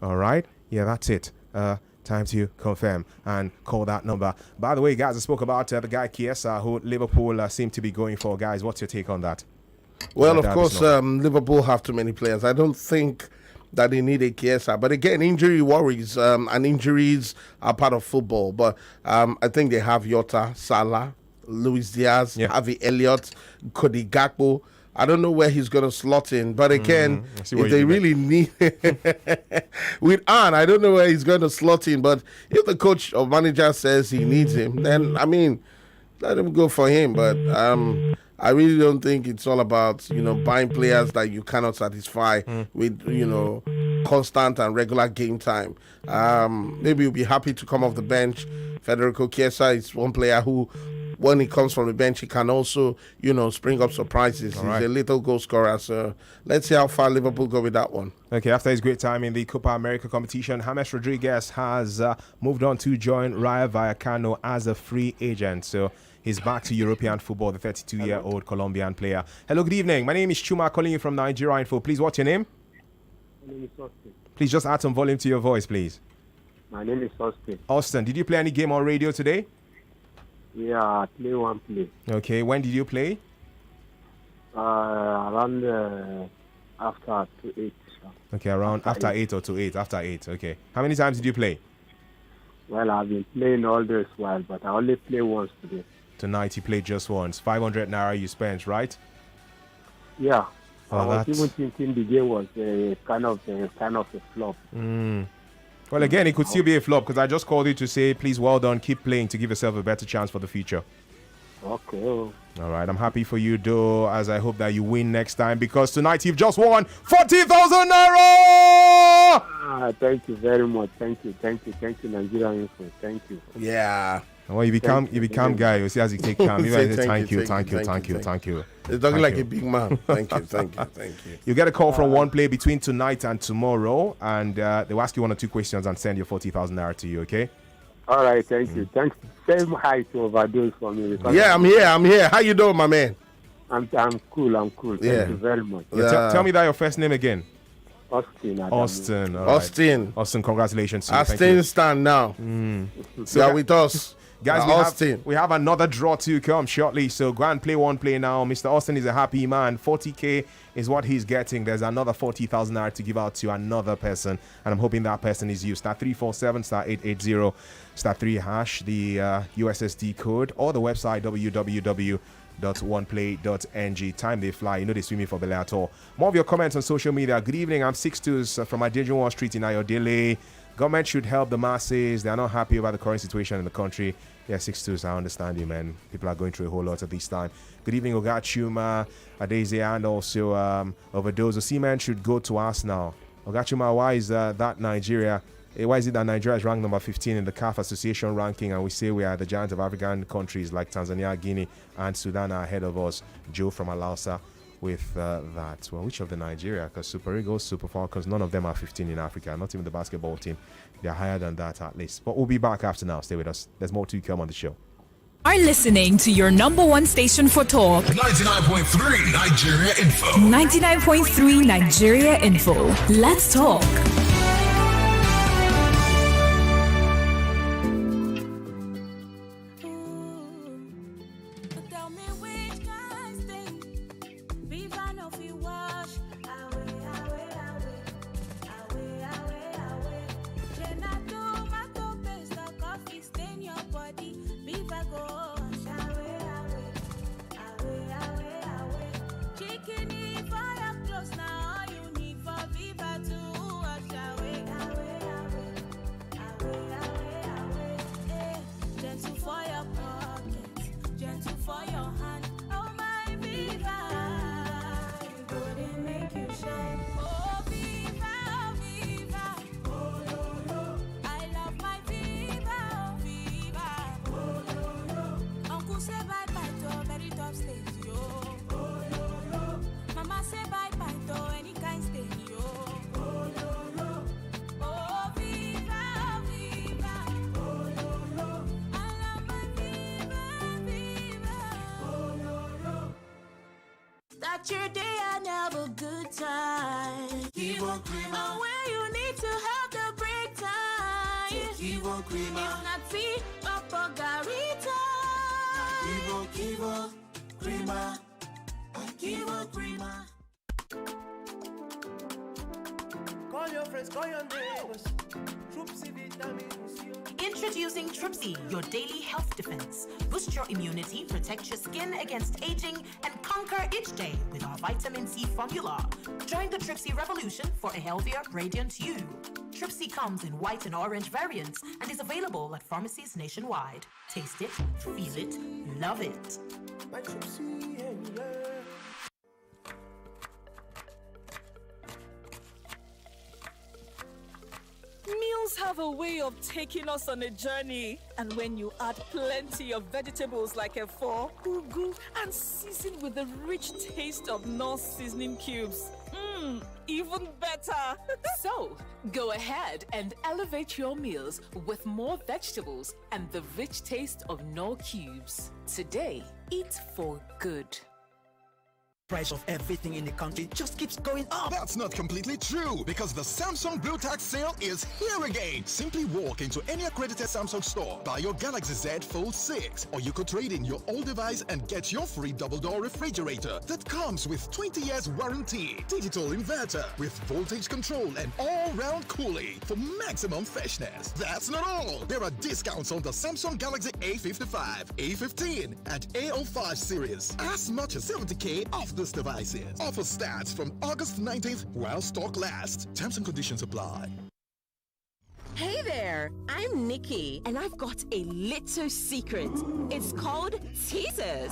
All right. Yeah, that's it. Time to confirm and call that number. By the way, guys, I spoke about the guy Chiesa, who Liverpool seem to be going for. Guys, what's your take on that? Well, of course, Liverpool have too many players. I don't think that they need a Chiesa. But again, injury worries, and injuries are part of football. But I think they have Jota, Salah, Luis Diaz, Harvey Elliott, Cody Gakpo. I don't know where he's going to slot in. But again, if they really need... with Anne, I don't know where he's going to slot in. But if the coach or manager says he needs him, then, I mean, let him go for him. But I really don't think it's all about, buying players that you cannot satisfy with, constant and regular game time. Maybe you'll be happy to come off the bench. Federico Chiesa is one player who, when he comes from the bench, he can also, spring up surprises. He's a little goal scorer. So let's see how far Liverpool go with that one. Okay, after his great time in the Copa America competition, James Rodriguez has moved on to join Rayo Vallecano as a free agent. So He's back to European football, the 32-year-old Colombian player. Hello, good evening. My name is Chuma, calling you from Nigeria Info. Please, what's your name? My name is Austin. Please just add some volume to your voice, please. My name is Austin. Austin, did you play any game on radio today? Yeah, I play one play. Okay, when did you play? Around after 8. Okay, around after 8 or to 8, after 8, okay. How many times did you play? Well, I've been playing all this while, but I only play once today. Tonight you played just once. 500 naira you spent, right? Yeah. Oh, I was that's... even thinking the game was kind of a flop. Well, again, it could still be a flop because I just called you to say, please, well done, keep playing to give yourself a better chance for the future. Okay. All right, I'm happy for you, though, as I hope that you win next time because tonight you've just won 40,000 naira! Thank you very much. Thank you, Nigeria Info. Thank you. Yeah. Well, you become guy. You see as you take time. Thank you. It's talking Thank like you. a big man. Thank you. You get a call from one play between tonight and tomorrow, and they'll ask you 1 or 2 questions and send your 40,000 naira to you. Okay? All right. Thank you. Thanks. Same hi to Overdose for me. Yeah, I'm here. How you doing, my man? I'm cool. Thank you very much. Yeah, tell me that your first name again. Austin. Austin. All right. Austin, congratulations to you. Austin, stand now. So yeah, with us. Guys, we have another draw to come shortly, so go and play one play now. Mr. Austin is a happy man. 40K is what he's getting. There's another 40,000 naira to give out to another person, and I'm hoping that person is you. *347 *880 *3# the USSD code or the website www.oneplay.ng. Time they fly. You know they swimming for Bele at all. More of your comments on social media. Good evening. I'm 6'2" from Adejuwon Street in Ayodele. Government should help the masses. They are not happy about the current situation in the country. Yeah, 6'2", I understand you, man. People are going through a whole lot at this time. Good evening, Ogachuma, Adeze, and also Overdose. Osimhen should go to Arsenal. Ogachuma, why is that Nigeria? Why is it that Nigeria is ranked number 15 in the CAF Association ranking, and we say we are the giants of African countries like Tanzania, Guinea, and Sudan are ahead of us? Joe from Alausa with that. Well, which of the Nigeria? Because Super Eagles, Super Falcons, none of them are 15 in Africa. Not even the basketball team. They're higher than that at least. But we'll be back after now. Stay with us. There's more to come on the show. Are listening to your number one station for talk. 99.3 Nigeria Info. 99.3 Nigeria Info. Let's talk. Start your day and have a good time. Kivo Creamer. Where you need to have the break time. Kivo Creamer. If not tea, Papa Garita. Kivo Creamer. Kivo Creamer. Call your friends, call your neighbors. Troopsy vitamins. Introducing Tripsy, your daily health defense. Boost your immunity, protect your skin against aging, and conquer each day with our vitamin C formula. Join the Tripsy revolution for a healthier, radiant you. Tripsy comes in white and orange variants and is available at pharmacies nationwide. Taste it, feel it, love it. My Tripsy, yeah. Meals have a way of taking us on a journey. And when you add plenty of vegetables like ugu, and season with the rich taste of North seasoning cubes, Even better. So, go ahead and elevate your meals with more vegetables and the rich taste of Knorr cubes. Today, eat for good. Price of everything in the country just keeps going up. That's not completely true because the Samsung Blue Tax sale is here again. Simply walk into any accredited Samsung store, buy your Galaxy Z Fold 6, or you could trade in your old device and get your free double-door refrigerator that comes with 20 years warranty, digital inverter with voltage control and all-round cooling for maximum freshness. That's not all. There are discounts on the Samsung Galaxy A55, A15, and A05 series. As much as 70K off these devices. Offer starts from August 19th while stock lasts. Terms and conditions apply. Hey there, I'm Nikki, and I've got a little secret. It's called Teasers.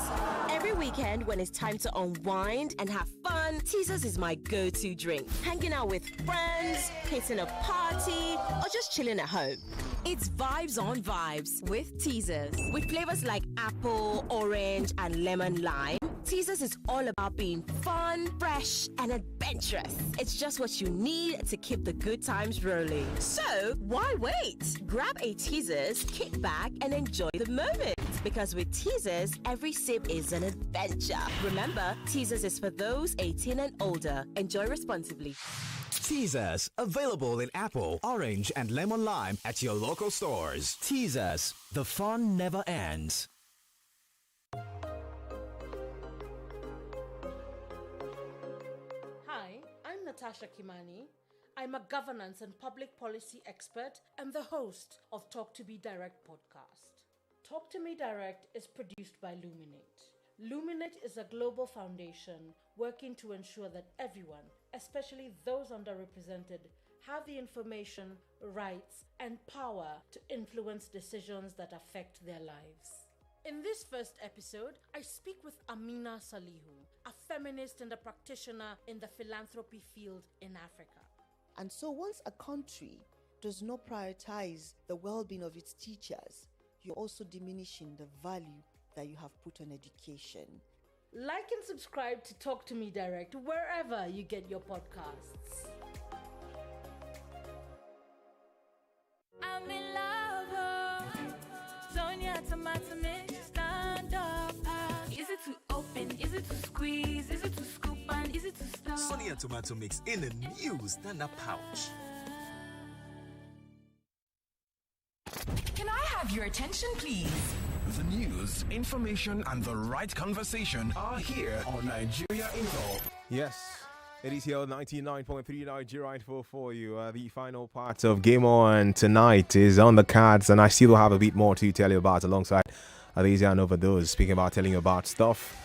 Every weekend when it's time to unwind and have fun, Teasers is my go-to drink. Hanging out with friends, hitting a party, or just chilling at home. It's vibes on vibes with Teasers. With flavors like apple, orange, and lemon lime, Teasers is all about being fun, fresh, and adventurous. It's just what you need to keep the good times rolling. So, why wait? Grab a Teasers, kick back, and enjoy the moment. Because with Teasers, every sip is an adventure. Remember, Teasers is for those 18 and older. Enjoy responsibly. Teasers, available in apple, orange, and lemon lime at your local stores. Teasers, the fun never ends. Hi, I'm Natasha Kimani. I'm a governance and public policy expert and the host of Talk to Me Direct podcast. Talk to Me Direct is produced by Luminate. Luminate is a global foundation working to ensure that everyone, especially those underrepresented, have the information, rights, and power to influence decisions that affect their lives. In this first episode, I speak with Amina Salihu, a feminist and a practitioner in the philanthropy field in Africa. And so once a country does not prioritize the well-being of its teachers, you're also diminishing the value that you have put on education. Like and subscribe to Talk to Me Direct wherever you get your podcasts. I'm in love, Sonia tomato mix, stand up. Is it to open? Is it to squeeze? Is it to scoop? And is it to stir? Sonia tomato mix in a new standard pouch. Can I have your attention, please? The news, information, and the right conversation are here on Nigeria Info. Yes, it is here 99.3 Nigeria Info for you. The final part of Gameon tonight is on the cards, and I still have a bit more to tell you about alongside these and over those. Speaking about telling you about stuff,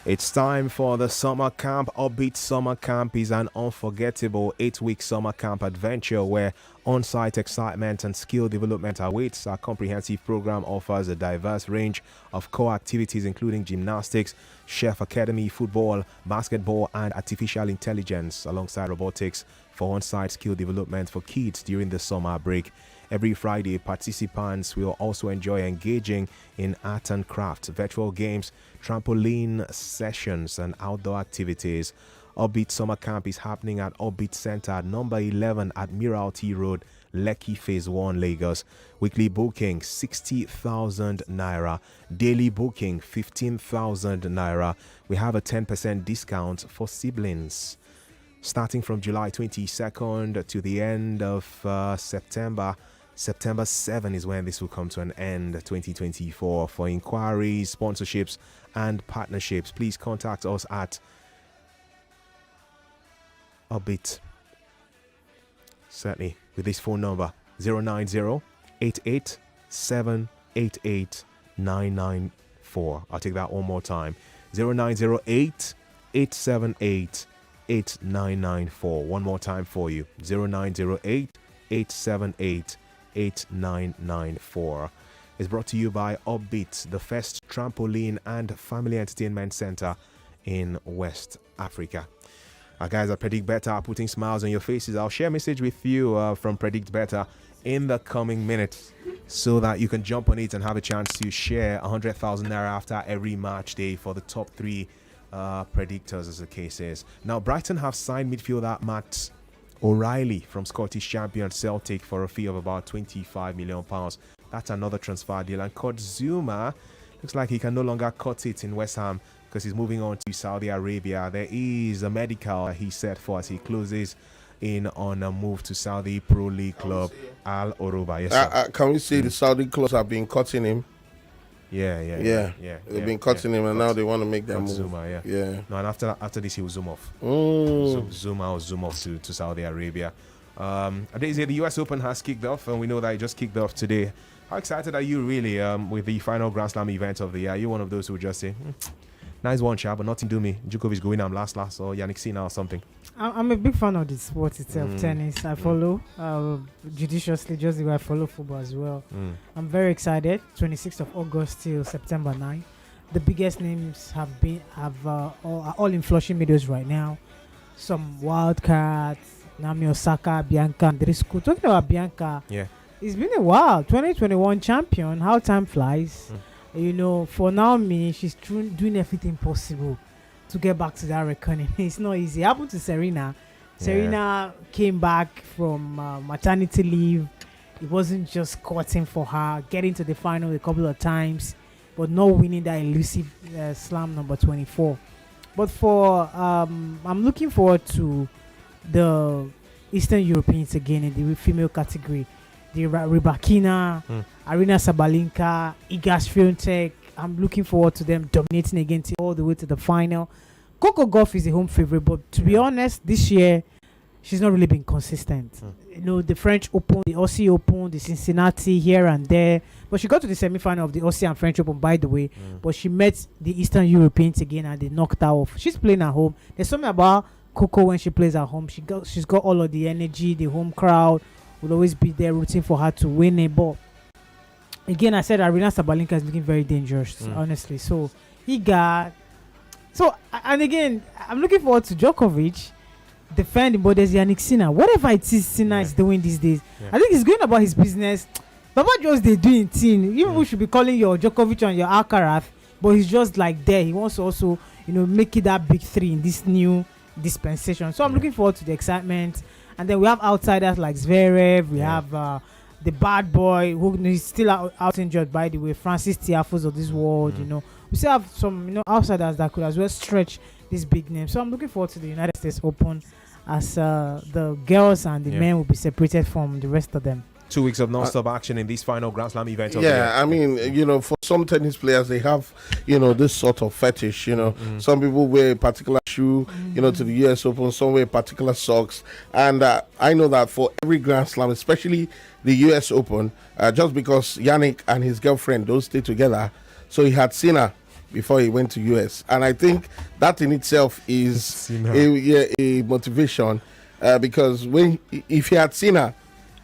it's time for the summer camp. Upbeat Summer Camp is an unforgettable 8-week summer camp adventure where on-site excitement and skill development awaits. Our comprehensive program offers a diverse range of core activities including gymnastics, chef academy, football, basketball, and artificial intelligence alongside robotics for on-site skill development for kids during the summer break. Every Friday, participants will also enjoy engaging in art and craft, virtual games, trampoline sessions, and outdoor activities. Upbeat Summer Camp is happening at Upbeat Center at number 11 Admiralty Road, Lekki Phase 1, Lagos. Weekly booking 60,000 naira. Daily booking 15,000 naira. We have a 10% discount for siblings. Starting from July 22nd to the end of September 7 is when this will come to an end, 2024. For inquiries, sponsorships, and partnerships, please contact us at Upbeat. Certainly, with this phone number 090-887-88994. I'll take that one more time. 0908-878-8994. One more time for you. 0908-878-8994. It's brought to you by Upbeat, the first trampoline and family entertainment center in West Africa. Our guys at Predict Better are putting smiles on your faces. I'll share a message with you from Predict Better in the coming minutes so that you can jump on it and have a chance to share 100,000 naira after every match day for the top 3 predictors, as the case is. Now, Brighton have signed midfielder Matt O'Reilly from Scottish champion Celtic for a fee of about £25 million. That's another transfer deal. And Kurt Zuma looks like he can no longer cut it in West Ham because he's moving on to Saudi Arabia. There is a medical he set for as he closes in on a move to Saudi Pro League club Al Oruba. Yes, sir. Can we say the Saudi clubs have been cutting him? Yeah. They've been cutting him, and now they want to make that move. Zuma, yeah. No, and after this, he will zoom off. Zoom off to Saudi Arabia. The US Open has kicked off, and we know that it just kicked off today. How excited are you, really, with the final Grand Slam event of the year? Are you one of those who would just say, nice one, Sha, but nothing do me. Djokovic going last, or Yannick Sinner or something? I'm a big fan of the sport itself, tennis. I follow judiciously, just the way I follow football as well. I'm very excited. 26th of August till September 9. The biggest names are all in Flushing Meadows right now. Some wild cards, Naomi Osaka, Bianca Andreescu. Talking about Bianca, it's been a while. 2021 champion. How time flies. You know, for Naomi, she's doing everything possible to get back to that reckoning. It's not easy. It happened to Serena. Serena came back from maternity leave. It wasn't just cutting for her, getting to the final a couple of times, but not winning that elusive slam number 24. But I'm looking forward to the Eastern Europeans again in the female category. The Rybakina, Arina Sabalenka, Iga Swiatek. I'm looking forward to them dominating against all the way to the final. Coco Gauff is a home favorite, but to be honest, this year she's not really been consistent. You know, the French Open, the Aussie Open, the Cincinnati here and there, but she got to the semi-final of the Aussie and French Open, by the way. But she met the Eastern Europeans again and they knocked her off. She's playing at home. There's something about Coco when she plays at home. She's got all of the energy. The home crowd will always be there rooting for her to win it. But again, I said Arina Sabalenka is looking very dangerous, honestly. So and again, I'm looking forward to Djokovic defending, but there's Yannick Sinner. Whatever it is Sinner is doing these days, I think he's going about his business. Baba just they doing thing. You people should be calling your Djokovic and your Alcaraz, but he's just like there. He wants to also, make it that big three in this new dispensation. So I'm looking forward to the excitement. And then we have outsiders like Zverev. We have the bad boy who is still out injured, by the way, Francis Tiafoe of this world. We still have some outsiders that could as well stretch this big name. So I'm looking forward to the United States Open as the girls and the men will be separated from the rest of them. 2 weeks of non-stop action in this final Grand Slam event of the year. I mean, for some tennis players, they have, this sort of fetish, Some people wear a particular shoe, to the US Open, some wear particular socks. And I know that for every Grand Slam, especially the US Open, just because Yannick and his girlfriend don't stay together, so he had Sinner before he went to US. And I think that in itself is a motivation, because if he had Sinner,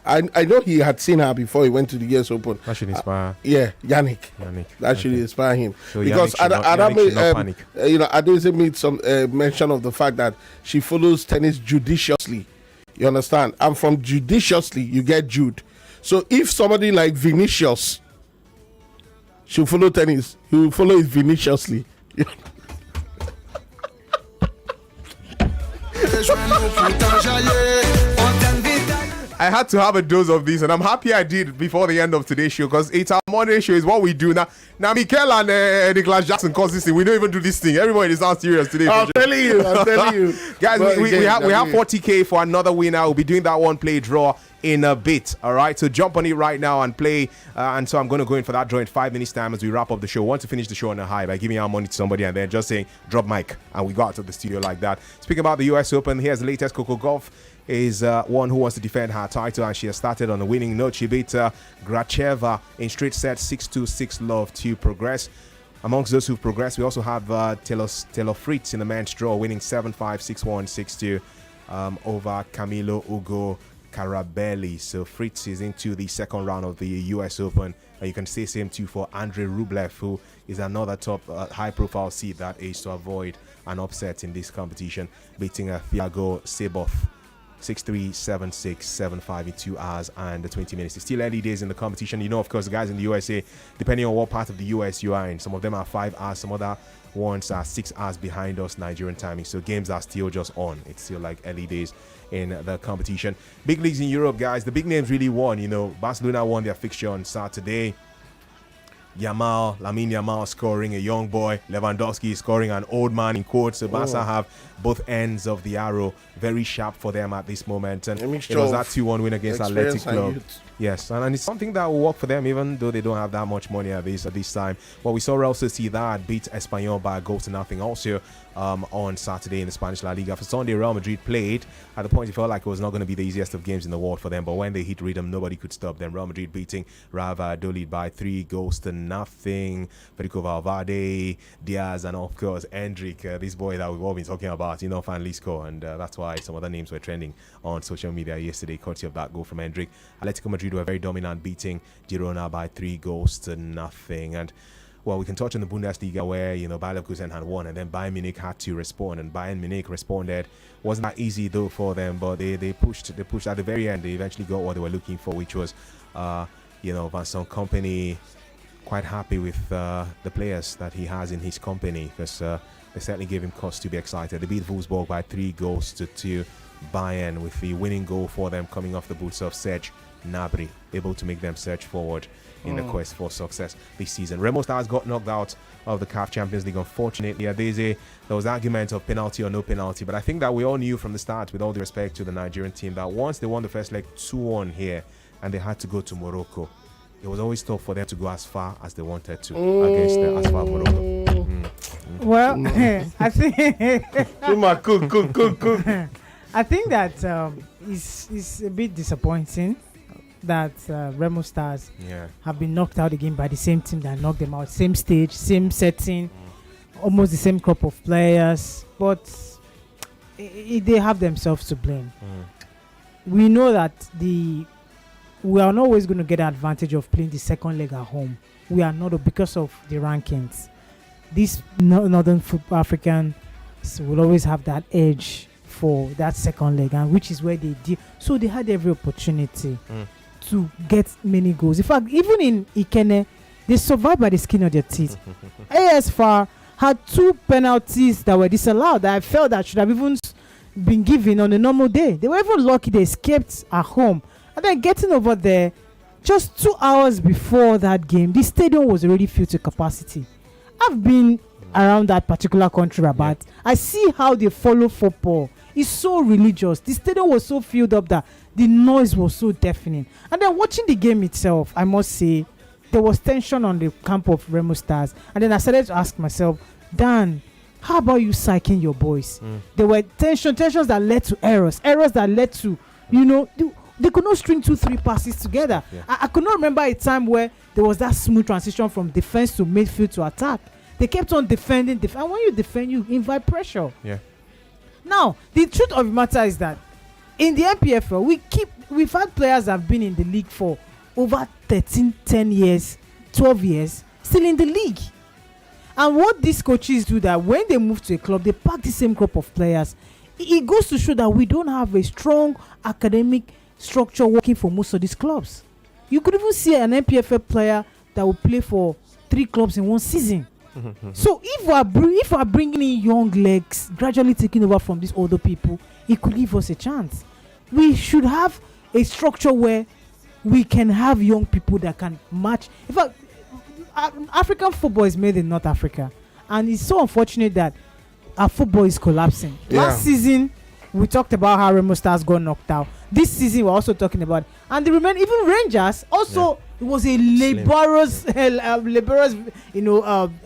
I know he had seen her before he went to the US Open. That should inspire. Yannick. That should inspire him. So because Adese made some mention of the fact that she follows tennis judiciously. You understand? And from judiciously, you get Jude. So if somebody like Vinicius should follow tennis, he will follow it Viniciously. I had to have a dose of this, and I'm happy I did before the end of today's show, because it's our morning show. Is what we do now. Now, Mikel and Nicholas Jackson cause this thing. We don't even do this thing. Everybody is not serious today. I'm telling you, guys. We have 40K for another winner. We'll be doing that one play draw in a bit. All right, so jump on it right now and play. And so I'm going to go in for that draw in 5 minutes time as we wrap up the show. I want to finish the show on a high by giving our money to somebody and then just saying drop mic, and we go out of the studio like that. Speaking about the US Open, here's the latest. Coco Gauff is one who wants to defend her title, and she has started on a winning note. She beat Gracheva in straight sets 6-2, 6-love to progress. Amongst those who've progressed, we also have Taylor Fritz in the men's draw, winning 7-5, 6-1, 6-2 over Camilo Ugo Carabelli. So Fritz is into the second round of the US Open. And you can say same too for Andrei Rublev, who is another top high-profile seed that is to avoid an upset in this competition, beating Thiago Seyboth 637675 in 2 hours and 20 minutes. It's still early days in the competition. You know, of course, the guys in the USA, depending on what part of the US you are in, some of them are 5 hours, some other ones are 6 hours behind us Nigerian timing. So games are still just on. It's still like early days in the competition. Big leagues in Europe, guys. The big names really won. You know, Barcelona won their fixture on Saturday. Lamine Yamal scoring, a young boy. Lewandowski scoring, an old man in quotes. So Barca have both ends of the arrow very sharp for them at this moment. And it was that 2-1 win against Athletic Club. Yes, and it's something that will work for them, even though they don't have that much money at this time. Well, we saw Real Sociedad beat Espanyol by a goal to nothing also on Saturday in the Spanish La Liga. For Sunday, Real Madrid played. At the point, it felt like it was not going to be the easiest of games in the world for them, but when they hit rhythm, nobody could stop them. Real Madrid beating Rayo Vallecano by 3 goals to nothing. Federico Valverde, Diaz, and of course, Endrick, this boy that we've all been talking about, finally scored, and that's why some other names were trending on social media yesterday, courtesy of that goal from Endrick. Atletico Madrid were very dominant, beating Girona by 3 goals to nothing. And well, we can touch on the Bundesliga where, Bayer Leverkusen had won and then Bayern Munich had to respond, and Bayern Munich responded. Wasn't that easy though for them, but they pushed at the very end. They eventually got what they were looking for, which was Vincent Kompany quite happy with the players that he has in his company, because they certainly gave him cause to be excited. They beat Wolfsburg by 3 goals to 2. Bayern with the winning goal for them coming off the boots of Serge Gnabry, able to make them surge forward in the quest for success this season. Remo Stars got knocked out of the CAF Champions League, unfortunately. There was argument of penalty or no penalty, but I think that we all knew from the start, with all the respect to the Nigerian team, that once they won the first leg 2-1 here and they had to go to Morocco, it was always tough for them to go as far as they wanted to against the Asfar Morocco. Well, I think cook. I think that it's a bit disappointing that Remo Stars have been knocked out again by the same team that knocked them out. Same stage, same setting, almost the same crop of players, but they have themselves to blame. We know that we are not always going to get the advantage of playing the second leg at home. We are not, because of the rankings. These Northern Africans will always have that edge for that second leg, and which is where they did. So they had every opportunity to get many goals. In fact, even in Ikene, they survived by the skin of their teeth. AS FAR had 2 penalties that were disallowed that I felt that should have even been given on a normal day. They were even lucky they escaped at home. And then getting over there, just 2 hours before that game, the stadium was already filled to capacity. I've been around that particular country, Rabat. I see how they follow football. It's so religious. The stadium was so filled up that the noise was so deafening. And then watching the game itself, I must say, there was tension on the camp of Remo Stars. And then I started to ask myself, Dan, how about you psyching your boys? There were tensions that led to errors that led to, they could not string 2-3 passes together. I could not remember a time where there was that smooth transition from defense to midfield to attack. They kept on defending, and when you defend, you invite pressure. Now, the truth of the matter is that in the NPFL, we've had players that have been in the league for over 10 years, 12 years, still in the league. And what these coaches do, that when they move to a club, they pack the same group of players. It goes to show that we don't have a strong academic structure working for most of these clubs. You could even see an NPFL player that will play for 3 clubs in one season. So if we are bringing in young legs, gradually taking over from these older people, it could give us a chance. We should have a structure where we can have young people that can match. In fact, African football is made in North Africa, and it's so unfortunate that our football is collapsing. Last season, we talked about how Remo Stars got knocked out. This season, we're also talking about, and the even Rangers also. It was a laborious,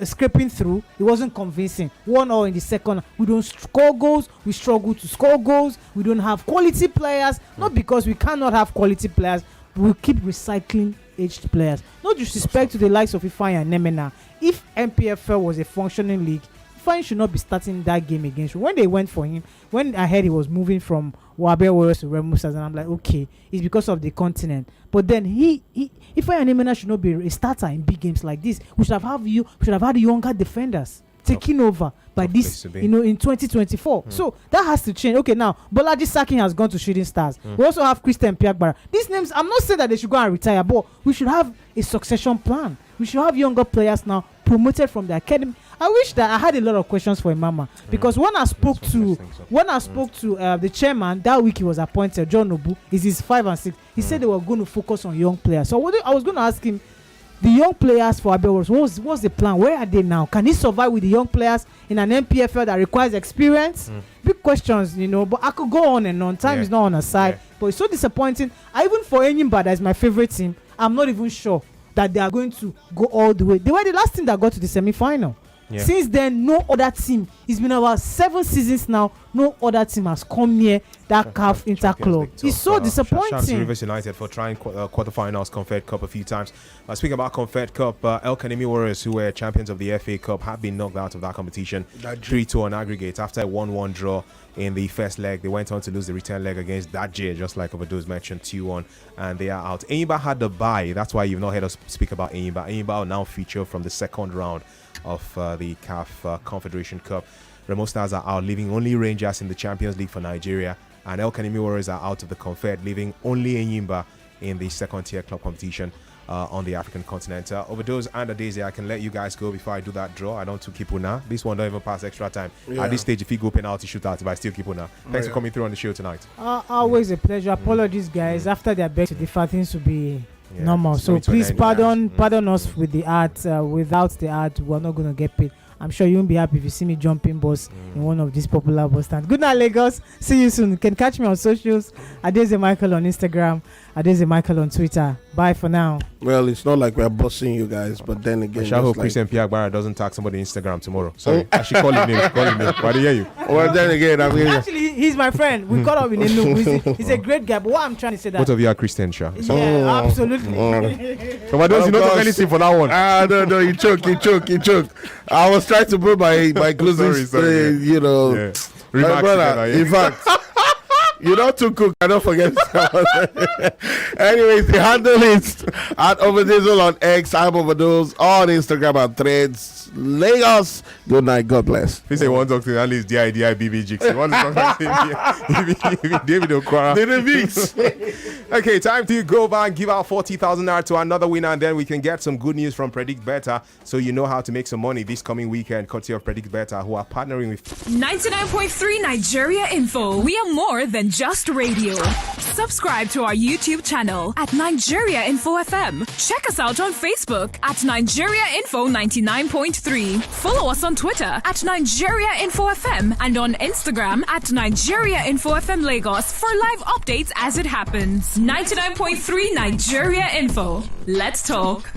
scraping through. It wasn't convincing. 1-0 in the second. We don't score goals. We struggle to score goals. We don't have quality players. Not because we cannot have quality players. We keep recycling aged players. No disrespect to the likes of Ifeanyi and Nemena. If MPFL was a functioning league, Ifeanyi should not be starting that game against. When they went for him, when I heard he was moving from Wabe Warriors to Remo Stars, and I'm like, okay, it's because of the continent. But then Ifeanyi and Nemena should not be a starter in big games like this. We should have had younger defenders. taking over by this, in 2024. So that has to change. Okay, now Bolaji Sakin has gone to Shooting Stars. We also have Christian Piagbara. These names, I'm not saying that they should go and retire, but we should have a succession plan. We should have younger players now promoted from the academy. I wish that I had a lot of questions for Imama, because when I spoke to the chairman that week he was appointed, John Nobu, is his 5 and 6. He said they were going to focus on young players. So I was going to ask him, the young players for Abel, what's the plan? Where are they now? Can he survive with the young players in an MPFL that requires experience? Big questions, but I could go on and on. Time is not on our side, but it's so disappointing. Even for Enyimba, that is my favorite team, I'm not even sure that they are going to go all the way. They were the last team that got to the semi-final. Yeah. Since then, no other team. It's been about 7 seasons now. No other team has come near that CAF Interclub. It's so disappointing. Shout out to Rivers United for trying quarterfinals, Confed Cup a few times. Speaking about Confed Cup, El Kanemi Warriors, who were champions of the FA Cup, have been knocked out of that competition 3-2 on aggregate after a 1-1 draw in the first leg. They went on to lose the return leg against Daje, just like Obado's mentioned, 2-1, and they are out. Enyimba had the bye. That's why you've not heard us speak about Enyimba. Enyimba will now feature from the second round of the CAF Confederation Cup. Remo Stars are out, leaving only Rangers in the Champions League for Nigeria, and El Kanemi Warriors are out of the Confed, leaving only Enyimba in the second tier club competition on the African continent. Over those and Adese, I can let you guys go before I do that draw. I don't keep Una. This one don't even pass extra time. Yeah. At this stage, if you go penalty shootout, if I still keep Una. Thanks for coming through on the show tonight. Always a pleasure. Apologies, guys. After their back to differ, things will be normal. So please pardon us with the art. Without the art, we're not going to get paid. I'm sure you won't be happy if you see me jumping bus in one of these popular bus stands. Good night, Lagos. See you soon. You can catch me on socials. Adese Michael on Instagram. Adese Michael on Twitter. Bye for now. Well, it's not like we're bossing you guys, but then again, I shall hope Christian Piagbara doesn't tag somebody on Instagram tomorrow. Sorry, I should call his name. But I hear you. Well, then again, I mean, actually, he's my friend. We caught up in Enugu. He's a great guy. But what I'm trying to say that both of you are Christian, sure. Yeah, absolutely. So why don't you not talk anything for that one? No, you choke. I was trying to put my closing, sorry. My brother, in fact. You don't too cook, I don't forget. Anyways, the handle is at Overdiesel on X, I'm Overdose on Instagram and Threads. Lagos. Good night, God bless. He say one talk to at least DIBBG. One talk to David Okwara. Okay, time to go back and give out 40,000 naira to another winner, and then we can get some good news from Predict Better, so you know how to make some money this coming weekend, courtesy of Predict Better, who are partnering with 99.3 Nigeria Info. We are more than just radio. Subscribe to our YouTube channel at Nigeria Info FM. Check us out on Facebook at Nigeria Info 99.3. Follow us on Twitter at Nigeria Info FM and on Instagram at Nigeria Info FM Lagos for live updates as it happens. 99.3 Nigeria Info. Let's talk.